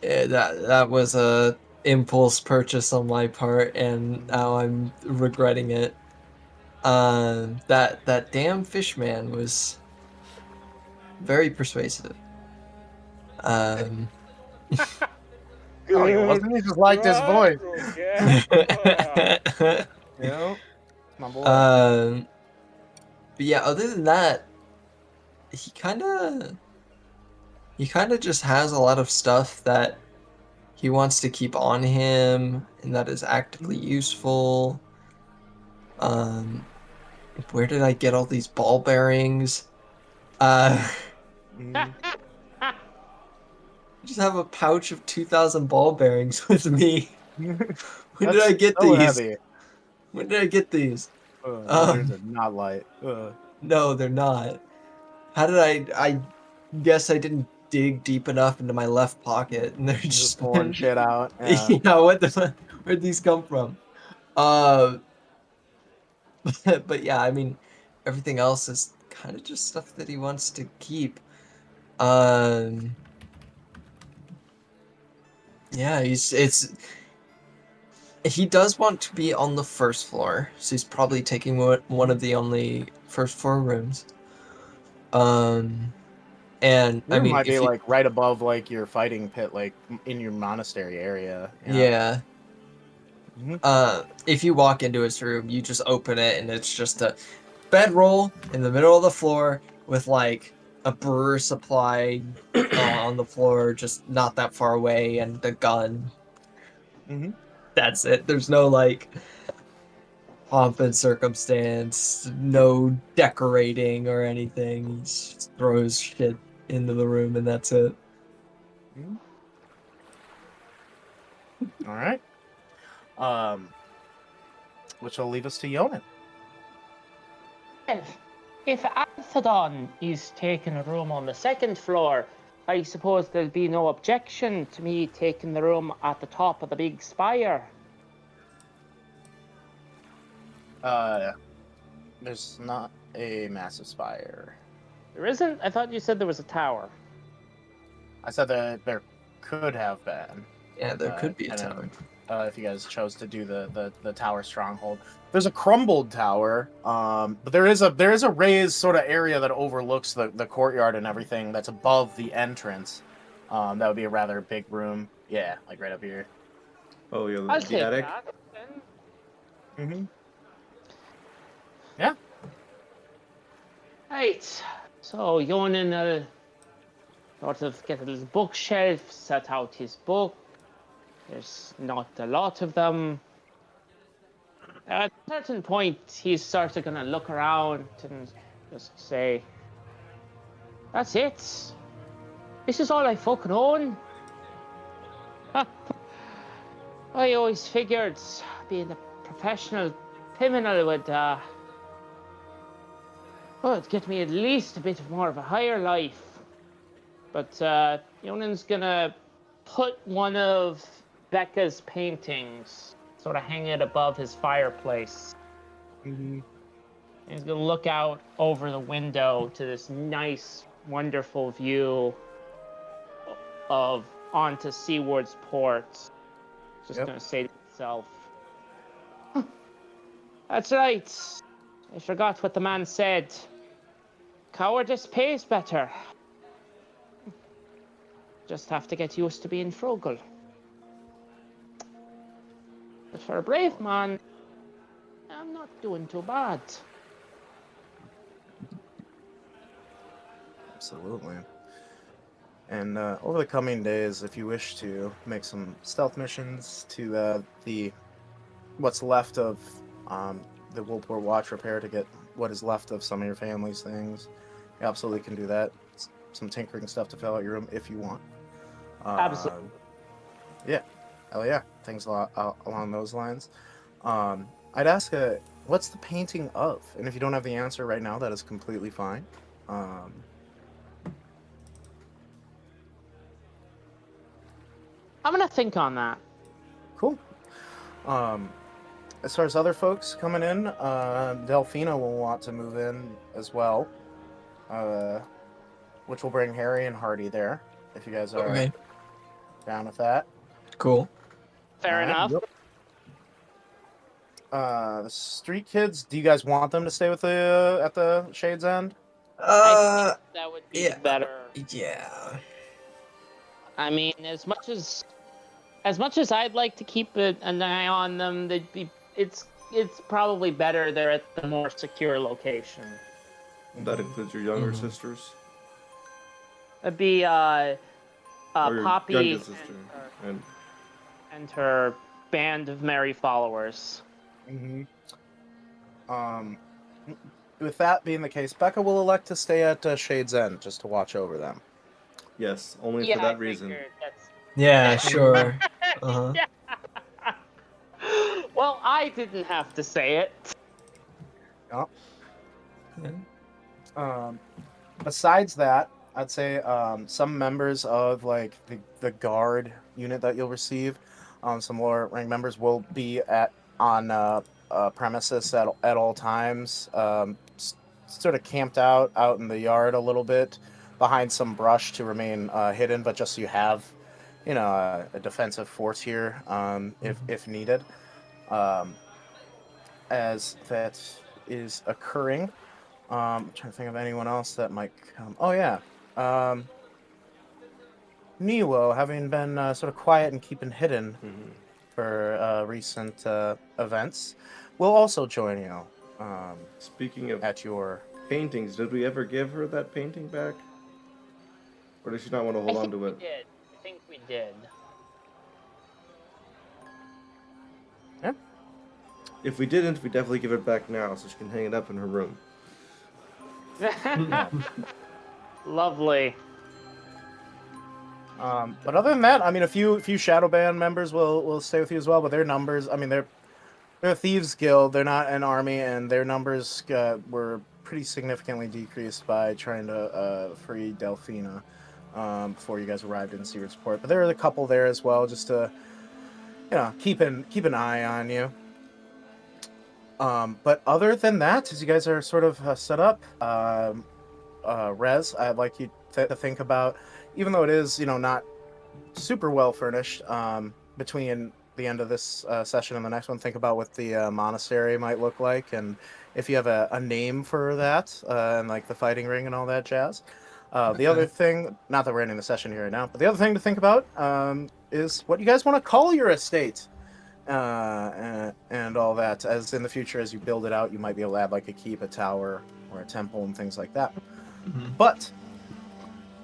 that was a impulse purchase on my part, and now I'm regretting it. That damn fish man was very persuasive.
Oh, he wasn't. He just liked his voice. You know, my boy.
But yeah, other than that, he kind of just has a lot of stuff that he wants to keep on him and that is actively useful. Where did I get all these ball bearings? I just have a pouch of 2,000 ball bearings with me. When did I get
so
these?
heavy.
When did I get these?
Those are not light.
No, they're not. How did I guess I didn't dig deep enough into my left pocket, and they're just
pulling shit out.
Yeah,
Yeah.
where'd these come from? But yeah, I mean, everything else is kind of just stuff that he wants to keep. Yeah, he does want to be on the first floor, so he's probably taking one of the only first floor rooms. And I
Room
mean,
might be
if you,
like right above like your fighting pit, like in your monastery area.
yeah.
Mhm.
If you walk into his room, you just open it, and it's just a bedroll in the middle of the floor with like a brewer supply on the floor, just not that far away, and a gun.
Mhm.
That's it. There's no like pomp and circumstance, no decorating or anything. He just throws shit into the room, and that's it.
Mhm. All right. Um, which will leave us to Yonan.
Well, if Alphadon is taking a room on the second floor, I suppose there'll be no objection to me taking the room at the top of the big spire.
There's not a massive spire.
There isn't? I thought you said there was a tower.
I said that there could have been.
Yeah, there could be a
and then,
tower.
if you guys chose to do the tower stronghold. There's a crumbled tower, but there is a raised sort of area that overlooks the courtyard and everything that's above the entrance. That would be a rather big room. Yeah, like right up here.
Oh yeah,
I'll
the
take
attic.
that then.
Mm-hmm. Yeah.
Right. So Yonan will sort of get a little bookshelf, set out his book. There's not a lot of them. At a certain point, he's sort of going to look around and just say, "That's it. This is all I fucking own." I always figured being a professional criminal would it'd get me at least a bit more of a higher life. But Yonan's gonna put one of Becca's paintings, sort of hang it above his fireplace.
Mm-hmm.
He's gonna look out over the window to this nice, wonderful view of onto Seaward's port. Just
Yep.
gonna say to himself, "That's right. I forgot what the man said. Cowardice pays better. Just have to get used to being frugal. But for a brave man, I'm not doing too bad."
Absolutely. And over the coming days, if you wish to make some stealth missions to the what's left of the Woolport Watch repair to get what is left of some of your family's things, you absolutely can do that. Some tinkering stuff to fill out your room if you want.
Absolutely.
Yeah. Hell yeah. Things along those lines. I'd ask, what's the painting of? And if you don't have the answer right now, that is completely fine.
I'm gonna think on that.
Cool. As far as other folks coming in, Delphina will want to move in as well, which will bring Harian Hardy there, if you guys are
Okay,
down with that.
cool.
Fair
Alright.
enough.
Yep. The street kids, do you guys want them to stay with the at the Shade's End?
I think that would be
Yeah.
better.
Yeah.
I mean, as much as I'd like to keep an eye on them, it's probably better they're at the more secure location.
That includes your younger
Mhm.
sisters.
It'd be
Or your
Poppy
youngest sister. And
and her band of merry followers.
Mm-hmm. With that being the case, Becca will elect to stay at Shade's End just to watch over them.
yes, only
Yeah,
for that
I
reason.
figured that's.
Yeah, sure. Uh-huh.
Yeah. Well, I didn't have to say it.
Yeah.
Yeah.
Besides that, I'd say some members of like the guard unit that you'll receive, some lower rank members will be on premises at all times, sort of camped out in the yard a little bit behind some brush to remain hidden, but just so you have, a defensive force here if needed. As that is occurring. I'm trying to think of anyone else that might come. Oh yeah. Nilo, having been sort of quiet and keeping hidden for recent events, will also join you.
Speaking of
At your
paintings, did we ever give her that painting back? Or does she not want to hold on to it?
did. I think we did.
yeah.
If we didn't, we definitely give it back now so she can hang it up in her room.
Lovely.
But other than that, I mean, a few Shadow Band members will stay with you as well. But their numbers, I mean, they're a thieves guild. They're not an army, and their numbers were pretty significantly decreased by trying to free Delphina before you guys arrived in Sears's Port. But there are a couple there as well, just to keep an eye on you. But other than that, as you guys are sort of set up, Rez, I'd like you to think about, even though it is not super well furnished, between the end of this session and the next one, think about what the monastery might look like, and if you have a name for that, and like the fighting ring and all that jazz. The other thing, not that we're ending the session here right now, but the other thing to think about is what you guys want to call your estate, and all that. As in the future, as you build it out, you might be able to add like a keep, a tower, or a temple, and things like that. But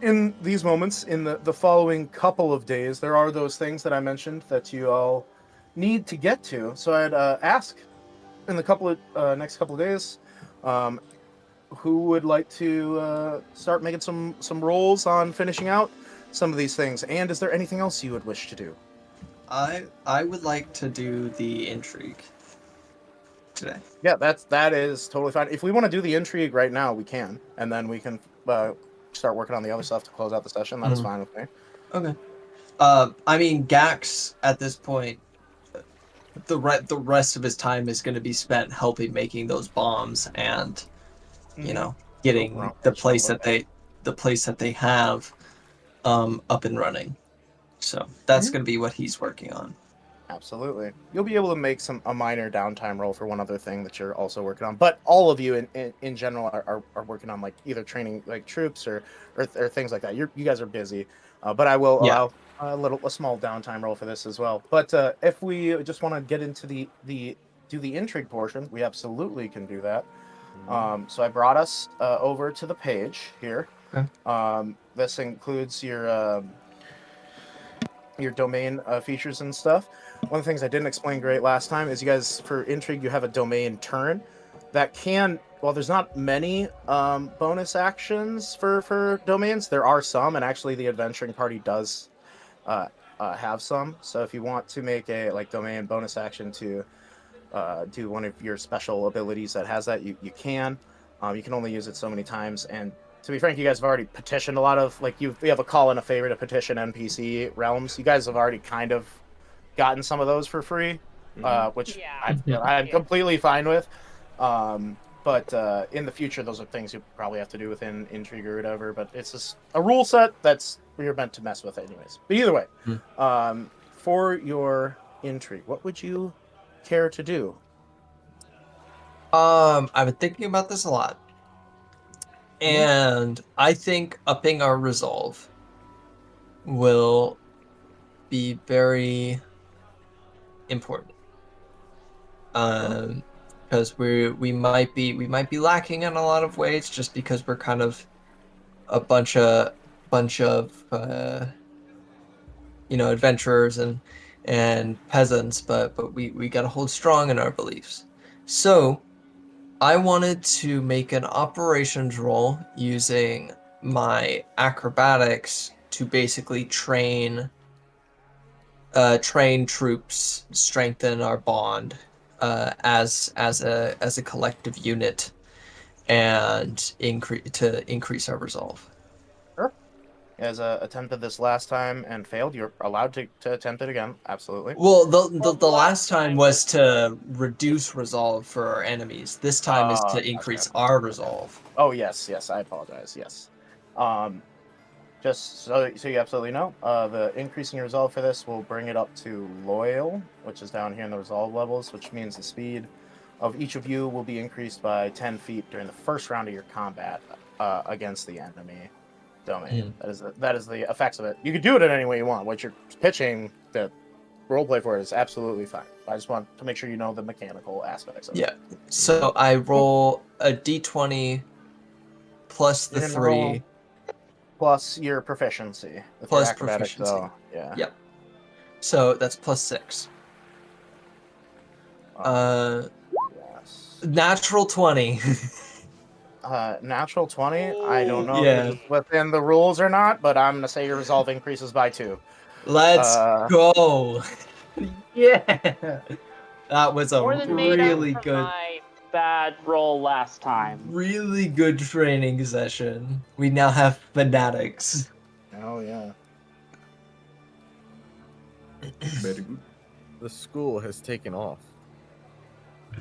in these moments, in the following couple of days, there are those things that I mentioned that you all need to get to. So I'd ask in the next couple of days, who would like to start making some rolls on finishing out some of these things, and is there anything else you would wish to do?
I would like to do the intrigue today.
Yeah, that is totally fine. If we want to do the intrigue right now, we can, and then we can start working on the other stuff to close out the session. That is fine with me.
Okay. I mean, Gax at this point, the rest of his time is going to be spent helping making those bombs and, getting the place that they have up and running. So that's going to be what he's working on.
Absolutely. You'll be able to make a minor downtime roll for one other thing that you're also working on. But all of you in general are working on like either training like troops or things like that. You guys are busy. But I will allow a small downtime roll for this as well. But if we just want to get into the intrigue portion, we absolutely can do that. So I brought us over to the page here.
Okay.
This includes your domain features and stuff. One of the things I didn't explain great last time is you guys, for Intrigue, you have a domain turn that there's not many bonus actions for domains. There are some, and actually the adventuring party does have some. So if you want to make a domain bonus action to do one of your special abilities that has that, you can. You can only use it so many times, and to be frank, you guys have already petitioned a lot of, we have a call and a favor to petition NPC realms. You guys have already kind of gotten some of those for free, which I'm completely fine with. But in the future, those are things you probably have to do within Intrigue or whatever. But it's just a rule set that's you're meant to mess with anyways. But either way, for your Intrigue, what would you care to do?
I've been thinking about this a lot. And I think upping our resolve will be very important. Because we might be lacking in a lot of ways just because we're kind of a bunch of adventurers and peasants, but we got to hold strong in our beliefs. So I wanted to make an operations roll using my acrobatics to basically train troops, strengthen our bond as a collective unit, and increase our resolve.
Sure. As attempted this last time and failed, you're allowed to attempt it again. Absolutely.
Well, the last time was to reduce resolve for our enemies. This time is to increase our resolve.
Oh yes, I apologize. Yes. Just so you absolutely know, the increasing your resolve for this will bring it up to loyal, which is down here in the resolve levels, which means the speed of each of you will be increased by 10 feet during the first round of your combat against the enemy domain. That is the effects of it. You can do it in any way you want. What you're pitching the roleplay for is absolutely fine. I just want to make sure you know the mechanical aspects of it.
Yeah. So I roll a d20 plus the
You're gonna
3
roll plus your proficiency. With
plus
your acrobatics,
proficiency.
though. Yeah.
Yep. So that's plus 6.
Yes.
Natural 20.
Natural 20. I don't know
Yeah.
if it's within the rules or not, but I'm gonna say your resolve increases by 2.
Let's go. Yeah. That was a
More than made up
really
for
good,
my bad roll last time.
really good training session. We now have fanatics.
Oh yeah.
Very good.
The school has taken off.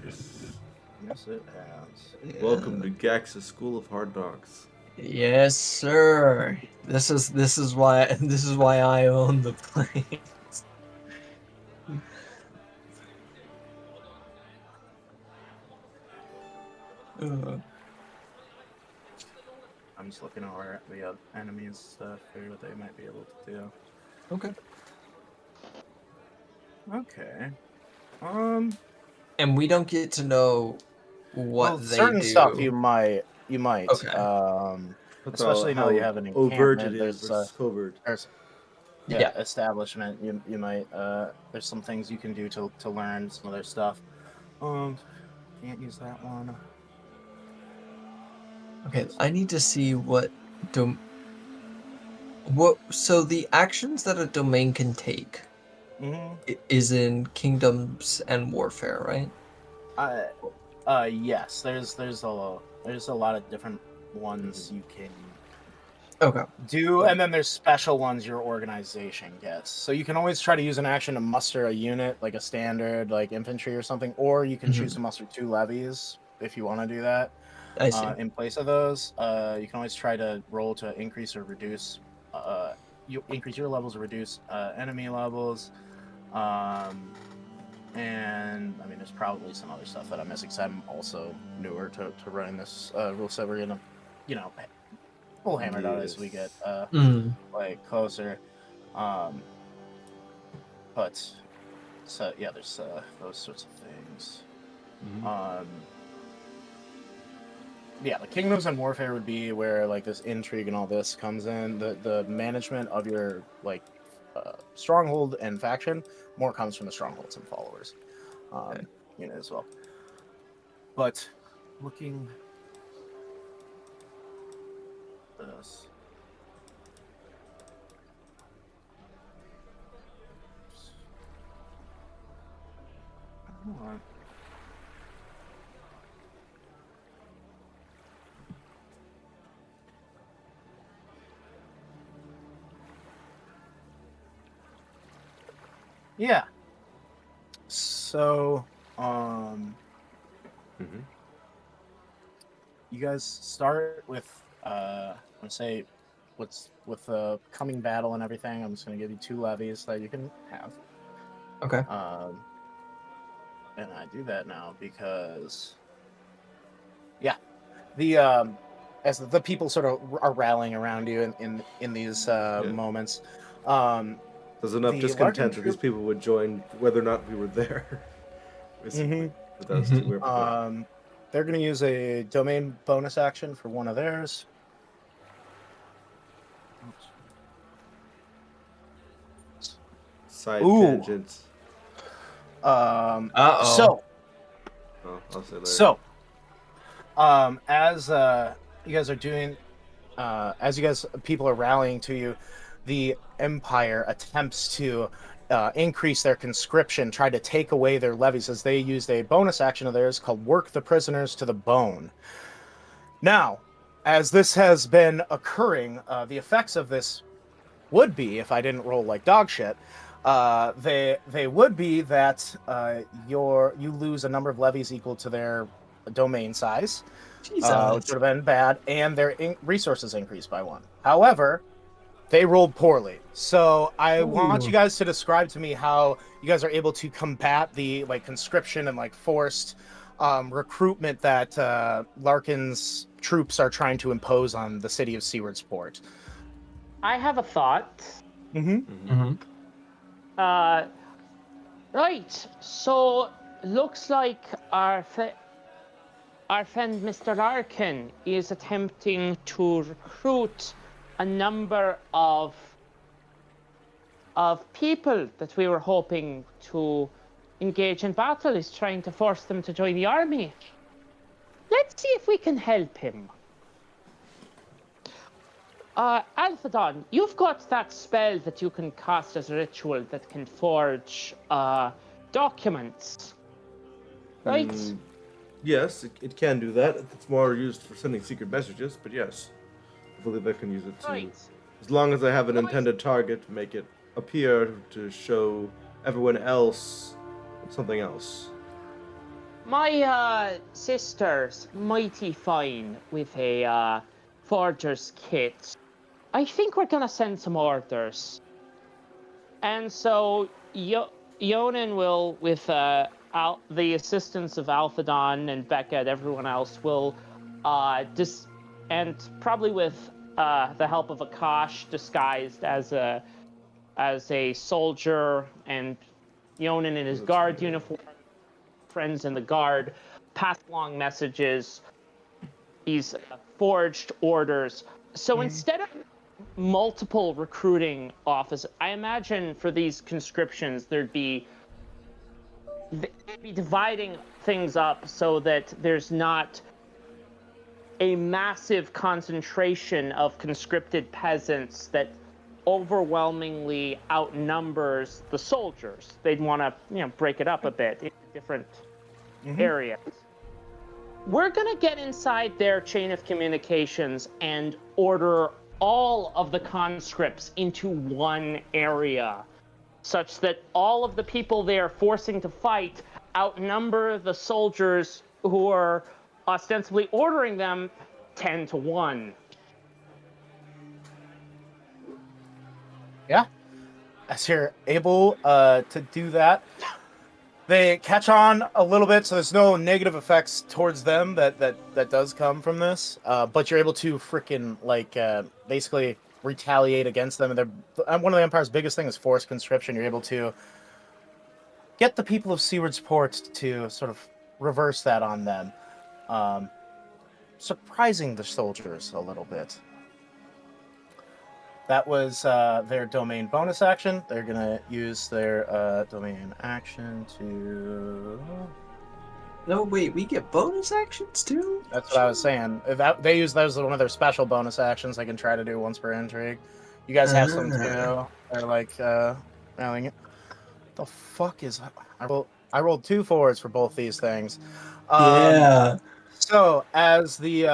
Yes, it has.
Welcome to Gax's School of Hard Knocks.
Yes, sir. This is why I own the place.
I'm just looking over at the enemies stuff, figure what they might be able to do.
Okay.
Okay.
And we don't get to know what
Well,
they
certain
do.
stuff you might.
Okay.
That's
Especially now
how
that you have an
overt
encampment.
it is versus covert.
There's
Yeah.
establishment. You might there's some things you can do to learn some other stuff. Can't use that one.
Okay, I need to see what so the actions that a domain can take is in kingdoms and warfare, right?
Yes. There's a lot of different ones you can do, and then there's special ones your organization gets. So you can always try to use an action to muster a unit, like a standard, like infantry or something, or you can choose to muster 2 levies if you want to do that.
I see.
In place of those, you can always try to roll to increase or reduce. You increase your levels or reduce enemy levels. And I mean, there's probably some other stuff that I'm missing because I'm also newer to running this rule set. We're gonna, we'll hammer it out as we get like closer. But so yeah, there's those sorts of things. Yeah, the kingdoms and warfare would be where like this intrigue and all this comes in. The management of your like stronghold and faction more comes from the strongholds and followers, as well. But looking at this. Hold on. Yeah. So, you guys start with, I'm gonna say, what's with the coming battle and everything. I'm just gonna give you 2 levies that you can have.
Okay.
And I do that now because, yeah, as the people sort of are rallying around you in these moments.
There's enough discontent that these people would join whether or not we were there.
They're going to use a domain bonus action for one of theirs.
Side tangents.
So,
I'll say later.
So, as you guys are doing, people are rallying to you, the Empire attempts to increase their conscription, try to take away their levies, as they used a bonus action of theirs called Work the Prisoners to the Bone. Now, as this has been occurring, the effects of this would be, if I didn't roll like dog shit, they would be that you lose a number of levies equal to their domain size, which would have been bad, and their resources increased by 1. However, they rolled poorly. So I want you guys to describe to me how you guys are able to combat the like conscription and like forced recruitment that Larkin's troops are trying to impose on the city of Sewardsport.
I have a thought.
Mm-hmm.
Right. So looks like our friend Mr. Larkin is attempting to recruit a number of people that we were hoping to engage in battle. He's trying to force them to join the army. Let's see if we can help him. Alphadon, you've got that spell that you can cast as a ritual that can forge documents, right?
Yes, it can do that. It's more used for sending secret messages, but yes, I believe I can use it too.
Right.
As long as I have an
Nice.
intended target to make it appear to show everyone else something else.
My sister's mighty fine with a forger's kit. I think we're gonna send some orders. And so Yonan will, with the assistance of Alphadon and Becca and everyone else, will and probably with the help of Akash disguised as a soldier, and Yonan in his guard uniform, friends in the guard, pass along messages, these forged orders. So instead of multiple recruiting offices, I imagine for these conscriptions they'd be dividing things up so that there's not a massive concentration of conscripted peasants that overwhelmingly outnumbers the soldiers. They'd want to, break it up a bit in different areas. We're going to get inside their chain of communications and order all of the conscripts into one area, such that all of the people they are forcing to fight outnumber the soldiers who are ostensibly ordering them 10 to 1.
Yeah. As you're able to do that, they catch on a little bit, so there's no negative effects towards them that does come from this. But you're able to freaking basically retaliate against them. And one of the Empire's biggest thing is forced conscription. You're able to get the people of Sewardsport to sort of reverse that on them, surprising the soldiers a little bit. That was their domain bonus action. They're going to use their domain action to...
No, wait, we get bonus actions too?
That's what I was saying. They use those as one of their special bonus actions they can try to do once per intrigue. You guys have some too. They're like, mailing it. The fuck is... I rolled 2 4s for both these things.
Yeah.
So, as the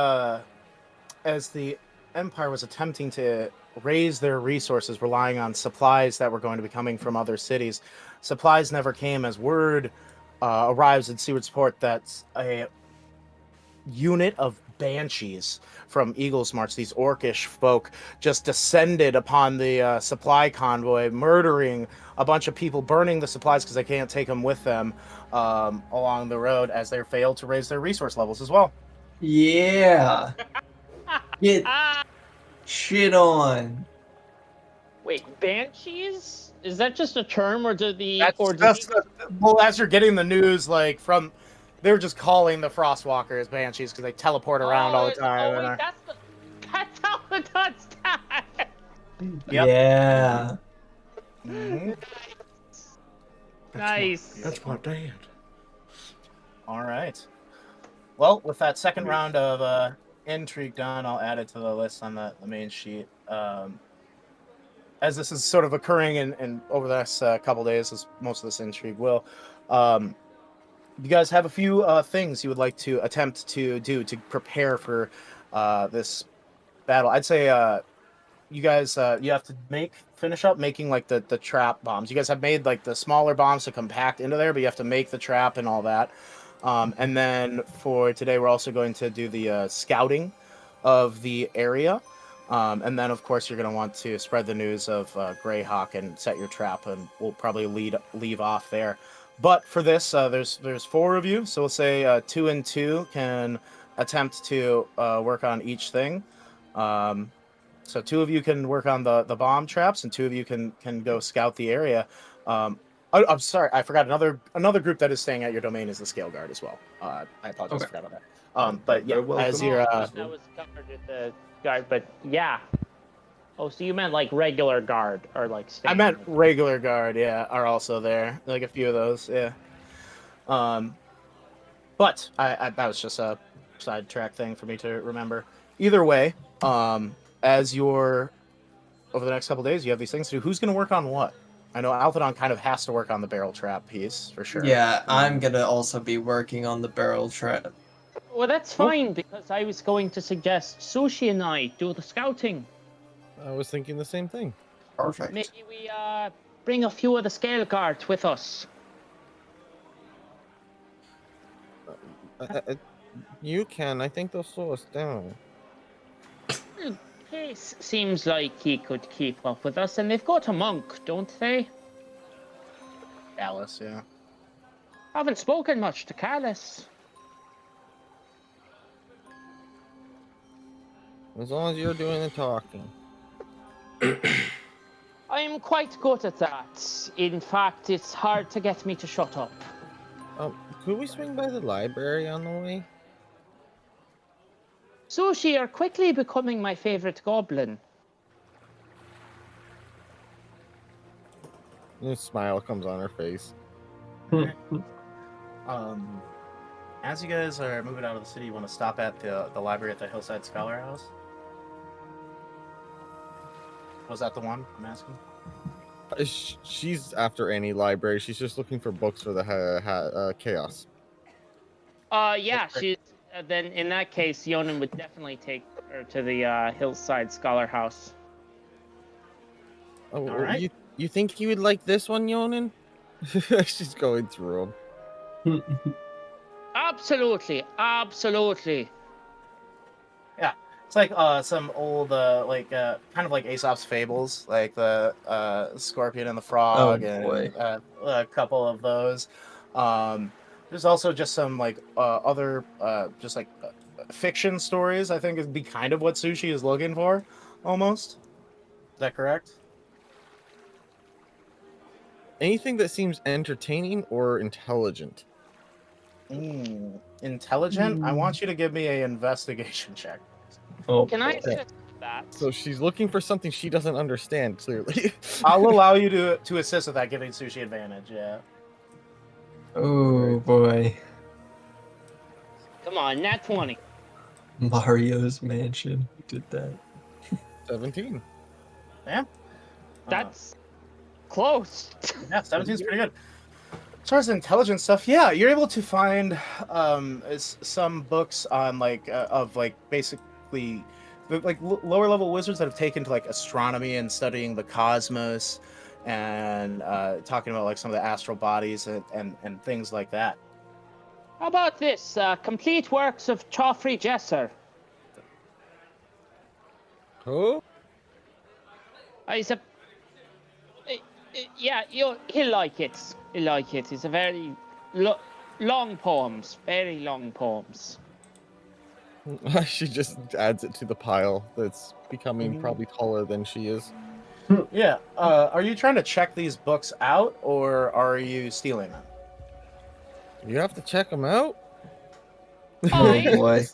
Empire was attempting to raise their resources, relying on supplies that were going to be coming from other cities, supplies never came as word arrives in Sewardsport that a unit of banshees from Eagle's March, these orcish folk, just descended upon the supply convoy, murdering a bunch of people, burning the supplies because they can't take them with them along the road, as they failed to raise their resource levels as well.
Yeah. Get shit on.
Wait, banshees? Is that just a term, or
well, as you're getting the news, they were just calling the Frostwalkers banshees because they teleport around all the time.
Oh wait, that's how the dots die.
Yep.
Yeah.
Mm-hmm.
Nice.
That's my dad.
All right. Well, with that second round of intrigue done, I'll add it to the list on the main sheet. As this is sort of occurring in over the next couple days, as most of this intrigue will, you guys have a few things you would like to attempt to do to prepare for this battle. I'd say you guys you have to finish up making the trap bombs. You guys have made the smaller bombs to compact into there, but you have to make the trap and all that. And then for today, we're also going to do the scouting of the area. And then, of course, you're going to want to spread the news of Greyhawk and set your trap, and we'll probably leave off there. But for this, there's 4 of you, so we'll say 2 and 2 can attempt to work on each thing. So 2 of you can work on the bomb traps, and 2 of you can go scout the area. I'm sorry, I forgot another group that is staying at your domain is the Scale Guard as well. I apologize,
Okay.
I forgot about that. But yeah,
They're welcome.
as you're
That was covered with the guard, but yeah. Oh, so you meant like regular guard or like
I
standard?
meant regular guard, yeah, are also there. Like a few of those, yeah. But I that was just a sidetrack thing for me to remember. Either way, as you're over the next couple days, you have these things to do. Who's going to work on what? I know Althadon kind of has to work on the barrel trap piece for sure.
Yeah, I'm gonna also be working on the barrel trap.
Well, that's fine because I was going to suggest Sushi and I do the scouting.
I was thinking the same thing.
Perfect.
Maybe we bring a few of the scale guards with us.
You can. I think they'll slow us down.
Case seems like he could keep up with us, and they've got a monk, don't they?
Alice, yeah.
Haven't spoken much to Callus.
As long as you're doing the talking.
I'm quite good at that. In fact, it's hard to get me to shut up.
Could we swing by the library on the way?
Sushi, you're quickly becoming my favorite goblin.
And a smile comes on her face.
As you guys are moving out of the city, you want to stop at the library at the Hillside Scholar House? Was that the one I'm asking?
She's after any library. She's just looking for books for the chaos.
Yeah, she's. Then in that case, Yonan would definitely take her to the Hillside Scholar House.
Oh,
All right.
you think you would like this one, Yonan? She's going through them.
Absolutely, absolutely.
Yeah, it's like some old kind of like Aesop's fables, like the Scorpion and the Frog,
Oh, boy.
and a couple of those. There's also just some like other just like fiction stories. I think would be kind of what Sushi is looking for, almost. Is that correct?
Anything that seems entertaining or intelligent.
Intelligent. I want you to give me a investigation check.
Oh,
Can I
boy.
assist that?
So she's looking for something she doesn't understand, clearly.
I'll allow you to assist with that, giving Sushi advantage. Yeah.
Oh, boy.
Come on, nat 20.
Mario's Mansion. Who did that?
17.
Yeah.
That's close.
Yeah, 17's pretty good. As far as intelligence stuff, yeah, you're able to find some books on basically lower level wizards that have taken to like astronomy and studying the cosmos and talking about like some of the astral bodies and things like that.
How about this? Complete works of Joffrey Jesser.
Who?
He's a... Yeah, he'll like it. He'll like it. It's a very long poems. Very long poems.
She just adds it to the pile that's becoming probably taller than she is.
Yeah. Are you trying to check these books out, or are you stealing them?
You have to check them out?
Oh, boy.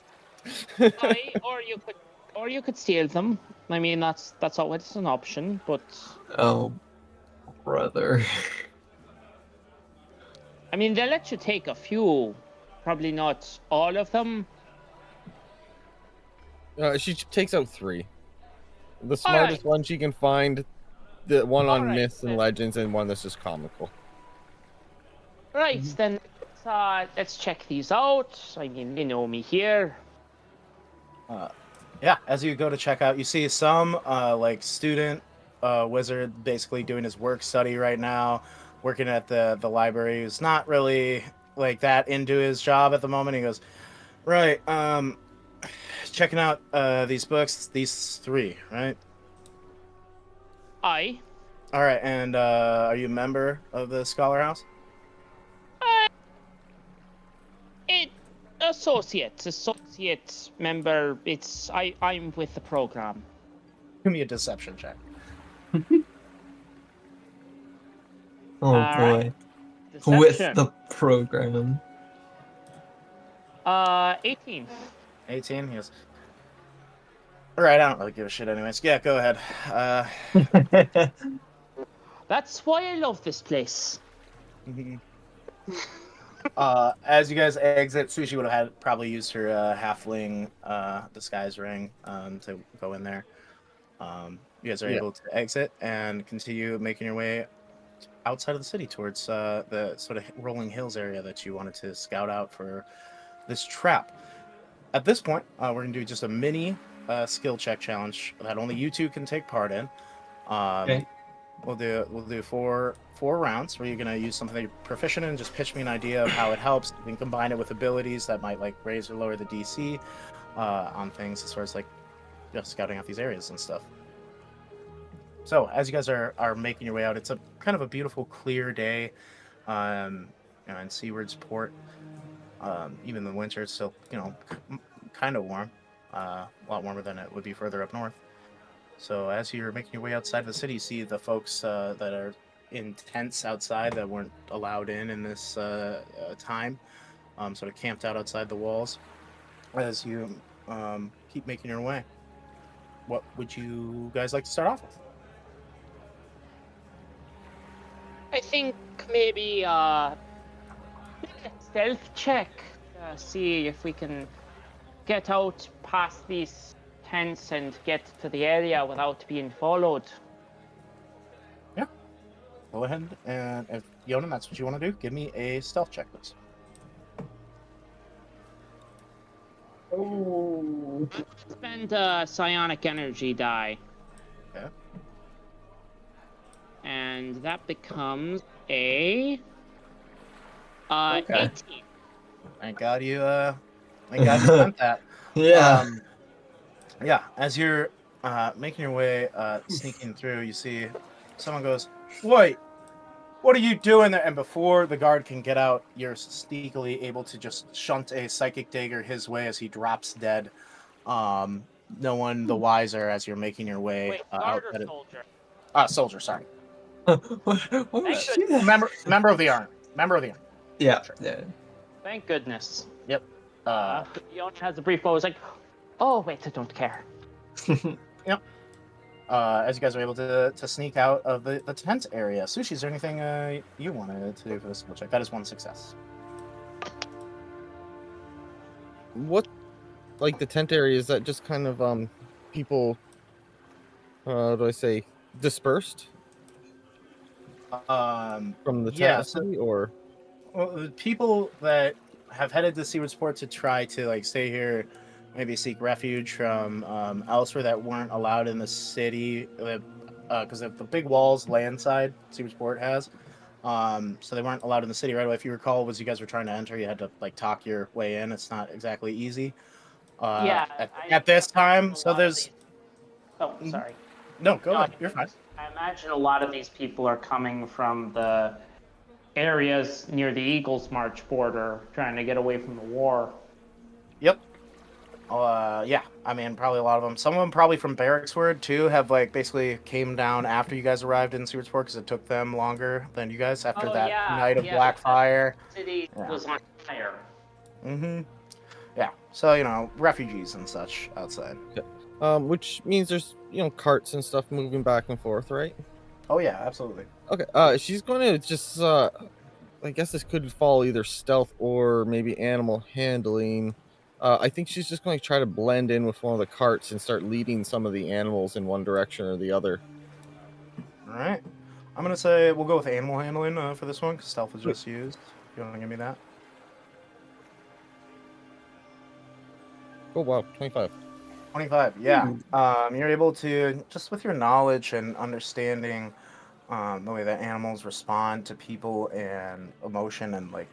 Or you could steal them. I mean, that's always an option, but...
Oh, brother.
I mean, they'll let you take a few. Probably not all of them.
She takes out 3. The smartest one she can find, the one on
Alright,
myths and
then.
legends, and one that's just comical.
Right, then let's check these out. I mean, you know me here.
Yeah, as you go to check out, you see some student wizard basically doing his work study right now, working at the library. He's not really like that into his job at the moment. He goes, right, checking out these books, these 3, right?
Aye.
All right, and are you a member of the Scholar House?
associate member. I'm with the program.
Give me a deception check.
Oh
All
boy.
right.
With
Deception.
the program.
18.
18. He goes, all right, I don't really give a shit anyways. Yeah, go ahead.
That's why I love this place.
As you guys exit, Sushi would have had probably used her halfling disguise ring to go in there. You guys are
Yeah.
able to exit and continue making your way outside of the city towards the sort of rolling hills area that you wanted to scout out for this trap. At this point, we're going to do just a mini skill check challenge that only you two can take part in.
Okay.
We'll do four rounds where you're gonna use something that you're proficient in. Just pitch me an idea of how it helps. You can combine it with abilities that might like raise or lower the DC on things as far as like just scouting out these areas and stuff. So as you guys are making your way out, it's a kind of a beautiful, clear day, in Seaward's Port. Even in the winter, it's still kind of warm, a lot warmer than it would be further up north. So as you're making your way outside the city, you see the folks that are in tents outside that weren't allowed in this time, sort of camped out outside the walls. As you keep making your way, what would you guys like to start off with?
I think maybe a stealth check. See if we can get out past these tents and get to the area without being followed.
Yeah. Go ahead, and if Yonan, that's what you want to do, give me a stealth check, please.
Oh.
Spend a psionic energy die.
Okay.
And that becomes a
Okay.
18.
Thank God you spent that.
Yeah.
Yeah, as you're making your way, sneaking through, you see someone goes, "Wait, what are you doing there?" And before the guard can get out, you're sneakily able to just shunt a psychic dagger his way as he drops dead. No one the wiser as you're making your way
Wait,
out.
guard or soldier?
Soldier, sorry.
Why would she do that?
Member of the army. Member of the army.
Yeah.
Sure.
Yeah.
Thank goodness.
Yep.
Yon has a brief go. It's like, oh wait, I don't care.
As you guys are able to sneak out of the tent area. Sushi, is there anything you wanted to do for this skill check? That is one success.
What, like the tent area, is that just kind of people? How do I say, dispersed from the tent city, or?
Well, the people that have headed to Seaward Sport to try to like stay here, maybe seek refuge from elsewhere that weren't allowed in the city, because the big walls landside Seaward Sport has. So they weren't allowed in the city right away. If you recall, as you guys were trying to enter, you had to like talk your way in. It's not exactly easy.
Yeah.
At this time, so there's.
Oh, sorry.
No, go ahead. You're fine.
I imagine a lot of these people are coming from the areas near the Eagles March border, trying to get away from the war.
Yep. Yeah. I mean, probably a lot of them. Some of them probably from Barracksward too have like basically came down after you guys arrived in Sewardsport because it took them longer than you guys after that night of Blackfire.
The city was on fire.
Mm-hmm. Yeah. So refugees and such outside.
Which means there's carts and stuff moving back and forth, right?
Oh yeah, absolutely.
Okay. She's going to just I guess this could fall either stealth or maybe animal handling. I think she's just going to try to blend in with one of the carts and start leading some of the animals in one direction or the other.
All right. I'm gonna say we'll go with animal handling for this one because stealth was just used. You want to give me that?
Oh wow, 25.
25, yeah. You're able to, just with your knowledge and understanding the way that animals respond to people and emotion and like,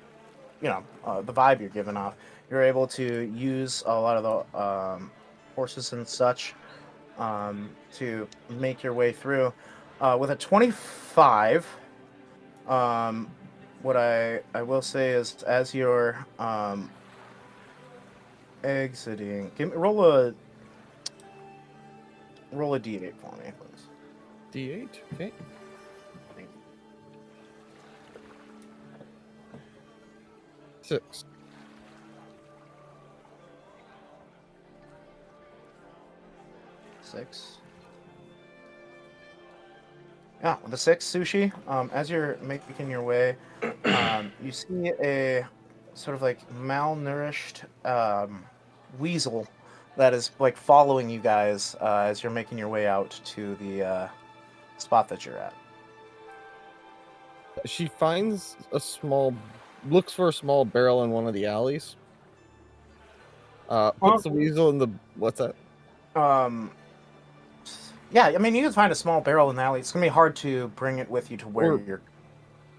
the vibe you're giving off, you're able to use a lot of the horses and such to make your way through. With a 25, what I will say is as you're exiting. Roll a d8 for me, please.
D8. Okay. 6.
6. Yeah, with the 6 sushi. As you're making your way, you see a sort of like malnourished weasel that is like following you guys as you're making your way out to the spot that you're at.
She looks for a small barrel in one of the alleys. Puts the weasel in the, what's that?
Yeah, I mean, you can find a small barrel in the alley. It's gonna be hard to bring it with you to where
Or-
you're.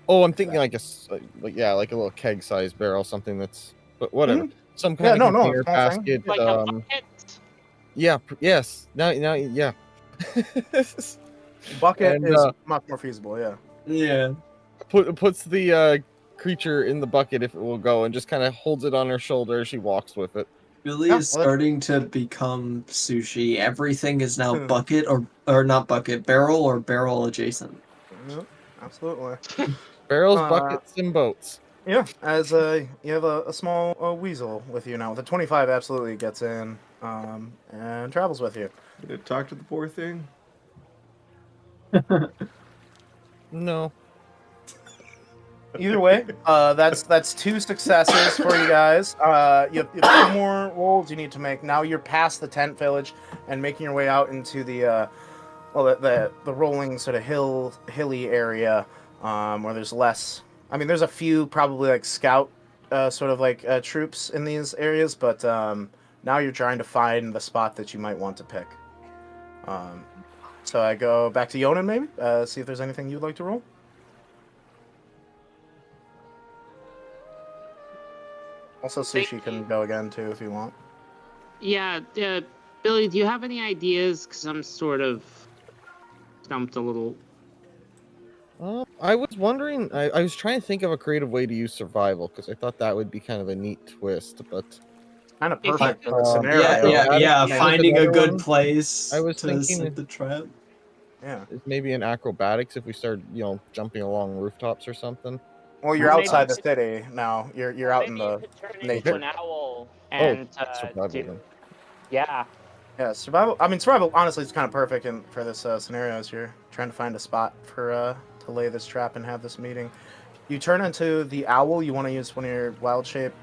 Oh, I'm thinking like like a little keg-sized barrel, something that's, but whatever. Some kind of
no,
container
small thing.
basket.
Like a bucket.
Yeah, yes. Now, yeah.
Bucket
And,
is much more feasible. Yeah.
Yeah.
puts the creature in the bucket if it will go, and just kind of holds it on her shoulder as she walks with it.
Billy
Yeah,
is
well,
starting to become sushi. Everything is now bucket or not bucket, barrel or barrel adjacent.
Yeah, absolutely.
Barrels, buckets, and boats.
Yeah, as you have a small weasel with you now. The 25 absolutely gets in and travels with you.
Did it talk to the poor thing?
No.
Either way, that's 2 successes for you guys. You have 2 more rolls you need to make. Now you're past the tent village and making your way out into the rolling sort of hilly area where there's less. I mean, there's a few probably like scout sort of like troops in these areas, but now you're trying to find the spot that you might want to pick. So I go back to Yonan maybe, see if there's anything you'd like to roll. Also, Sushi can go again too if you want.
Yeah, Billy, do you have any ideas? Because I'm sort of stumped a little.
I was wondering. I was trying to think of a creative way to use survival, because I thought that would be kind of a neat twist, but
Kind of
If you
perfect for the
could-
scenario.
Yeah.
Yeah.
Finding a
Another
good
one?
place
I was
to
thinking-
set the trap.
Yeah.
is maybe an acrobatics if we start, jumping along rooftops or something.
Well, you're
Or maybe
outside the
you
city now. You're out in
maybe you
the
could turn into
nature.
an owl and
survival
do.
then.
Yeah.
Yeah, survival. I mean, survival honestly is kind of perfect for this scenario as you're trying to find a spot for to lay this trap and have this meeting. You turn into the owl. You want to use one of your wild shape.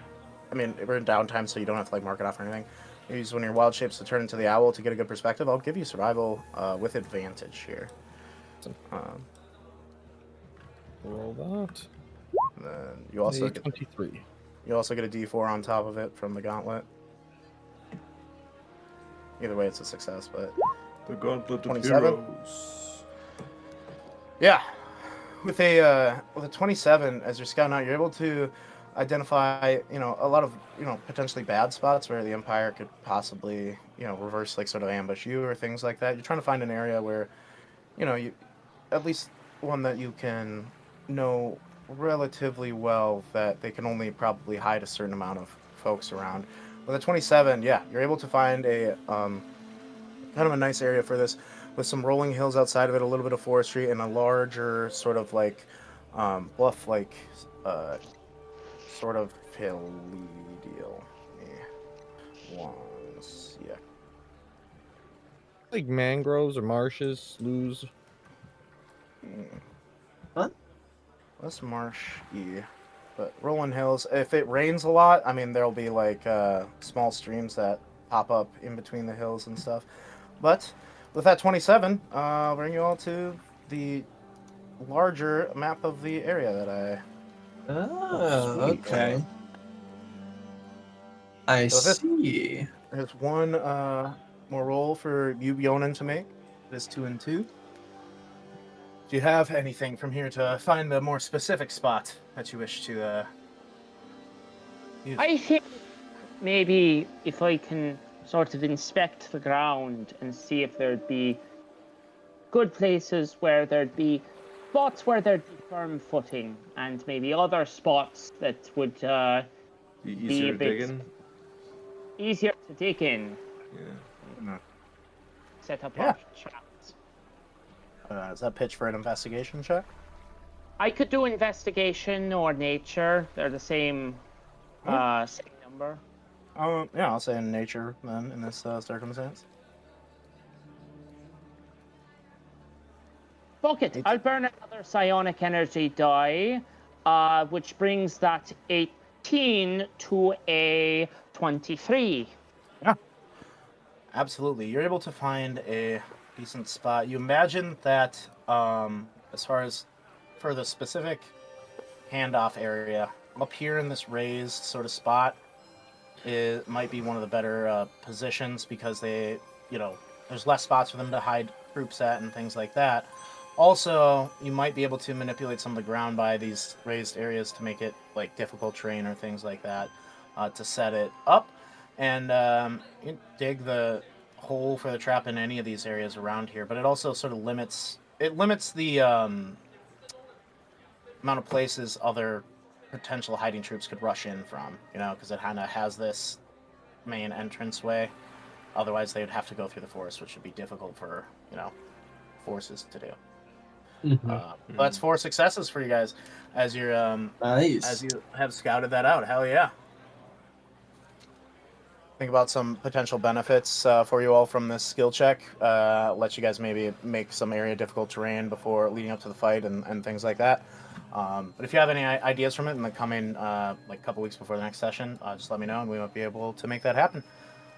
I mean, we're in downtime, so you don't have to like mark it off or anything. You use one of your wild shapes to turn into the owl to get a good perspective. I'll give you survival with advantage here.
Roll that.
Then you also get
23.
You also get a D4 on top of it from the gauntlet. Either way, it's a success, but...
The Gauntlet of
27?
Heroes.
Yeah. With a 27, as you're scouting out, you're able to identify, a lot of, potentially bad spots where the Empire could possibly, reverse, like, sort of ambush you or things like that. You're trying to find an area where, you at least one that you can know relatively well that they can only probably hide a certain amount of folks around. With a 27, yeah, you're able to find a kind of a nice area for this, with some rolling hills outside of it, a little bit of forestry, and a larger sort of like bluff, like sort of hilly deal. Yeah.
Like mangroves or marshes, sloughs.
What?
Less marshy, but rolling hills. If it rains a lot, I mean, there'll be like small streams that pop up in between the hills and stuff. But with that 27, I'll bring you all to the larger map of the area that I...
Oh,
sweet.
okay. I
So this-
see.
There's one more roll for you, Yonan, to make. There's 2 and 2. Do you have anything from here to find the more specific spot that you wish to use?
I think maybe if I can sort of inspect the ground and see if there'd be good places where there'd be spots where there'd be firm footing, and maybe other spots that would
Be
Be
easier
a
to
bit-
dig in.
easier to dig in.
Yeah.
Set up
Yeah.
our traps.
Is that pitch for an investigation check?
I could do investigation or nature. They're the same, same number.
Yeah, I'll say in nature then in this circumstance.
Fuck it. I'll burn another psionic energy die, which brings that 18 to a 23.
Yeah, absolutely. You're able to find a decent spot. You imagine that, as far as for the specific handoff area, up here in this raised sort of spot, it might be one of the better positions because there's less spots for them to hide troops at and things like that. Also, you might be able to manipulate some of the ground by these raised areas to make it like difficult terrain or things like that to set it up, and you dig the hole for the trap in any of these areas around here. But it also sort of limits the amount of places other potential hiding troops could rush in from. Because it kind of has this main entranceway. Otherwise, they would have to go through the forest, which would be difficult for forces to do. That's 4 successes for you guys as you're
Nice.
as you have scouted that out. Hell yeah! Think about some potential benefits for you all from this skill check. Let you guys maybe make some area difficult terrain before leading up to the fight and things like that. But if you have any ideas from it in the coming like couple weeks before the next session, just let me know and we might be able to make that happen.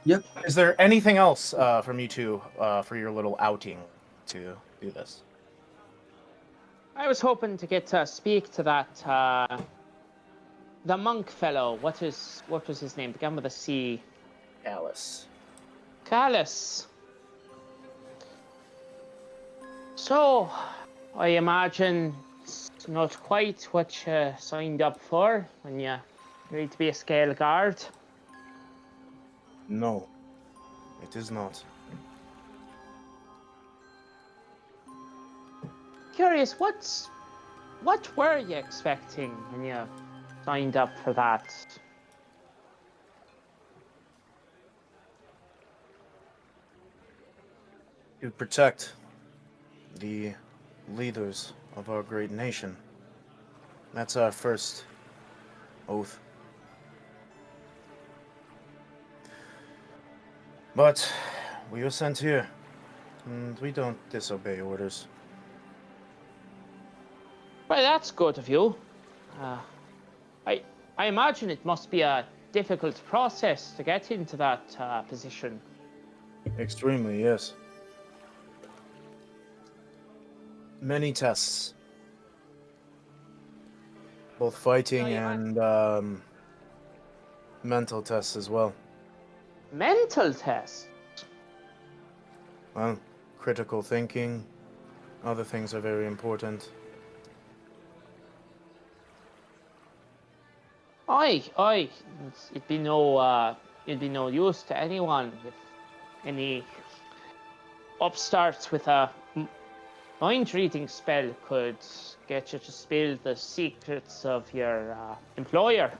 Yep.
Is there anything else from you two for your little outing to do this?
I was hoping to get to speak to that, the monk fellow. What was his name? Began with a C.
Alice.
Callus. So, I imagine it's not quite what you signed up for when you agreed to be a scale guard.
No, it is not.
Curious, what were you expecting when you signed up for that?
To protect the leaders of our great nation. That's our first oath. But we were sent here, and we don't disobey orders.
Well, that's good of you. I imagine it must be a difficult process to get into that position.
Extremely, yes. Many tests. Both fighting and mental tests as well.
Mental tests?
Well, critical thinking, other things are very important.
Aye. It'd be no use to anyone if any upstarts with a mind reading spell could get you to spill the secrets of your employer.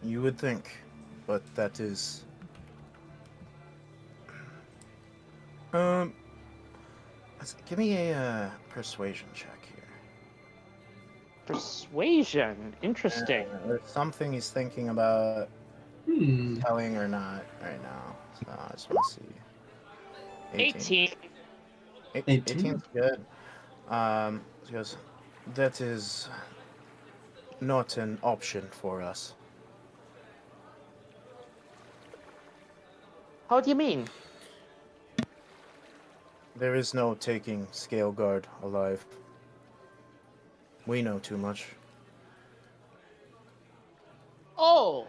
You would think, but that is... Give me a persuasion check here.
Persuasion? Interesting.
There's something he's thinking about telling or not right now. So I just want to see.
18.
18's good. He goes, that is not an option for us.
How do you mean?
There is no taking Scale Guard alive. We know too much.
Oh!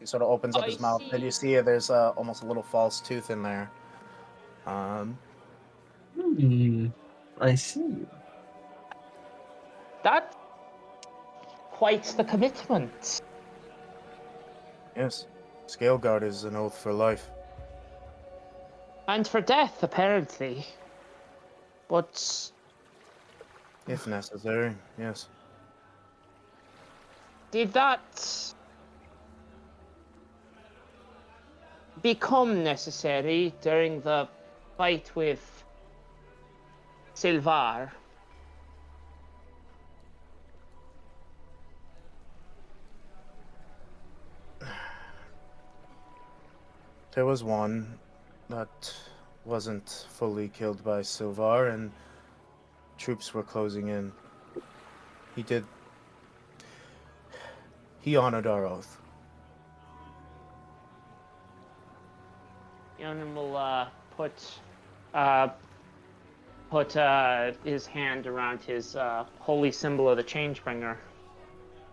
He sort of opens up
I
his mouth,
see.
and you see there's almost a little false tooth in there.
I see.
That's quite the commitment.
Yes. Scale Guard is an oath for life.
And for death, apparently. But
If necessary, yes.
Did that become necessary during the fight with Silvar?
There was one that wasn't fully killed by Silvar, and troops were closing in. He honored our oath.
Yonan will put his hand around his holy symbol of the Changebringer.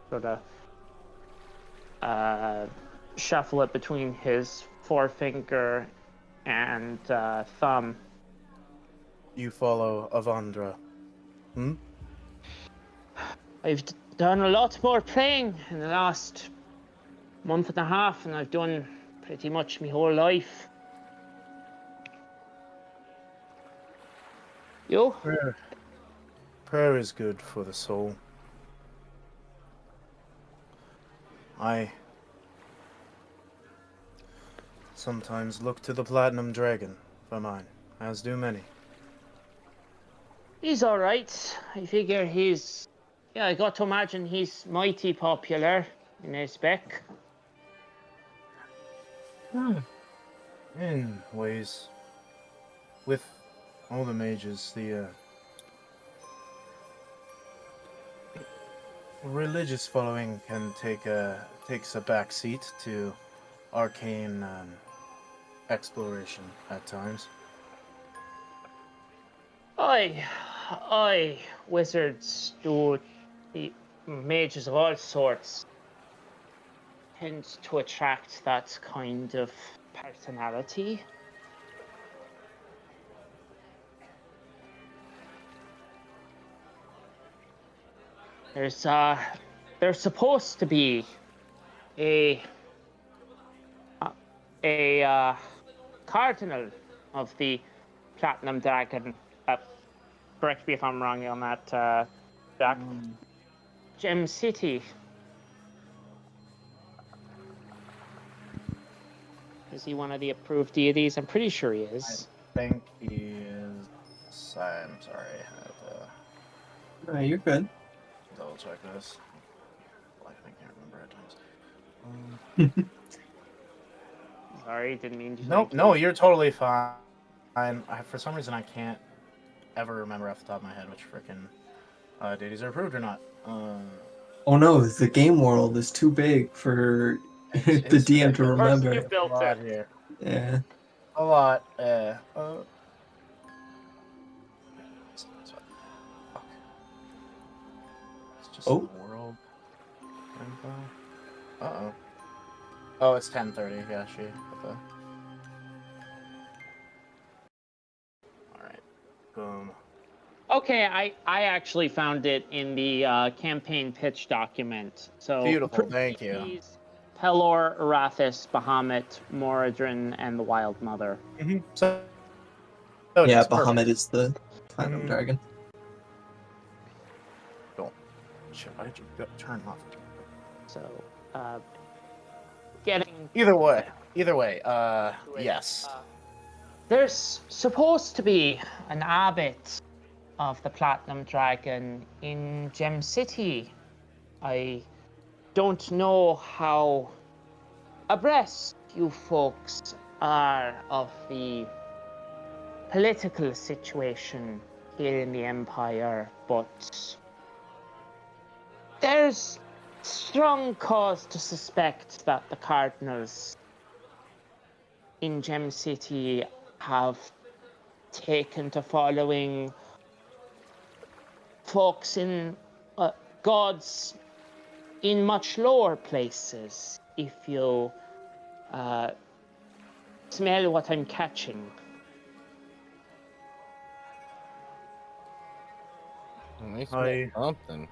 Sort of shuffle it between his forefinger and thumb.
You follow Avandra.
I've done a lot more playing in the last month and a half than I've done pretty much my whole life. You?
Prayer is good for the soul. I sometimes look to the Platinum Dragon for mine, as do many.
He's alright. I figure I got to imagine he's mighty popular in his spec.
In ways. With all the mages, the religious following takes a back seat to arcane exploration at times.
Aye, wizards do, mages of all sorts tend to attract that kind of personality. There's supposed to be a cardinal of the Platinum Dragon. Correct me if I'm wrong on that, Jack. Gem City. Is he one of the approved deities? I'm pretty sure he is.
I think he is. I'm sorry, I had to
No, you're good.
double check this. I can't remember at times.
Sorry, didn't mean to.
No, you're totally fine. For some reason, I can't ever remember off the top of my head which frickin' deities are approved or not.
Oh no, the game world is too big for the
it's
DM to
big.
remember.
You built
a lot
it.
here.
Yeah.
A lot. Fuck. It's just
Oh.
the world info. Uh-oh. Oh, it's 10:30. Yeah, she. Alright. Boom.
Okay, I actually found it in the campaign pitch document. So
Beautiful, thank you.
He's Pelor, Arathis, Bahamut, Moradrin, and the Wild Mother.
So
Yeah,
it's perfect.
Bahamut is the Platinum Dragon.
Cool. Shit, why did you turn off?
So, getting
Either way, yes.
There's supposed to be an abbot of the Platinum Dragon in Gem City. I don't know how abreast you folks are of the political situation here in the Empire, but there's strong cause to suspect that the Cardinals in Gem City have taken to following folks in gods in much lower places, if you smell what I'm catching.
Nice
I-
something.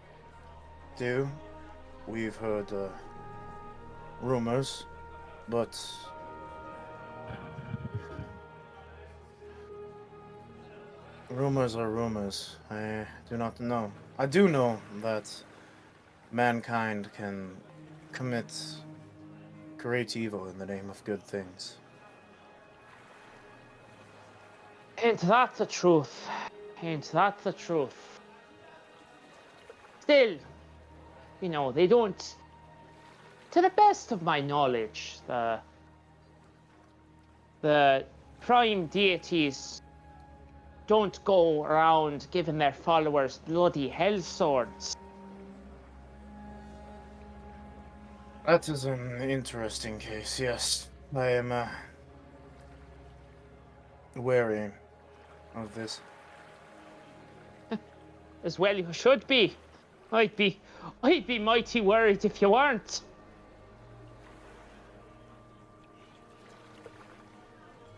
We've heard rumors, but rumors are rumors. I do not know. I do know that mankind can commit great evil in the name of good things.
Ain't that the truth? Ain't that the truth? Still, you know, they don't, to the best of my knowledge, the prime deities don't go around giving their followers bloody hell swords.
That is an interesting case, yes. I am wary of this.
As well you should be. I'd be mighty worried if you weren't.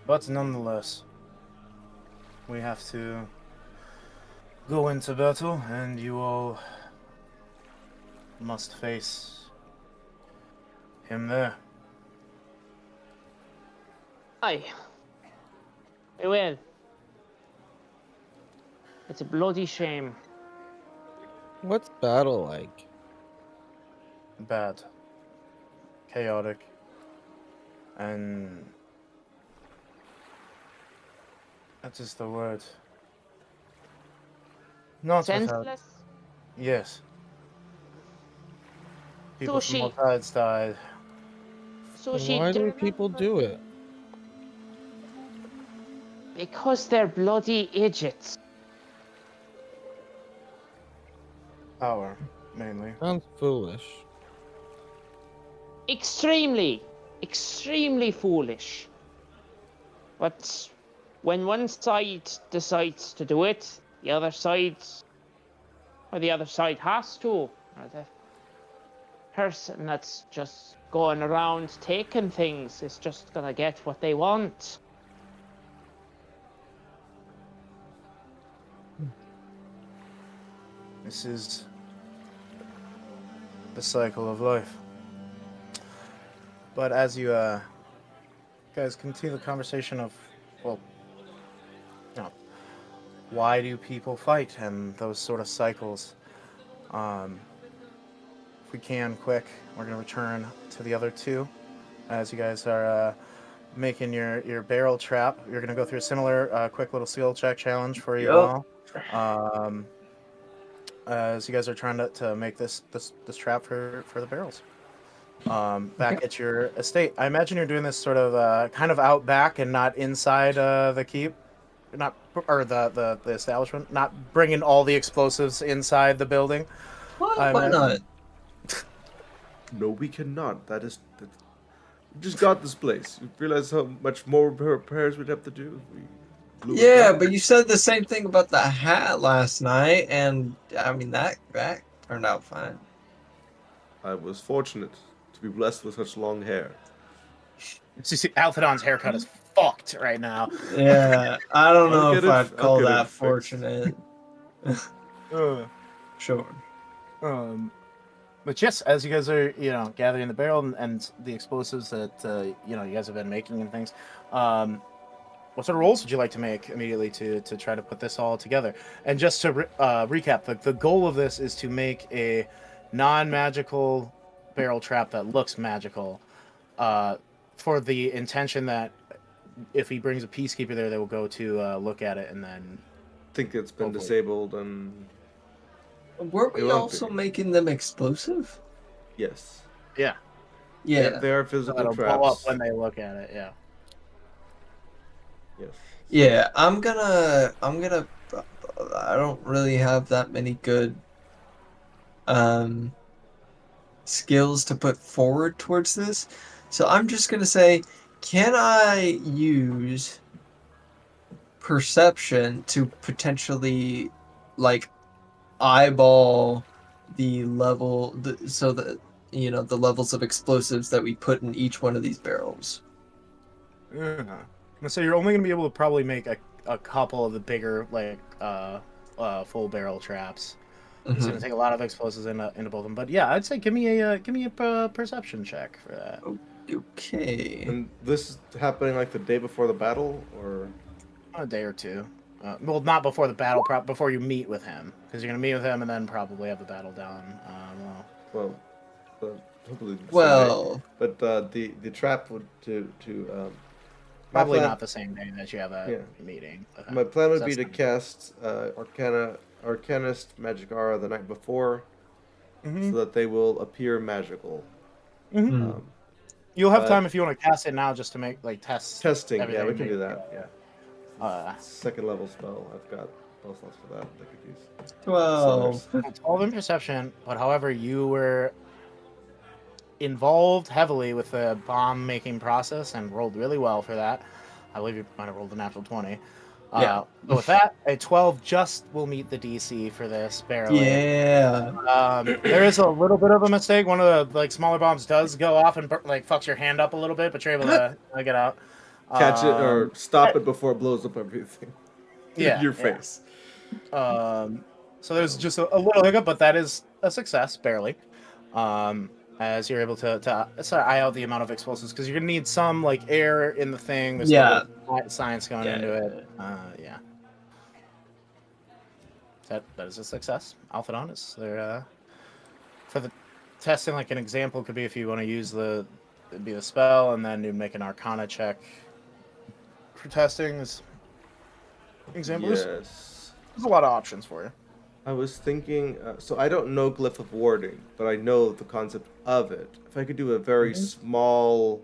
But nonetheless, we have to go into battle, and you all must face him there.
Aye. I will. It's a bloody shame.
What's battle like?
Bad. Chaotic. And that is the word. Not without...
Senseless?
Yes. People
So
from all
she-
sides died.
So
Then
she
why do
did
people do it?
because they're bloody idiots.
Power, mainly.
Sounds foolish.
Extremely foolish. But when one side decides to do it, the other side has to. Or the person that's just going around taking things is just gonna get what they want.
This is the cycle of life. But as you guys continue the conversation of, well, you know, why do people fight and those sort of cycles, if we can, quick, we're going to return to the other two as you guys are making your barrel trap. You're going to go through a similar quick little skill check challenge for you all. As you guys are trying to make this trap for the barrels. Back at your estate. I imagine you're doing this sort of kind of out back and not inside the keep, not or the establishment, not bringing all the explosives inside the building.
Why not?
No, we cannot. We just got this place. You realize how much more repairs we'd have to do if we blew it
Yeah,
down?
but you said the same thing about the hat last night, and I mean that turned out fine.
I was fortunate to be blessed with such long hair.
Alphadon's haircut is fucked right now.
Yeah, I don't know if I'd call
get it
that
fixed.
fortunate. Sure.
But yes, as you guys are, gathering the barrel and the explosives that, you guys have been making and things, what sort of rolls would you like to make immediately to try to put this all together? And just to recap, the goal of this is to make a non-magical barrel trap that looks magical, for the intention that if he brings a peacekeeper there, they will go to look at it and then...
Think it's been
Hopefully.
disabled and...
Weren't
It
we
won't
also
be.
making them explosive?
Yes.
Yeah.
Yeah.
They are
So
physical
that'll
traps.
blow up when they look at it, yeah.
Yes.
Yeah, I'm gonna I don't really have that many good skills to put forward towards this. So I'm just gonna say, can I use perception to potentially like eyeball the level so that the levels of explosives that we put in each one of these barrels?
So you're only gonna be able to probably make a couple of the bigger, like, full barrel traps. It's gonna take a lot of explosives into both of them. But yeah, I'd say give me a perception check for that.
Okay.
And this is happening like the day before the battle, or...
A day or two. Well, not before the battle, before you meet with him, because you're gonna meet with him and then probably have the battle down.
well, hopefully. the same day.
Well,
But the trap would to my
Probably
plan,
not the same day that you have a
Yeah.
meeting. with
My
them,
plan would
so
be
that's
to cast Arcanist Magic Aura the night before,
Mhm.
so that they will appear magical.
Mhm.
Um,
You'll have
but-
time if you want to cast it now, just to make tests.
Testing, yeah, we
everything.
can do that.
Yeah.
Second level spell. I've got spell slots for that. I could use.
12.
So
12 in perception, but however, you were involved heavily with the bomb making process and rolled really well for that. I believe you might have rolled a natural 20.
Yeah.
But with that, a 12 just will meet the DC for this, barely.
Yeah.
There is a little bit of a mistake. One of the smaller bombs does go off and fucks your hand up a little bit, but you're able to get out.
catch it or stop it before it blows up everything.
Yeah,
Your
yeah.
face.
So there's just a little hiccup, but that is a success, barely. As you're able to sort of eye out the amount of explosives, because you're gonna need some air in the thing. There's a little bit of science going into it. Yeah. That is a success. Alphadon is there. For the testing, an example could be if you want to use the spell, and then you make an Arcana check for testing. As example,
Yes.
there's a lot of options for you.
I was thinking, so I don't know Glyph of Warding, but I know the concept of it. If I could do a very small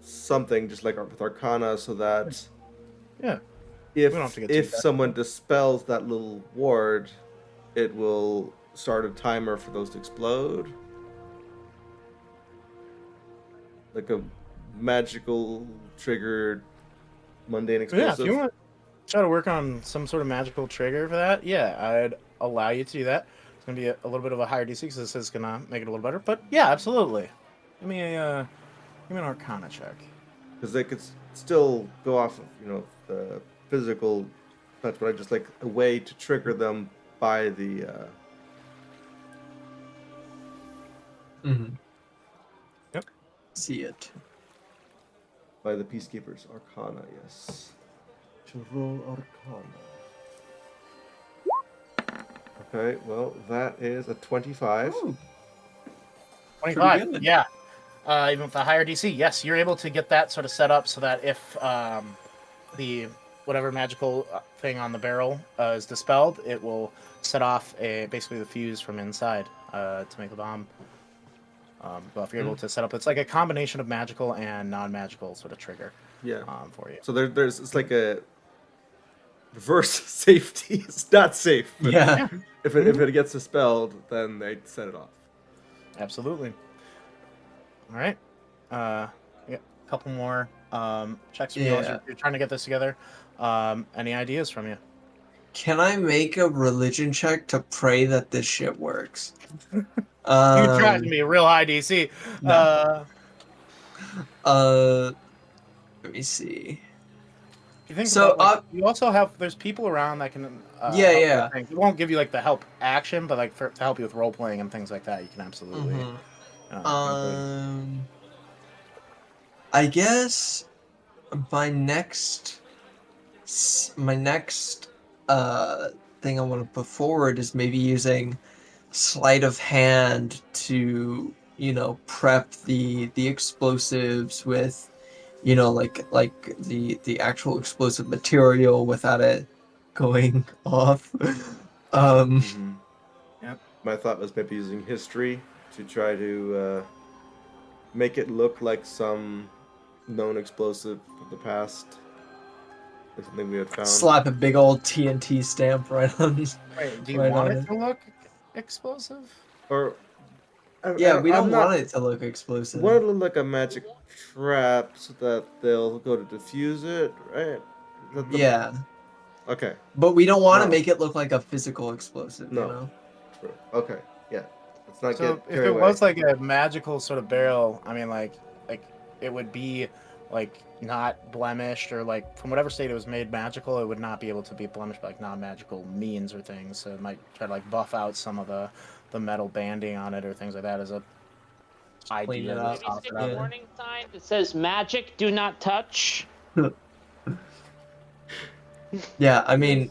something, just like with Arcana, so that
Yeah. We don't have to get too
if
technical.
someone dispels that little ward, it will start a timer for those to explode. Like a magical triggered mundane
Yeah,
explosive.
if you want to try to work on some sort of magical trigger for that, yeah, I'd allow you to do that. It's gonna be a little bit of a higher DC because this is gonna make it a little better. But yeah, absolutely. Give me an Arcana check.
Because they could still go off of the physical touch, but I just like a way to trigger them by the
Yep.
See it.
by the peacekeepers. Arcana, yes. To roll Arcana. Okay, well that is a 25.
Ooh.
25.
Pretty good.
Yeah. Even with a higher DC, yes, you're able to get that sort of set up so that if the whatever magical thing on the barrel is dispelled, it will set off basically the fuse from inside to make the bomb. Well, if you're able to set up, it's like a combination of magical and non-magical sort of trigger.
Yeah.
For you.
So there's it's like a reverse safety. It's not safe. But
Yeah.
if it gets dispelled, then they set it off.
Absolutely. All right. Yeah, a couple more checks from you as you're trying to get this together. Any ideas from you?
Can I make a religion check to pray that this shit works?
You try to be a real high DC.
No. Let me see.
You think
So,
about, you also have there's people around that can help
Yeah,
with
yeah.
things. It won't give you the help action, but to help you with role playing and things like that, you can absolutely.
Mhm. I guess my next thing I want to put forward is maybe using sleight of hand to prep the explosives with like the actual explosive material without it going off.
Yep.
My thought was maybe using history to try to make it look like some known explosive of the past. Like something we had found.
Slap a big old TNT stamp right on.
Wait, do you
right
want
on
it to look explosive?
Or
Yeah, we don't
not-
want it to look explosive.
want it to look like a magic trap so that they'll go to defuse it, right?
Yeah,
Okay.
but we don't want to
No.
make it look like a physical explosive.
No.
You know.
True. Okay. Yeah. Let's not
So
get
if
carried
it
away.
was like a magical sort of barrel, I mean, like it would be not blemished, or from whatever state it was made magical, it would not be able to be blemished by non-magical means or things. So it might try to buff out some of the metal banding on it or things like that as a
Clean
idea.
it
to
up.
toss
Stick
it
a
out.
Yeah.
warning sign that says magic, do not touch.
Yeah, I mean,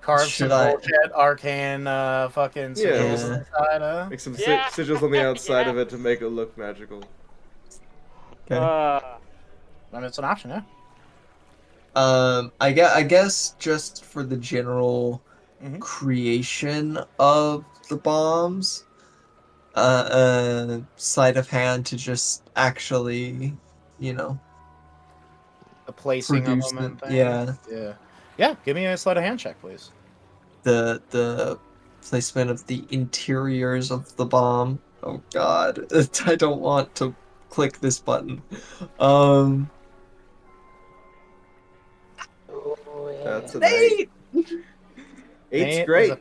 Carve
Should
some
I-
bullshit arcane fucking sigils
Yeah.
on the side, huh?
Make some
Yeah.
sigils on the outside
Yeah.
of it to make it look magical.
Okay.
I mean, it's an option, yeah.
I guess just for the general
Mhm.
creation of the bombs, sleight of hand to just actually, you know,
The placing of
produce
them
the
and things.
yeah,
Yeah, give me a sleight of hand check, please.
the placement of the interiors of the bomb. Oh God, I don't want to click this button.
That's an 8.
Eight.
Eight's
Eight
great.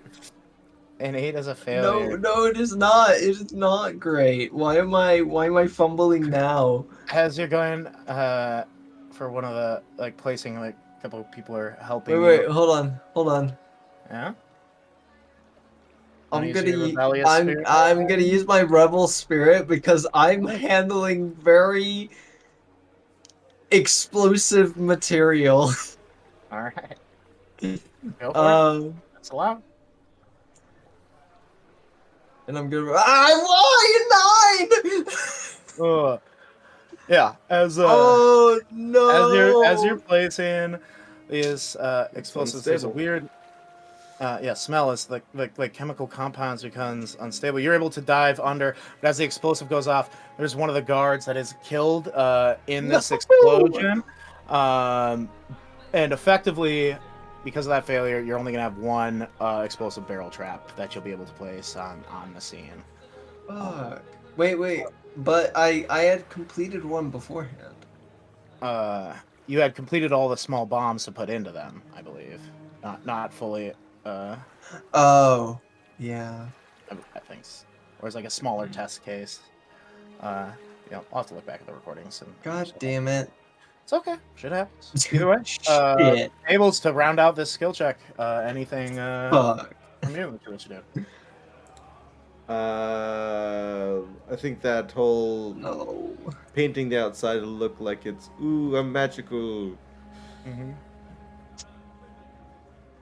An 8 is a
No,
failure.
no, it is not. It is not great. Why am I fumbling now?
As you're going for one of the, like, placing, like, a couple of people are helping
Wait,
you.
hold on.
Yeah?
I'm
use
gonna
your
u-
rebellious spirit?
I'm gonna use my rebel spirit because I'm
Nice.
handling very explosive material.
Alright. Go for it.
Um,
That's allowed.
and I'm gonna I won 9.
Yeah, as
Oh no!
as you're placing these explosives, there's a
unstable.
weird smell. Is like chemical compounds becomes unstable. You're able to dive under, but as the explosive goes off, there's one of the guards that is killed in this
No!
explosion, and effectively, because of that failure, you're only gonna have one explosive barrel trap that you'll be able to place on the scene.
Fuck. Wait. But I had completed one beforehand.
You had completed all the small bombs to put into them, I believe. Not fully.
Oh, yeah.
I think, or it's like a smaller test case. I'll have to look back at the recordings. And
God damn it.
it's okay. Shit happens. Either way,
Shit.
Abel's to round out this skill check. Anything
Fuck.
from you? What you do?
I think that whole
No.
painting the outside to look like it's I'm magical.
Mm-hmm.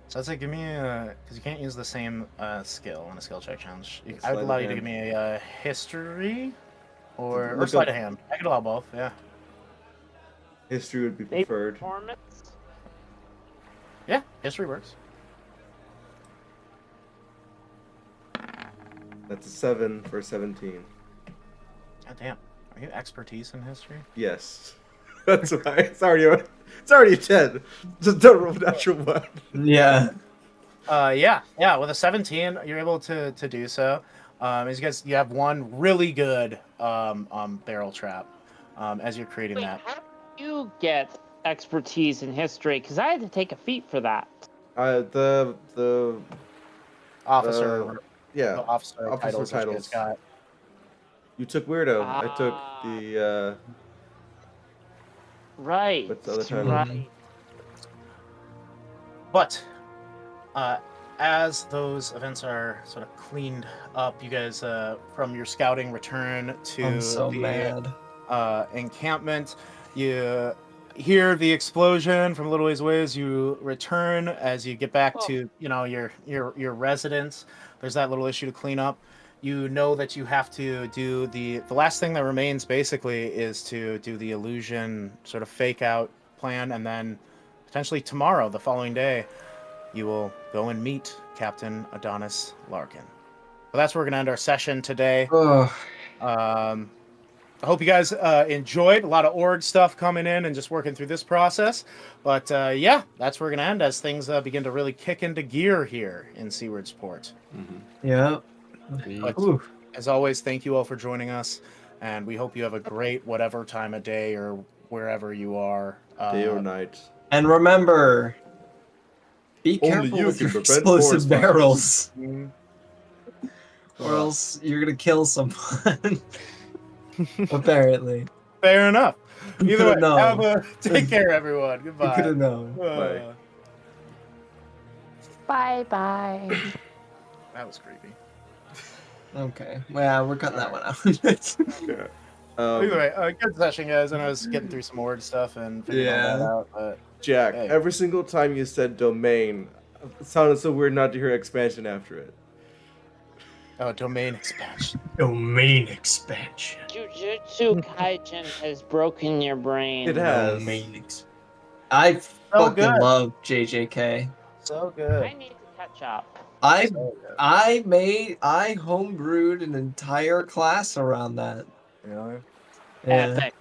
So I'd say give me because you can't use the same skill on a skill check challenge. I would
Sleight
allow
of
you to
hand.
give me a history or
Look
sleight
up-
of hand. I could allow both. Yeah.
History would be
Maybe
preferred.
performance.
Yeah, history works.
That's a 7 for 17.
God damn. Are you expertise in history?
Yes. That's why it's already a 10. Just don't roll natural 1.
Yeah.
Yeah. With a 17, you're able to do so. As you have one really good barrel trap as you're creating
Wait,
that.
how do you get expertise in history? Because I had to take a feat for that.
The
Officer,
yeah.
the officer titles. That you guys got.
You took weirdo. I took
Ah.
the
Right.
what's the other title?
Right.
But as those events are sort of cleaned up, you guys from your scouting return to
I'm so
the
mad.
encampment. You hear the explosion from a little ways away as you return. As you get back to your residence, there's that little issue to clean up. You know that you have to do the last thing that remains basically is to do the illusion sort of fake out plan, and then potentially tomorrow, the following day, you will go and meet Captain Adonis Larkin. But that's where we're gonna end our session today.
Ugh.
I hope you guys enjoyed. A lot of org stuff coming in and just working through this process. But yeah, that's where we're going to end as things begin to really kick into gear here in Seaward's Port.
Yeah.
But
Ooh.
as always, thank you all for joining us. And we hope you have a great whatever time of day or wherever you are.
Day or night.
And remember, be
Only
careful
you
with
can
your
prevent
explosive
forest fires.
barrels,
Mm-hmm.
or else you're gonna kill someone. Apparently.
Fair enough.
You
Either way,
could've known.
take care, everyone.
You
Goodbye.
could have known.
Bye.
Bye-bye.
That was creepy.
Okay. Well, we're cutting that one out.
Yeah.
Either way, good session, guys. And I was getting through some org stuff and figuring all that
Yeah.
out. But
Jack,
Hey.
every single time you said domain, It sounded so weird not to hear expansion after it.
Oh, domain expansion.
Domain expansion.
Jujutsu Kaisen has broken your brain.
It has.
Domain I
So
fucking
good.
love JJK.
So good.
I need to catch up.
I
So good.
I homebrewed an entire class around that.
Really?
Yeah.
Epic.